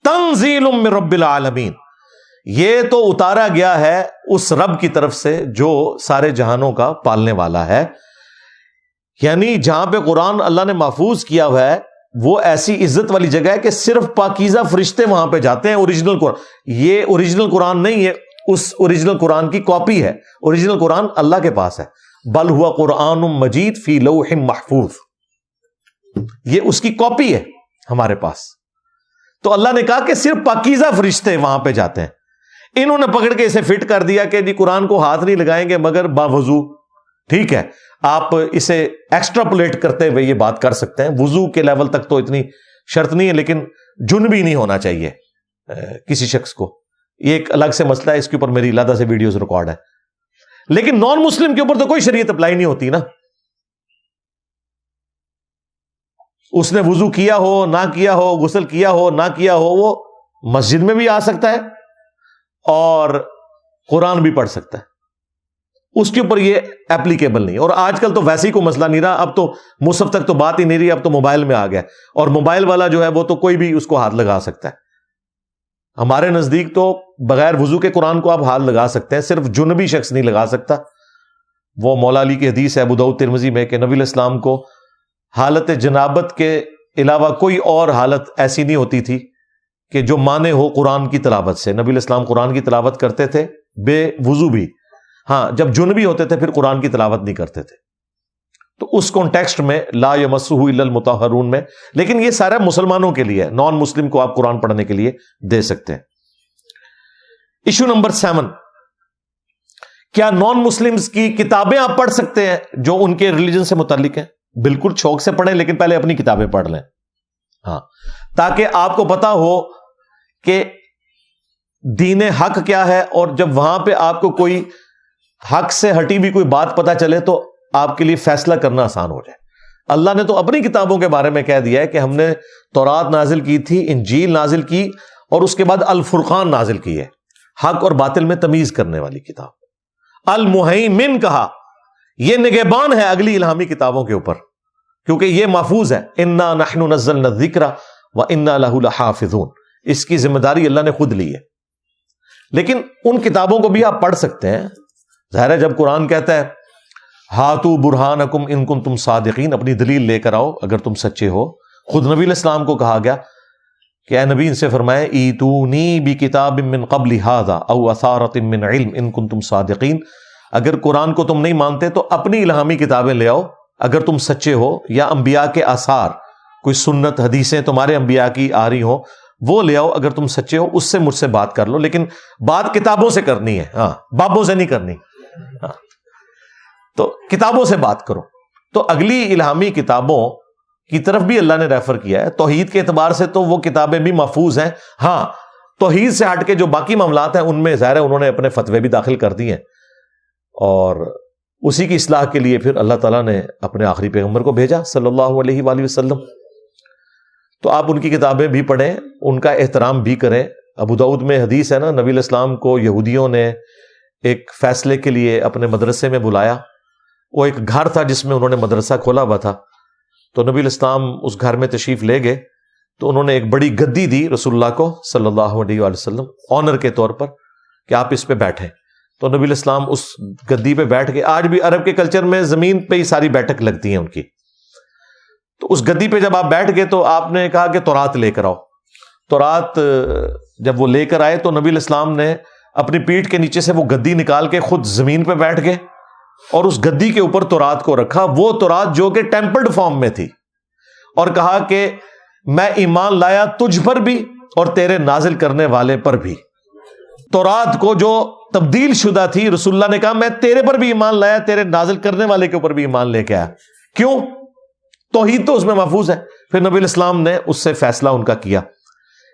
B: تنزیل من رب العالمین، یہ تو اتارا گیا ہے اس رب کی طرف سے جو سارے جہانوں کا پالنے والا ہے۔ یعنی جہاں پہ قرآن اللہ نے محفوظ کیا ہوا ہے وہ ایسی عزت والی جگہ ہے کہ صرف پاکیزہ فرشتے وہاں پہ جاتے ہیں۔ اوریجنل قرآن، یہ اوریجنل قرآن نہیں ہے، اس اوریجنل قرآن کی کاپی ہے، اوریجنل قرآن اللہ کے پاس ہے، بل ہوا قرآن مجید فی لوح محفوظ، یہ اس کی کاپی ہے ہمارے پاس۔ تو اللہ نے کہا کہ صرف پاکیزہ فرشتے وہاں پہ جاتے ہیں۔ انہوں نے پکڑ کے اسے فٹ کر دیا کہ جی قرآن کو ہاتھ نہیں لگائیں گے مگر باوضو۔ ٹھیک ہے، آپ اسے ایکسٹراپولیٹ کرتے ہوئے یہ بات کر سکتے ہیں، وضو کے لیول تک تو اتنی شرط نہیں ہے، لیکن جنبی نہیں ہونا چاہیے کسی شخص کو، یہ ایک الگ سے مسئلہ ہے، اس کے اوپر میری علیحدہ سے ویڈیوز ریکارڈ ہے۔ لیکن نان مسلم کے اوپر تو کوئی شریعت اپلائی نہیں ہوتی نا. اس نے وضو کیا ہو نہ کیا ہو، غسل کیا ہو نہ کیا ہو، وہ مسجد میں بھی آ سکتا ہے اور قرآن بھی پڑھ سکتا ہے. اس کے اوپر یہ ایپلیکیبل نہیں. اور آج کل تو ویسے ہی کوئی مسئلہ نہیں رہا، اب تو مصحف تک تو بات ہی نہیں رہی، اب تو موبائل میں آ گیا، اور موبائل والا جو ہے وہ تو کوئی بھی اس کو ہاتھ لگا سکتا ہے. ہمارے نزدیک تو بغیر وضو کے قرآن کو آپ ہاتھ لگا سکتے ہیں، صرف جنبی شخص نہیں لگا سکتا. وہ مولا علی کی حدیث ہے ابو داؤد ترمذی میں کہ نبی علیہ السلام کو حالت جنابت کے علاوہ کوئی اور حالت ایسی نہیں ہوتی تھی کہ جو مانے ہو قرآن کی تلاوت سے. نبی علیہ السلام قرآن کی تلاوت کرتے تھے بے وضو بھی، ہاں جب جنبی ہوتے تھے پھر قرآن کی تلاوت نہیں کرتے تھے. تو اس کانٹیکسٹ میں لا یمسہ الا المطہرون میں، لیکن یہ سارا مسلمانوں کے لیے ہے، نان مسلم کو آپ قرآن پڑھنے کے لیے دے سکتے ہیں. ایشو نمبر 7، کیا نان مسلمز کی کتابیں آپ پڑھ سکتے ہیں جو ان کے ریلیجن سے متعلق ہیں؟ بالکل شوق سے پڑھیں، لیکن پہلے اپنی کتابیں پڑھ لیں، ہاں، تاکہ آپ کو پتا ہو کہ دین حق کیا ہے، اور جب وہاں پہ آپ کو کوئی حق سے ہٹی بھی کوئی بات پتا چلے تو آپ کے لیے فیصلہ کرنا آسان ہو جائے. اللہ نے تو اپنی کتابوں کے بارے میں کہہ دیا ہے کہ ہم نے تورات نازل کی تھی، انجیل نازل کی، اور اس کے بعد الفرقان نازل کی ہے، حق اور باطل میں تمیز کرنے والی کتاب. المہیمن کہا، یہ نگہبان ہے اگلی الہامی کتابوں کے اوپر، کیونکہ یہ محفوظ ہے. انا نحن نزلنا الذکر وانا لہ لحافظون، اس کی ذمہ داری اللہ نے خود لی ہے. لیکن ان کتابوں کو بھی آپ پڑھ سکتے ہیں. ظاہر ہے جب قرآن کہتا ہے ہاتو برہانکم ان کنتم صادقین، اپنی دلیل لے کر آؤ اگر تم سچے ہو. خود نبی علیہ السلام کو کہا گیا کہ اے نبی ان سے فرمائے ایتونی بکتاب من قبل ھذا او اثارۃ من علم ان کنتم صادقین، اگر قرآن کو تم نہیں مانتے تو اپنی الہامی کتابیں لے آؤ اگر تم سچے ہو، یا انبیاء کے آثار، کوئی سنت حدیثیں تمہارے انبیاء کی آ رہی ہوں وہ لے آؤ اگر تم سچے ہو، اس سے مجھ سے بات کر لو. لیکن بات کتابوں سے کرنی ہے، ہاں، بابوں سے نہیں کرنی. ہاں، تو کتابوں سے بات کرو. تو اگلی الہامی کتابوں کی طرف بھی اللہ نے ریفر کیا ہے. توحید کے اعتبار سے تو وہ کتابیں بھی محفوظ ہیں. ہاں، توحید سے ہٹ کے جو باقی معاملات ہیں ان میں ظاہر ہے انہوں نے اپنے فتوے بھی داخل کر دیے ہیں، اور اسی کی اصلاح کے لیے پھر اللہ تعالیٰ نے اپنے آخری پیغمبر کو بھیجا صلی اللہ علیہ وآلہ وسلم. تو آپ ان کی کتابیں بھی پڑھیں، ان کا احترام بھی کریں. ابو داؤد میں حدیث ہے نا، نبی علیہ السلام کو یہودیوں نے ایک فیصلے کے لیے اپنے مدرسے میں بلایا. وہ ایک گھر تھا جس میں انہوں نے مدرسہ کھولا ہوا تھا. تو نبی علیہ السلام اس گھر میں تشریف لے گئے تو انہوں نے ایک بڑی گدی دی رسول اللہ کو صلی اللہ علیہ وآلہ وسلم آنر کے طور پر کہ آپ اس پہ بیٹھیں. تو نبی علیہ السلام اس گدی پہ بیٹھ کے، آج بھی عرب کے کلچر میں زمین پہ ہی ساری بیٹھک لگتی ہیں ان کی، تو اس گدی پہ جب آپ بیٹھ گئے تو آپ نے کہا کہ تورات لے کر آؤ. تورات جب وہ لے کر آئے تو نبی علیہ السلام نے اپنی پیٹھ کے نیچے سے وہ گدی نکال کے خود زمین پہ بیٹھ گئے اور اس گدی کے اوپر تورات کو رکھا، وہ تورات جو کہ ٹیمپرڈ فارم میں تھی، اور کہا کہ میں ایمان لایا تجھ پر بھی اور تیرے نازل کرنے والے پر بھی. تورات کو جو تبدیل شدہ تھی، رسول اللہ نے کہا میں تیرے پر بھی ایمان لایا، تیرے نازل کرنے والے کے اوپر بھی ایمان لے کے آیا. کیوں؟ توحید تو اس میں محفوظ ہے. پھر نبی علیہ السلام نے اس سے فیصلہ ان کا کیا.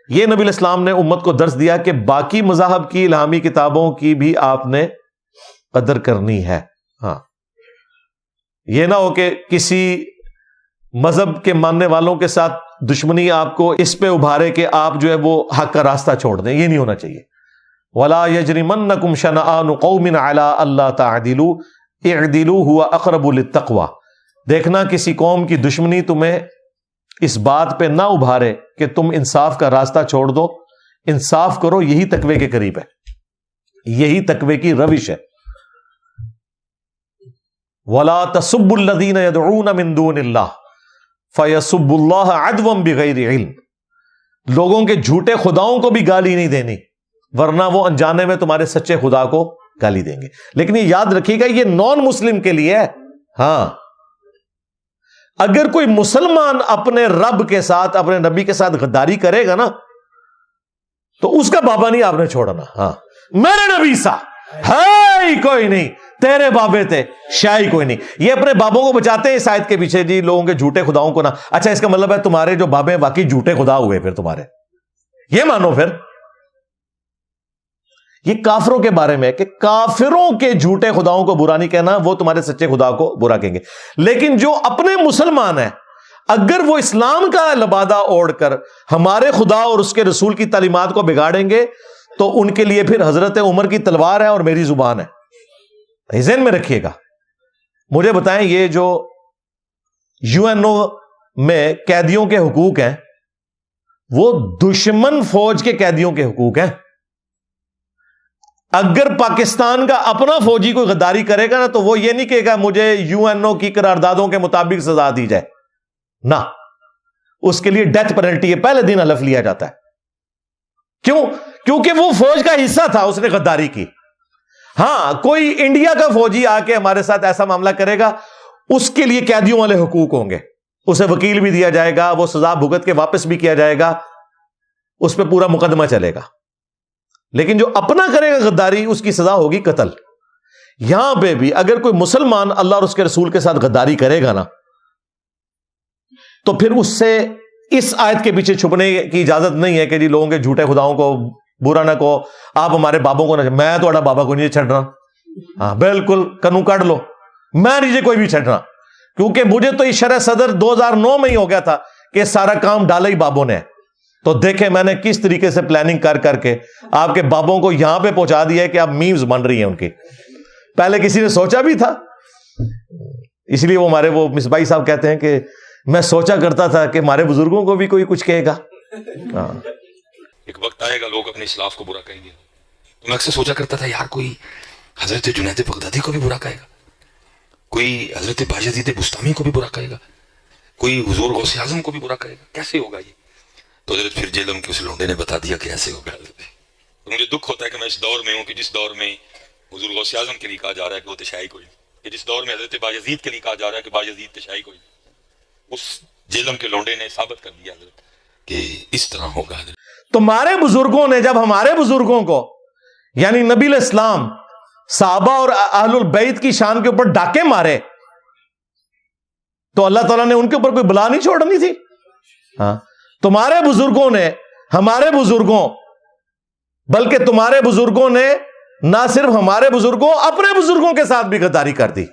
B: یہ نبی علیہ السلام نے امت کو درس دیا کہ باقی مذاہب کی الہامی کتابوں کی بھی آپ نے قدر کرنی ہے. ہاں، یہ نہ ہو کہ کسی مذہب کے ماننے والوں کے ساتھ دشمنی آپ کو اس پہ ابھارے کہ آپ جو ہے وہ حق کا راستہ چھوڑ دیں. یہ نہیں ہونا چاہیے. وَلَا يَجْرِمَنَّكُمْ شَنَآنُ قَوْمٍ عَلَىٰ أَلَّا تَعْدِلُوا اعْدِلُوا هُوَ أَقْرَبُ لِلتَّقْوَىٰ. دیکھنا کسی قوم کی دشمنی تمہیں اس بات پہ نہ ابھارے کہ تم انصاف کا راستہ چھوڑ دو. انصاف کرو، یہی تقوی کے قریب ہے، یہی تقوی کی روش ہے. وَلَا تَسُبُّوا الَّذِينَ يَدْعُونَ مِن دُونِ اللَّهِ فَيَسُبُّوا اللَّهَ عَدْوًا بِغَيْرِ عِلْمٍ. لوگوں کے جھوٹے خداؤں کو بھی گالی نہیں دینی، ورنہ وہ انجانے میں تمہارے سچے خدا کو گالی دیں گے. لیکن یہ یاد رکھیے گا یہ نان مسلم کے لیے ہے. ہاں، اگر کوئی مسلمان اپنے رب کے ساتھ، اپنے نبی کے ساتھ غداری کرے گا نا تو اس کا بابا نہیں آپ نے چھوڑنا. ہاں، میرے نبی سا ہے ہی کوئی نہیں، تیرے بابے تھے شاہی کوئی نہیں. یہ اپنے بابوں کو بچاتے ہیں اس آیت کے پیچھے، جی لوگوں کے جھوٹے خداؤں کو نہ. اچھا، اس کا مطلب ہے تمہارے جو بابے واقعی جھوٹے خدا ہوئے، پھر تمہارے یہ مانو. پھر یہ کافروں کے بارے میں ہے کہ کافروں کے جھوٹے خداؤں کو برا نہیں کہنا، وہ تمہارے سچے خدا کو برا کہیں گے. لیکن جو اپنے مسلمان ہیں، اگر وہ اسلام کا لبادہ اوڑھ کر ہمارے خدا اور اس کے رسول کی تعلیمات کو بگاڑیں گے تو ان کے لیے پھر حضرت عمر کی تلوار ہے اور میری زبان ہے. ذہن میں رکھیے گا. مجھے بتائیں، یہ جو UN میں قیدیوں کے حقوق ہیں وہ دشمن فوج کے قیدیوں کے حقوق ہیں. اگر پاکستان کا اپنا فوجی کوئی غداری کرے گا نا تو وہ یہ نہیں کہے گا مجھے UNO کی قراردادوں کے مطابق سزا دی جائے، نہ، اس کے لیے ڈیتھ پینلٹی ہے، پہلے دن حلف لیا جاتا ہے. کیوں؟ کیونکہ وہ فوج کا حصہ تھا، اس نے غداری کی. ہاں، کوئی انڈیا کا فوجی آ کے ہمارے ساتھ ایسا معاملہ کرے گا، اس کے لیے قیدیوں والے حقوق ہوں گے، اسے وکیل بھی دیا جائے گا، وہ سزا بھگت کے واپس بھی کیا جائے گا، اس پہ پورا مقدمہ چلے گا. لیکن جو اپنا کرے گا غداری، اس کی سزا ہوگی قتل. یہاں پہ بھی اگر کوئی مسلمان اللہ اور اس کے رسول کے ساتھ غداری کرے گا نا تو پھر اس سے اس آیت کے پیچھے چھپنے کی اجازت نہیں ہے کہ جی لوگوں کے جھوٹے خداؤں کو برا نہ کہو، آپ ہمارے بابوں کو نہ، میں تو بابا کو نہیں چھڑنا. ہاں بالکل، کنو کاٹ لو، میں نہیں کوئی بھی چھڑنا، کیونکہ مجھے تو یہ شرح صدر 2009 میں ہی ہو گیا تھا کہ سارا کام ڈالا ہی بابوں نے. تو دیکھیں میں نے کس طریقے سے پلاننگ کر کے آپ کے بابوں کو یہاں پہ پہنچا دیا ہے کہ آپ میمز بن رہی ہیں ان کی. پہلے کسی نے سوچا بھی تھا؟ اس لیے وہ ہمارے وہ مصباحی صاحب کہتے ہیں کہ میں سوچا کرتا تھا کہ ہمارے بزرگوں کو بھی کوئی کچھ کہے گا. ہاں،
C: ایک وقت آئے گا لوگ اپنے اسلاف کو برا کہیں گے. تو میں اکثر سوچا کرتا تھا یار کوئی حضرت جنید بغدادی کو بھی برا کہے گا، کوئی حضرت بایزید بستامی کو بھی برا کہے گا، کوئی حضور غوث اعظم کو بھی برا کہے گا. کیسے ہوگا یہ؟ تو حضرت پھر جیلم کے اس لونڈے نے بتا دیا کہ ایسے ہوگا. تو مجھے دکھ ہوتا ہے کہ میں اس دور میں ہوں کہ جس دور میں حضور غوث اعظم کے لیے کہا جا رہا ہے کہ وہ تشیعی کوئی نہیں، کہ جس دور میں حضرت بایزید کے لیے کہا جا رہا ہے کہ بایزید تشیعی کوئی نہیں. اس جیلم کے لونڈے نے ثابت کر دیا حضرت کہ اس طرح ہوگا. حضرت
B: تمہارے بزرگوں نے جب ہمارے بزرگوں کو یعنی نبی الاسلام، صحابہ اور اہل البیت کی شان کے اوپر ڈاکے مارے تو اللہ تعالیٰ نے ان کے اوپر کوئی بلا نہیں چھوڑنی تھی. ہاں، تمہارے بزرگوں نے ہمارے بزرگوں، بلکہ تمہارے بزرگوں نے نہ صرف ہمارے بزرگوں، اپنے بزرگوں کے ساتھ بھی غداری کر دی.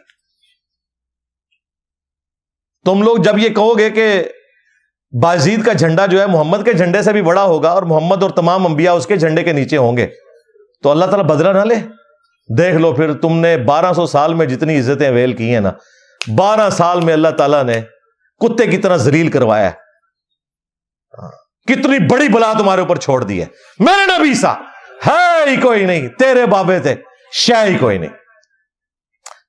B: تم لوگ جب یہ کہو گے کہ بایزید کا جھنڈا جو ہے محمد کے جھنڈے سے بھی بڑا ہوگا اور محمد اور تمام انبیاء اس کے جھنڈے کے نیچے ہوں گے، تو اللہ تعالیٰ بدلہ نہ لے. دیکھ لو پھر تم نے 1200 سال میں جتنی عزتیں ویل کی ہیں نا، 12 سال میں اللہ تعالیٰ نے کتے کی طرح ذلیل کروایا ہے. کتنی بڑی بلا تمہارے اوپر چھوڑ دی ہے. میرے نبی سا ہے ہی کوئی نہیں، تیرے بابے تھے شے ہی کوئی نہیں.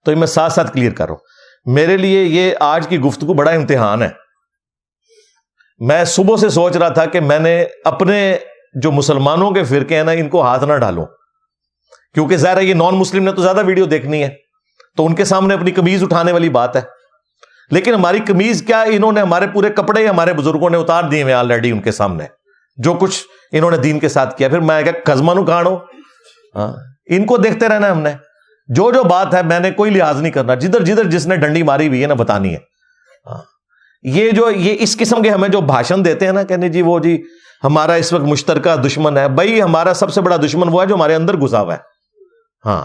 B: تو یہ میں ساتھ ساتھ کلیئر کر رہا ہوں. میرے لیے یہ آج کی گفتگو بڑا امتحان ہے. میں صبح سے سوچ رہا تھا کہ میں نے اپنے جو مسلمانوں کے فرقے ہیں نا ان کو ہاتھ نہ ڈالوں، کیونکہ ظاہر ہے یہ نان مسلم نے تو زیادہ ویڈیو دیکھنی ہے، تو ان کے سامنے اپنی قمیض اٹھانے والی بات ہے. لیکن ہماری قمیض کیا، انہوں نے ہمارے پورے کپڑے ہمارے بزرگوں نے اتار دیے ہوئے آلریڈی ان کے سامنے، جو کچھ انہوں نے دین کے ساتھ کیا. پھر میں کہا قزمانو کھاڑو، ان کو دیکھتے رہنا ہم نے. جو جو بات ہے میں نے کوئی لحاظ نہیں کرنا، جدھر جدھر جس نے ڈنڈی ماری ہوئی ہے نا بتانی ہے. یہ اس قسم کے ہمیں جو بھاشن دیتے ہیں نا کہ جی وہ جی ہمارا اس وقت مشترکہ دشمن ہے، بھائی ہمارا سب سے بڑا دشمن وہ ہے جو ہمارے اندر گھسا ہوا ہے. ہاں،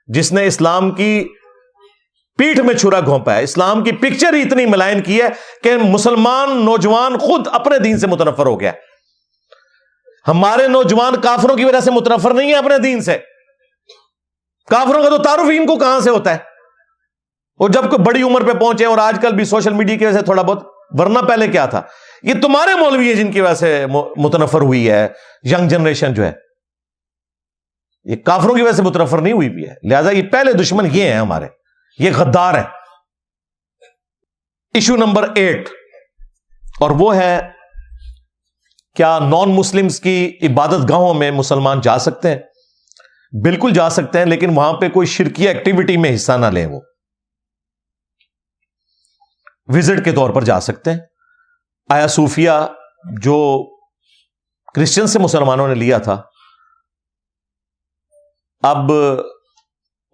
B: جس نے اسلام کی پیٹھ میں چھرا گھونپا ہے، اسلام کی پکچر ہی اتنی ملائن کی ہے کہ مسلمان نوجوان خود اپنے دین سے متنفر ہو گیا. ہمارے نوجوان کافروں کی وجہ سے متنفر نہیں ہے اپنے دین سے. کافروں کا تو تعارف ہی ان کو کہاں سے ہوتا ہے؟ اور جب کوئی بڑی عمر پہ پہنچے، اور آج کل بھی سوشل میڈیا کی وجہ سے تھوڑا بہت، ورنہ پہلے کیا تھا؟ یہ تمہارے مولوی ہیں جن کی وجہ سے متنفر ہوئی ہے ینگ جنریشن جو ہے، یہ کافروں کی وجہ سے متنفر نہیں ہوئی بھی ہے. لہذا یہ پہلے دشمن یہ ہیں ہمارے، یہ غدار ہیں. ایشو نمبر 8، اور وہ ہے کیا نان مسلمز کی عبادت گاہوں میں مسلمان جا سکتے ہیں؟ بالکل جا سکتے ہیں، لیکن وہاں پہ کوئی شرکیہ ایکٹیویٹی میں حصہ نہ لیں. وہ وزٹ کے طور پر جا سکتے ہیں. آیا صوفیہ جو کرسچن سے مسلمانوں نے لیا تھا، اب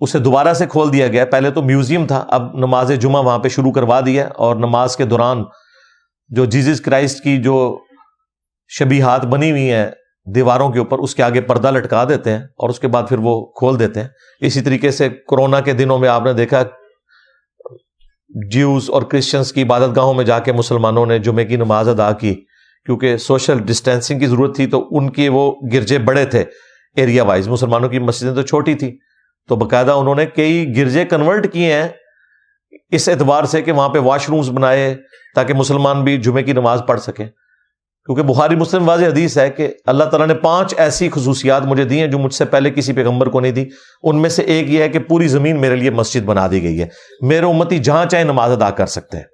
B: اسے دوبارہ سے کھول دیا گیا. پہلے تو میوزیم تھا، اب نماز جمعہ وہاں پہ شروع کروا دیا، اور نماز کے دوران جو جیزس کرائسٹ کی جو شبیہات بنی ہوئی ہیں دیواروں کے اوپر اس کے آگے پردہ لٹکا دیتے ہیں اور اس کے بعد پھر وہ کھول دیتے ہیں. اسی طریقے سے کورونا کے دنوں میں آپ نے دیکھا جیوز اور کرسچنز کی عبادت گاہوں میں جا کے مسلمانوں نے جمعے کی نماز ادا کی, کیونکہ سوشل ڈسٹینسنگ کی ضرورت تھی. تو ان کے وہ گرجے بڑے تھے ایریا وائز, مسلمانوں کی مسجدیں تو چھوٹی تھی, تو باقاعدہ انہوں نے کئی گرجے کنورٹ کیے ہیں اس اعتبار سے کہ وہاں پہ واش رومز بنائے تاکہ مسلمان بھی جمعے کی نماز پڑھ سکیں. کیونکہ بخاری مسلم واضح حدیث ہے کہ اللہ تعالیٰ نے 5 ایسی خصوصیات مجھے دی ہیں جو مجھ سے پہلے کسی پیغمبر کو نہیں دی. ان میں سے ایک یہ ہے کہ پوری زمین میرے لیے مسجد بنا دی گئی ہے, میرے امتی جہاں چاہے نماز ادا کر سکتے ہیں.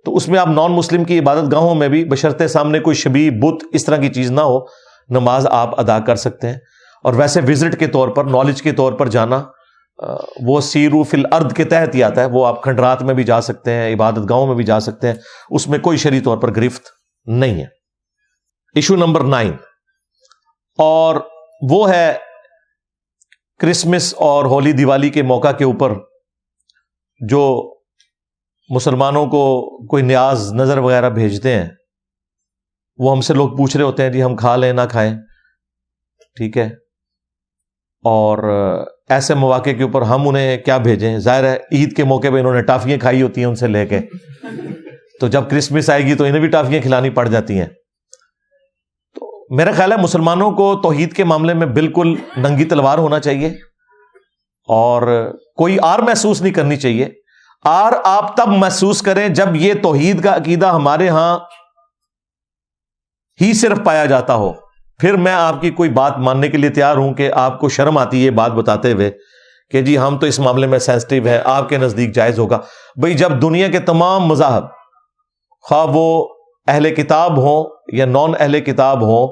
B: تو اس میں آپ نان مسلم کی عبادت گاہوں میں بھی بشرطے سامنے کوئی شبیہ بت اس طرح کی چیز نہ ہو, نماز آپ ادا کر سکتے ہیں. اور ویسے وزٹ کے طور پر, نالج کے طور پر جانا, وہ سیرو فی الارض کے تحت ہی آتا ہے. وہ آپ کھنڈرات میں بھی جا سکتے ہیں, عبادت گاہوں میں بھی جا سکتے ہیں, اس میں کوئی شرعی طور پر گرفت نہیں ہے. ایشو نمبر 9, اور وہ ہے کرسمس اور ہولی دیوالی کے موقع کے اوپر جو مسلمانوں کو کوئی نیاز نظر وغیرہ بھیجتے ہیں. وہ ہم سے لوگ پوچھ رہے ہوتے ہیں جی ہم کھا لیں نہ کھائیں, ٹھیک ہے, اور ایسے مواقع کے اوپر ہم انہیں کیا بھیجیں. ظاہر ہے عید کے موقع پہ انہوں نے ٹافیاں کھائی ہوتی ہیں ان سے لے کے, تو جب کرسمس آئے گی تو انہیں بھی ٹافیاں کھلانی پڑ جاتی ہیں. تو میرا خیال ہے مسلمانوں کو توحید کے معاملے میں بالکل ننگی تلوار ہونا چاہیے, اور کوئی آر محسوس نہیں کرنی چاہیے. آر آپ تب محسوس کریں جب یہ توحید کا عقیدہ ہمارے ہاں ہی صرف پایا جاتا ہو. پھر میں آپ کی کوئی بات ماننے کے لیے تیار ہوں کہ آپ کو شرم آتی ہے یہ بات بتاتے ہوئے کہ جی ہم تو اس معاملے میں سینسٹیو ہیں, آپ کے نزدیک جائز ہوگا. بھئی جب دنیا کے تمام مذاہب, خواہ وہ اہل کتاب ہوں یا نان اہل کتاب ہوں,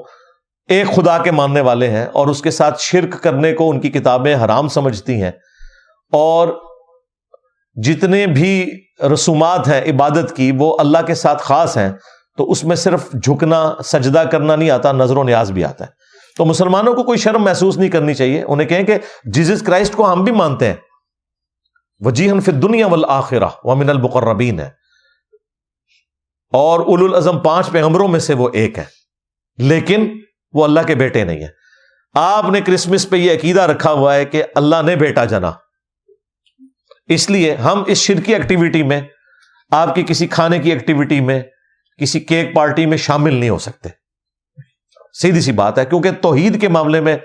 B: ایک خدا کے ماننے والے ہیں اور اس کے ساتھ شرک کرنے کو ان کی کتابیں حرام سمجھتی ہیں, اور جتنے بھی رسومات ہیں عبادت کی وہ اللہ کے ساتھ خاص ہیں, تو اس میں صرف جھکنا سجدہ کرنا نہیں آتا, نظر و نیاز بھی آتا ہے. تو مسلمانوں کو کوئی شرم محسوس نہیں کرنی چاہیے. انہیں کہیں کہ جیزس کرائسٹ کو ہم بھی مانتے ہیں, وجیہن فی الدنیا والآخرہ ومن المقربین ہے, اور اولو العزم 5 پیغمبروں میں سے وہ ایک ہے, لیکن وہ اللہ کے بیٹے نہیں ہیں. آپ نے کرسمس پہ یہ عقیدہ رکھا ہوا ہے کہ اللہ نے بیٹا جنا, اس لیے ہم اس شرکی ایکٹیویٹی میں, آپ کی کسی کھانے کی ایکٹیویٹی میں, کسی کیک پارٹی میں شامل نہیں ہو سکتے. سیدھی سی بات ہے, کیونکہ توحید کے معاملے میں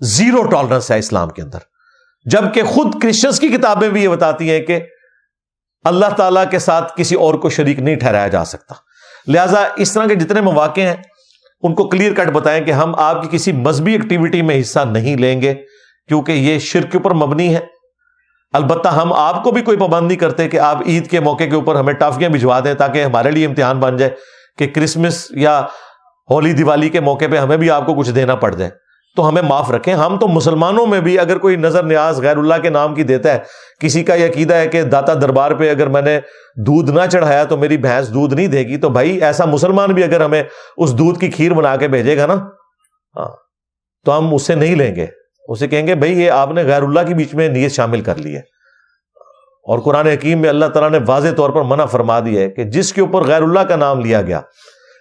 B: زیرو ٹالرنس ہے اسلام کے اندر, جبکہ خود کرسچنز کی کتابیں بھی یہ بتاتی ہیں کہ اللہ تعالیٰ کے ساتھ کسی اور کو شریک نہیں ٹھہرایا جا سکتا. لہٰذا اس طرح کے جتنے مواقع ہیں ان کو کلیئر کٹ بتائیں کہ ہم آپ کی کسی مذہبی ایکٹیویٹی میں حصہ نہیں لیں گے, کیونکہ یہ شرک کے اوپر مبنی ہے. البتہ ہم آپ کو بھی کوئی پابند نہیں کرتے کہ آپ عید کے موقع کے اوپر ہمیں ٹافیاں بھجوا دیں تاکہ ہمارے لیے امتحان بن جائے کہ کرسمس یا ہولی دیوالی کے موقع پہ ہمیں بھی آپ کو کچھ دینا پڑ جائے. تو ہمیں معاف رکھیں. ہم تو مسلمانوں میں بھی اگر کوئی نظر نیاز غیر اللہ کے نام کی دیتا ہے, کسی کا یہ عقیدہ ہے کہ داتا دربار پہ اگر میں نے دودھ نہ چڑھایا تو میری بھینس دودھ نہیں دے گی, تو بھائی ایسا مسلمان بھی اگر ہمیں اس دودھ کی کھیر بنا کے بھیجے گا نا, تو ہم اسے نہیں لیں گے. اسے کہیں گے بھائی یہ آپ نے غیر اللہ کے بیچ میں نیت شامل کر لی ہے. اور قرآن حکیم میں اللہ تعالیٰ نے واضح طور پر منع فرما دیا ہے کہ جس کے اوپر غیر اللہ کا نام لیا گیا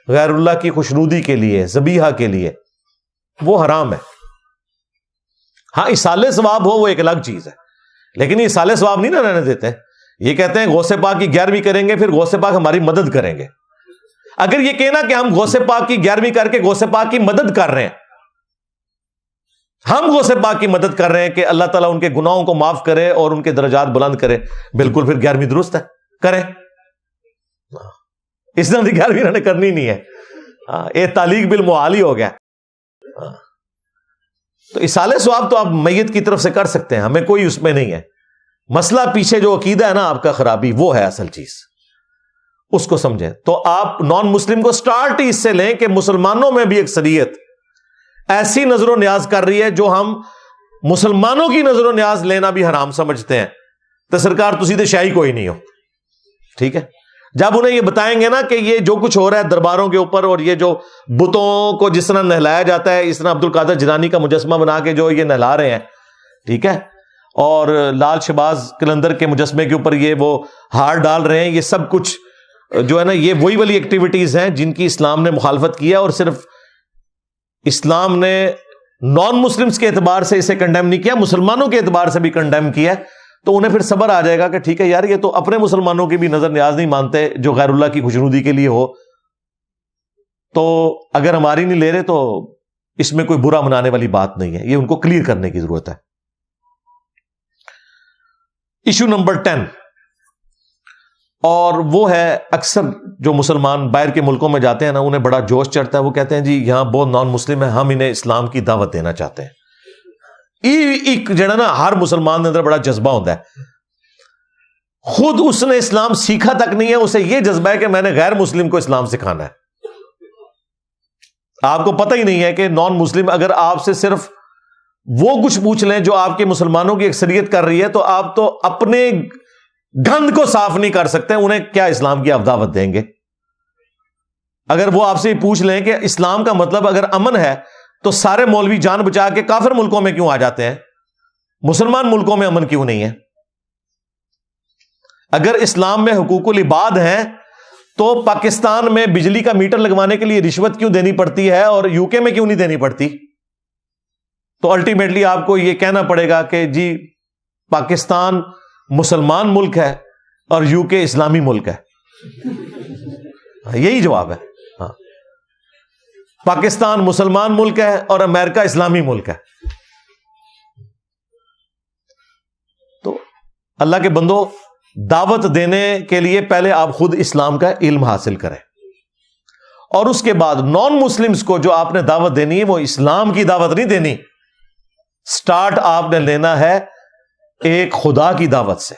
B: غیر اللہ کی خوشنودی کے لیے, ذبیحہ کے لیے, وہ حرام ہے. ہاں اصالِ ثواب ہو وہ ایک الگ چیز ہے, لیکن یہ اصالِ ثواب نہیں نہ رہنے دیتے. یہ کہتے ہیں غوث پاک کی 11ویں کریں گے پھر غوث پاک ہماری مدد کریں گے. اگر یہ کہنا کہ ہم غوث پاک کی 11ویں کر کے غوث پاک کی مدد کر رہے ہیں, ہم غوث پاک کی مدد کر رہے ہیں کہ اللہ تعالیٰ ان کے گناہوں کو معاف کرے اور ان کے درجات بلند کرے, بالکل پھر 11ویں درست ہے, کریں. اس طرح کی 11ویں انہوں نے کرنی نہیں ہے. یہ تعلیق بالمعال ہی ہو گیا. تو اصالِ ثواب تو آپ میت کی طرف سے کر سکتے ہیں, ہمیں کوئی اس میں نہیں ہے. مسئلہ پیچھے جو عقیدہ ہے نا آپ کا خرابی, وہ ہے اصل چیز, اس کو سمجھیں. تو آپ نان مسلم کو سٹارٹ ہی اس سے لیں کہ مسلمانوں میں بھی اکثریت ایسی نظر و نیاز کر رہی ہے جو ہم مسلمانوں کی نظر و نیاز لینا بھی حرام سمجھتے ہیں. تو سرکار تسی تے شاہی کوئی نہیں ہو, ٹھیک ہے. جب انہیں یہ بتائیں گے نا کہ یہ جو کچھ ہو رہا ہے درباروں کے اوپر, اور یہ جو بتوں کو جس طرح نہلایا جاتا ہے, اس طرح عبد القادر جیلانی کا مجسمہ بنا کے جو یہ نہلا رہے ہیں, ٹھیک ہے, اور لال شہباز قلندر کے مجسمے کے اوپر یہ وہ ہار ڈال رہے ہیں, یہ سب کچھ جو ہے نا یہ وہی والی ایکٹیویٹیز ہیں جن کی اسلام نے مخالفت کی ہے, اور صرف اسلام نے نان مسلمز کے اعتبار سے اسے کنڈیم نہیں کیا، مسلمانوں کے اعتبار سے بھی کنڈیم کیا، تو انہیں پھر صبر آ جائے گا کہ ٹھیک ہے یار، یہ تو اپنے مسلمانوں کی بھی نظر نیاز نہیں مانتے جو غیر اللہ کی خوشنودی کے لیے ہو، تو اگر ہماری نہیں لے رہے تو اس میں کوئی برا منانے والی بات نہیں ہے. یہ ان کو کلیئر کرنے کی ضرورت ہے. ایشو نمبر 10، اور وہ ہے اکثر جو مسلمان باہر کے ملکوں میں جاتے ہیں نا، انہیں بڑا جوش چڑھتا ہے، وہ کہتے ہیں جی یہاں بہت نان مسلم ہیں، ہم انہیں اسلام کی دعوت دینا چاہتے ہیں. ایک جڑا نا ہر مسلمان کے اندر بڑا جذبہ ہوتا ہے، خود اس نے اسلام سیکھا تک نہیں ہے، اسے یہ جذبہ ہے کہ میں نے غیر مسلم کو اسلام سکھانا ہے. آپ کو پتہ ہی نہیں ہے کہ نان مسلم اگر آپ سے صرف وہ کچھ پوچھ لیں جو آپ کے مسلمانوں کی اکثریت کر رہی ہے، تو آپ تو اپنے گند کو صاف نہیں کر سکتے، انہیں کیا اسلام کی آپ دعوت دیں گے؟ اگر وہ آپ سے پوچھ لیں کہ اسلام کا مطلب اگر امن ہے تو سارے مولوی جان بچا کے کافر ملکوں میں کیوں آ جاتے ہیں، مسلمان ملکوں میں امن کیوں نہیں ہے؟ اگر اسلام میں حقوق العباد ہیں تو پاکستان میں بجلی کا میٹر لگوانے کے لیے رشوت کیوں دینی پڑتی ہے اور یو کے میں کیوں نہیں دینی پڑتی؟ تو الٹیمیٹلی آپ کو یہ کہنا پڑے گا کہ جی پاکستان مسلمان ملک ہے اور یو کے اسلامی ملک ہے. یہی جواب ہے. ہاں، پاکستان مسلمان ملک ہے اور امریکہ اسلامی ملک ہے. تو اللہ کے بندو، دعوت دینے کے لیے پہلے آپ خود اسلام کا علم حاصل کریں، اور اس کے بعد نان مسلمز کو جو آپ نے دعوت دینی ہے وہ اسلام کی دعوت نہیں دینی. سٹارٹ آپ نے لینا ہے ایک خدا کی دعوت سے.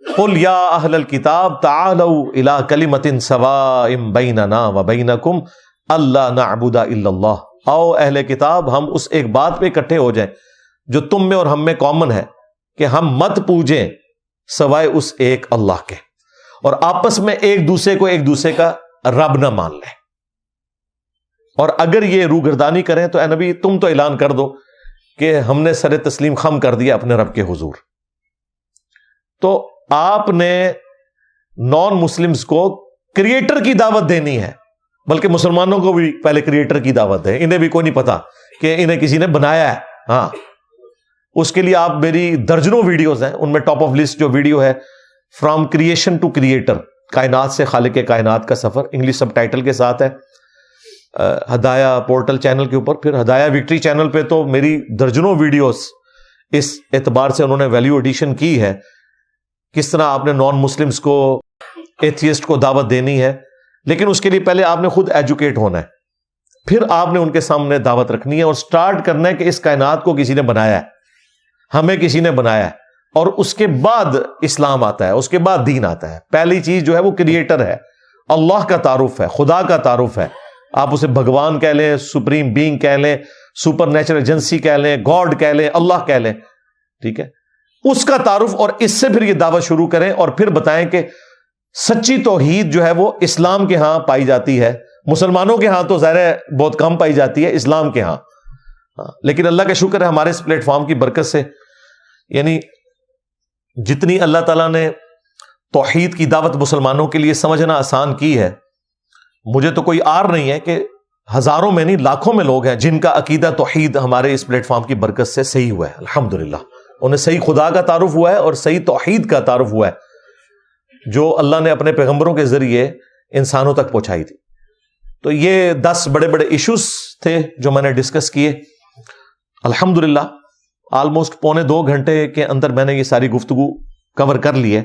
B: قل یا اہل الکتاب تعالوا الی کلمۃ سواء بیننا وبینکم الا نعبد الا اللہ. آؤ اہل کتاب، ہم اس ایک بات پہ اکٹھے ہو جائیں جو تم میں اور ہم میں کامن ہے، کہ ہم مت پوجیں سوائے اس ایک اللہ کے، اور آپس میں ایک دوسرے کا رب نہ مان لیں. اور اگر یہ روگردانی کریں تو اے نبی تم تو اعلان کر دو کہ ہم نے سر تسلیم خم کر دیا اپنے رب کے حضور. تو آپ نے نان مسلمز کو کریٹر کی دعوت دینی ہے، بلکہ مسلمانوں کو بھی پہلے کریٹر کی دعوت دیں. انہیں بھی کوئی نہیں پتا کہ انہیں کسی نے بنایا ہے. ہاں، اس کے لیے آپ میری درجنوں ویڈیوز ہیں، ان میں ٹاپ آف لسٹ جو ویڈیو ہے فرام کریشن ٹو کریٹر، کائنات سے خالق کائنات کا سفر، انگلش سب ٹائٹل کے ساتھ ہے، ہدایہ پورٹل چینل کے اوپر. پھر ہدایہ وکٹری چینل پہ تو میری درجنوں ویڈیوز اس اعتبار سے انہوں نے ویلیو ایڈیشن کی ہے، کس طرح آپ نے نان مسلمز کو، ایتھیسٹ کو دعوت دینی ہے. لیکن اس کے لیے پہلے آپ نے خود ایجوکیٹ ہونا ہے، پھر آپ نے ان کے سامنے دعوت رکھنی ہے اور سٹارٹ کرنا ہے کہ اس کائنات کو کسی نے بنایا ہے، ہمیں کسی نے بنایا ہے، اور اس کے بعد اسلام آتا ہے، اس کے بعد دین آتا ہے. پہلی چیز جو ہے وہ کریٹر ہے، اللہ کا تعارف ہے، خدا کا تعارف ہے. آپ اسے بھگوان کہہ لیں، سپریم بینگ کہہ لیں، سپر نیچرل ایجنسی کہہ لیں، گاڈ کہہ لیں، اللہ کہہ لیں، ٹھیک ہے، اس کا تعارف. اور اس سے پھر یہ دعوت شروع کریں اور پھر بتائیں کہ سچی توحید جو ہے وہ اسلام کے ہاں پائی جاتی ہے. مسلمانوں کے ہاں تو ظاہر ہے بہت کم پائی جاتی ہے، اسلام کے ہاں. لیکن اللہ کا شکر ہے ہمارے اس پلیٹ فارم کی برکت سے، یعنی جتنی اللہ تعالیٰ نے توحید کی دعوت مسلمانوں کے لیے سمجھنا آسان کی ہے، مجھے تو کوئی آر نہیں ہے کہ ہزاروں میں نہیں لاکھوں میں لوگ ہیں جن کا عقیدہ توحید ہمارے اس پلیٹ فارم کی برکت سے صحیح ہوا ہے. الحمدللہ انہیں صحیح خدا کا تعارف ہوا ہے اور صحیح توحید کا تعارف ہوا ہے جو اللہ نے اپنے پیغمبروں کے ذریعے انسانوں تک پہنچائی تھی. تو یہ 10 بڑے بڑے ایشوز تھے جو میں نے ڈسکس کیے. الحمدللہ آلموسٹ 1.25 گھنٹے کے اندر میں نے یہ ساری گفتگو کور کر لی ہے.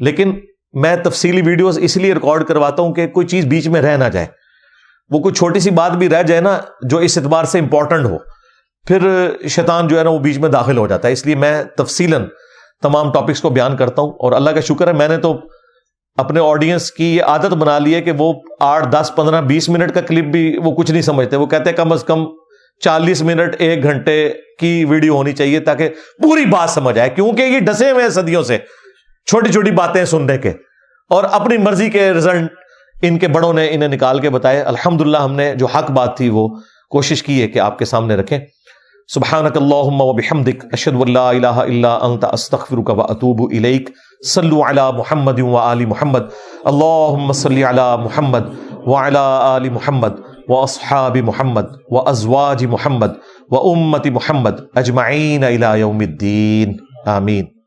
B: لیکن میں تفصیلی ویڈیوز اس لیے ریکارڈ کرواتا ہوں کہ کوئی چیز بیچ میں رہ نہ جائے. وہ کوئی چھوٹی سی بات بھی رہ جائے نا جو اس اعتبار سے امپورٹنٹ ہو، پھر شیطان جو ہے نا وہ بیچ میں داخل ہو جاتا ہے. اس لیے میں تفصیلاً تمام ٹاپکس کو بیان کرتا ہوں. اور اللہ کا شکر ہے میں نے تو اپنے آڈینس کی یہ عادت بنا لی ہے کہ وہ 8, 10, 15, 20 منٹ کا کلپ بھی وہ کچھ نہیں سمجھتے. وہ کہتے ہیں کم از کم 40 منٹ 1 گھنٹے کی ویڈیو ہونی چاہیے تاکہ پوری بات سمجھ آئے، کیونکہ یہ ڈسے ہوئے ہیں صدیوں سے چھوٹی چھوٹی باتیں سننے کے، اور اپنی مرضی کے رزلٹ ان کے بڑوں نے انہیں نکال کے بتائے. الحمدللہ ہم نے جو حق بات تھی وہ کوشش کی ہے کہ آپ کے سامنے رکھیں. سبحانک اللہم و بحمدک، اشہد ان لا الہ الا انت، استغفرک و اتوب الیک. صلوا علی محمد و آل محمد، اللہم صلی علی محمد و علی آل محمد واصحاب محمد وازواج محمد وامت محمد اجمعین الی یوم الدین آمین.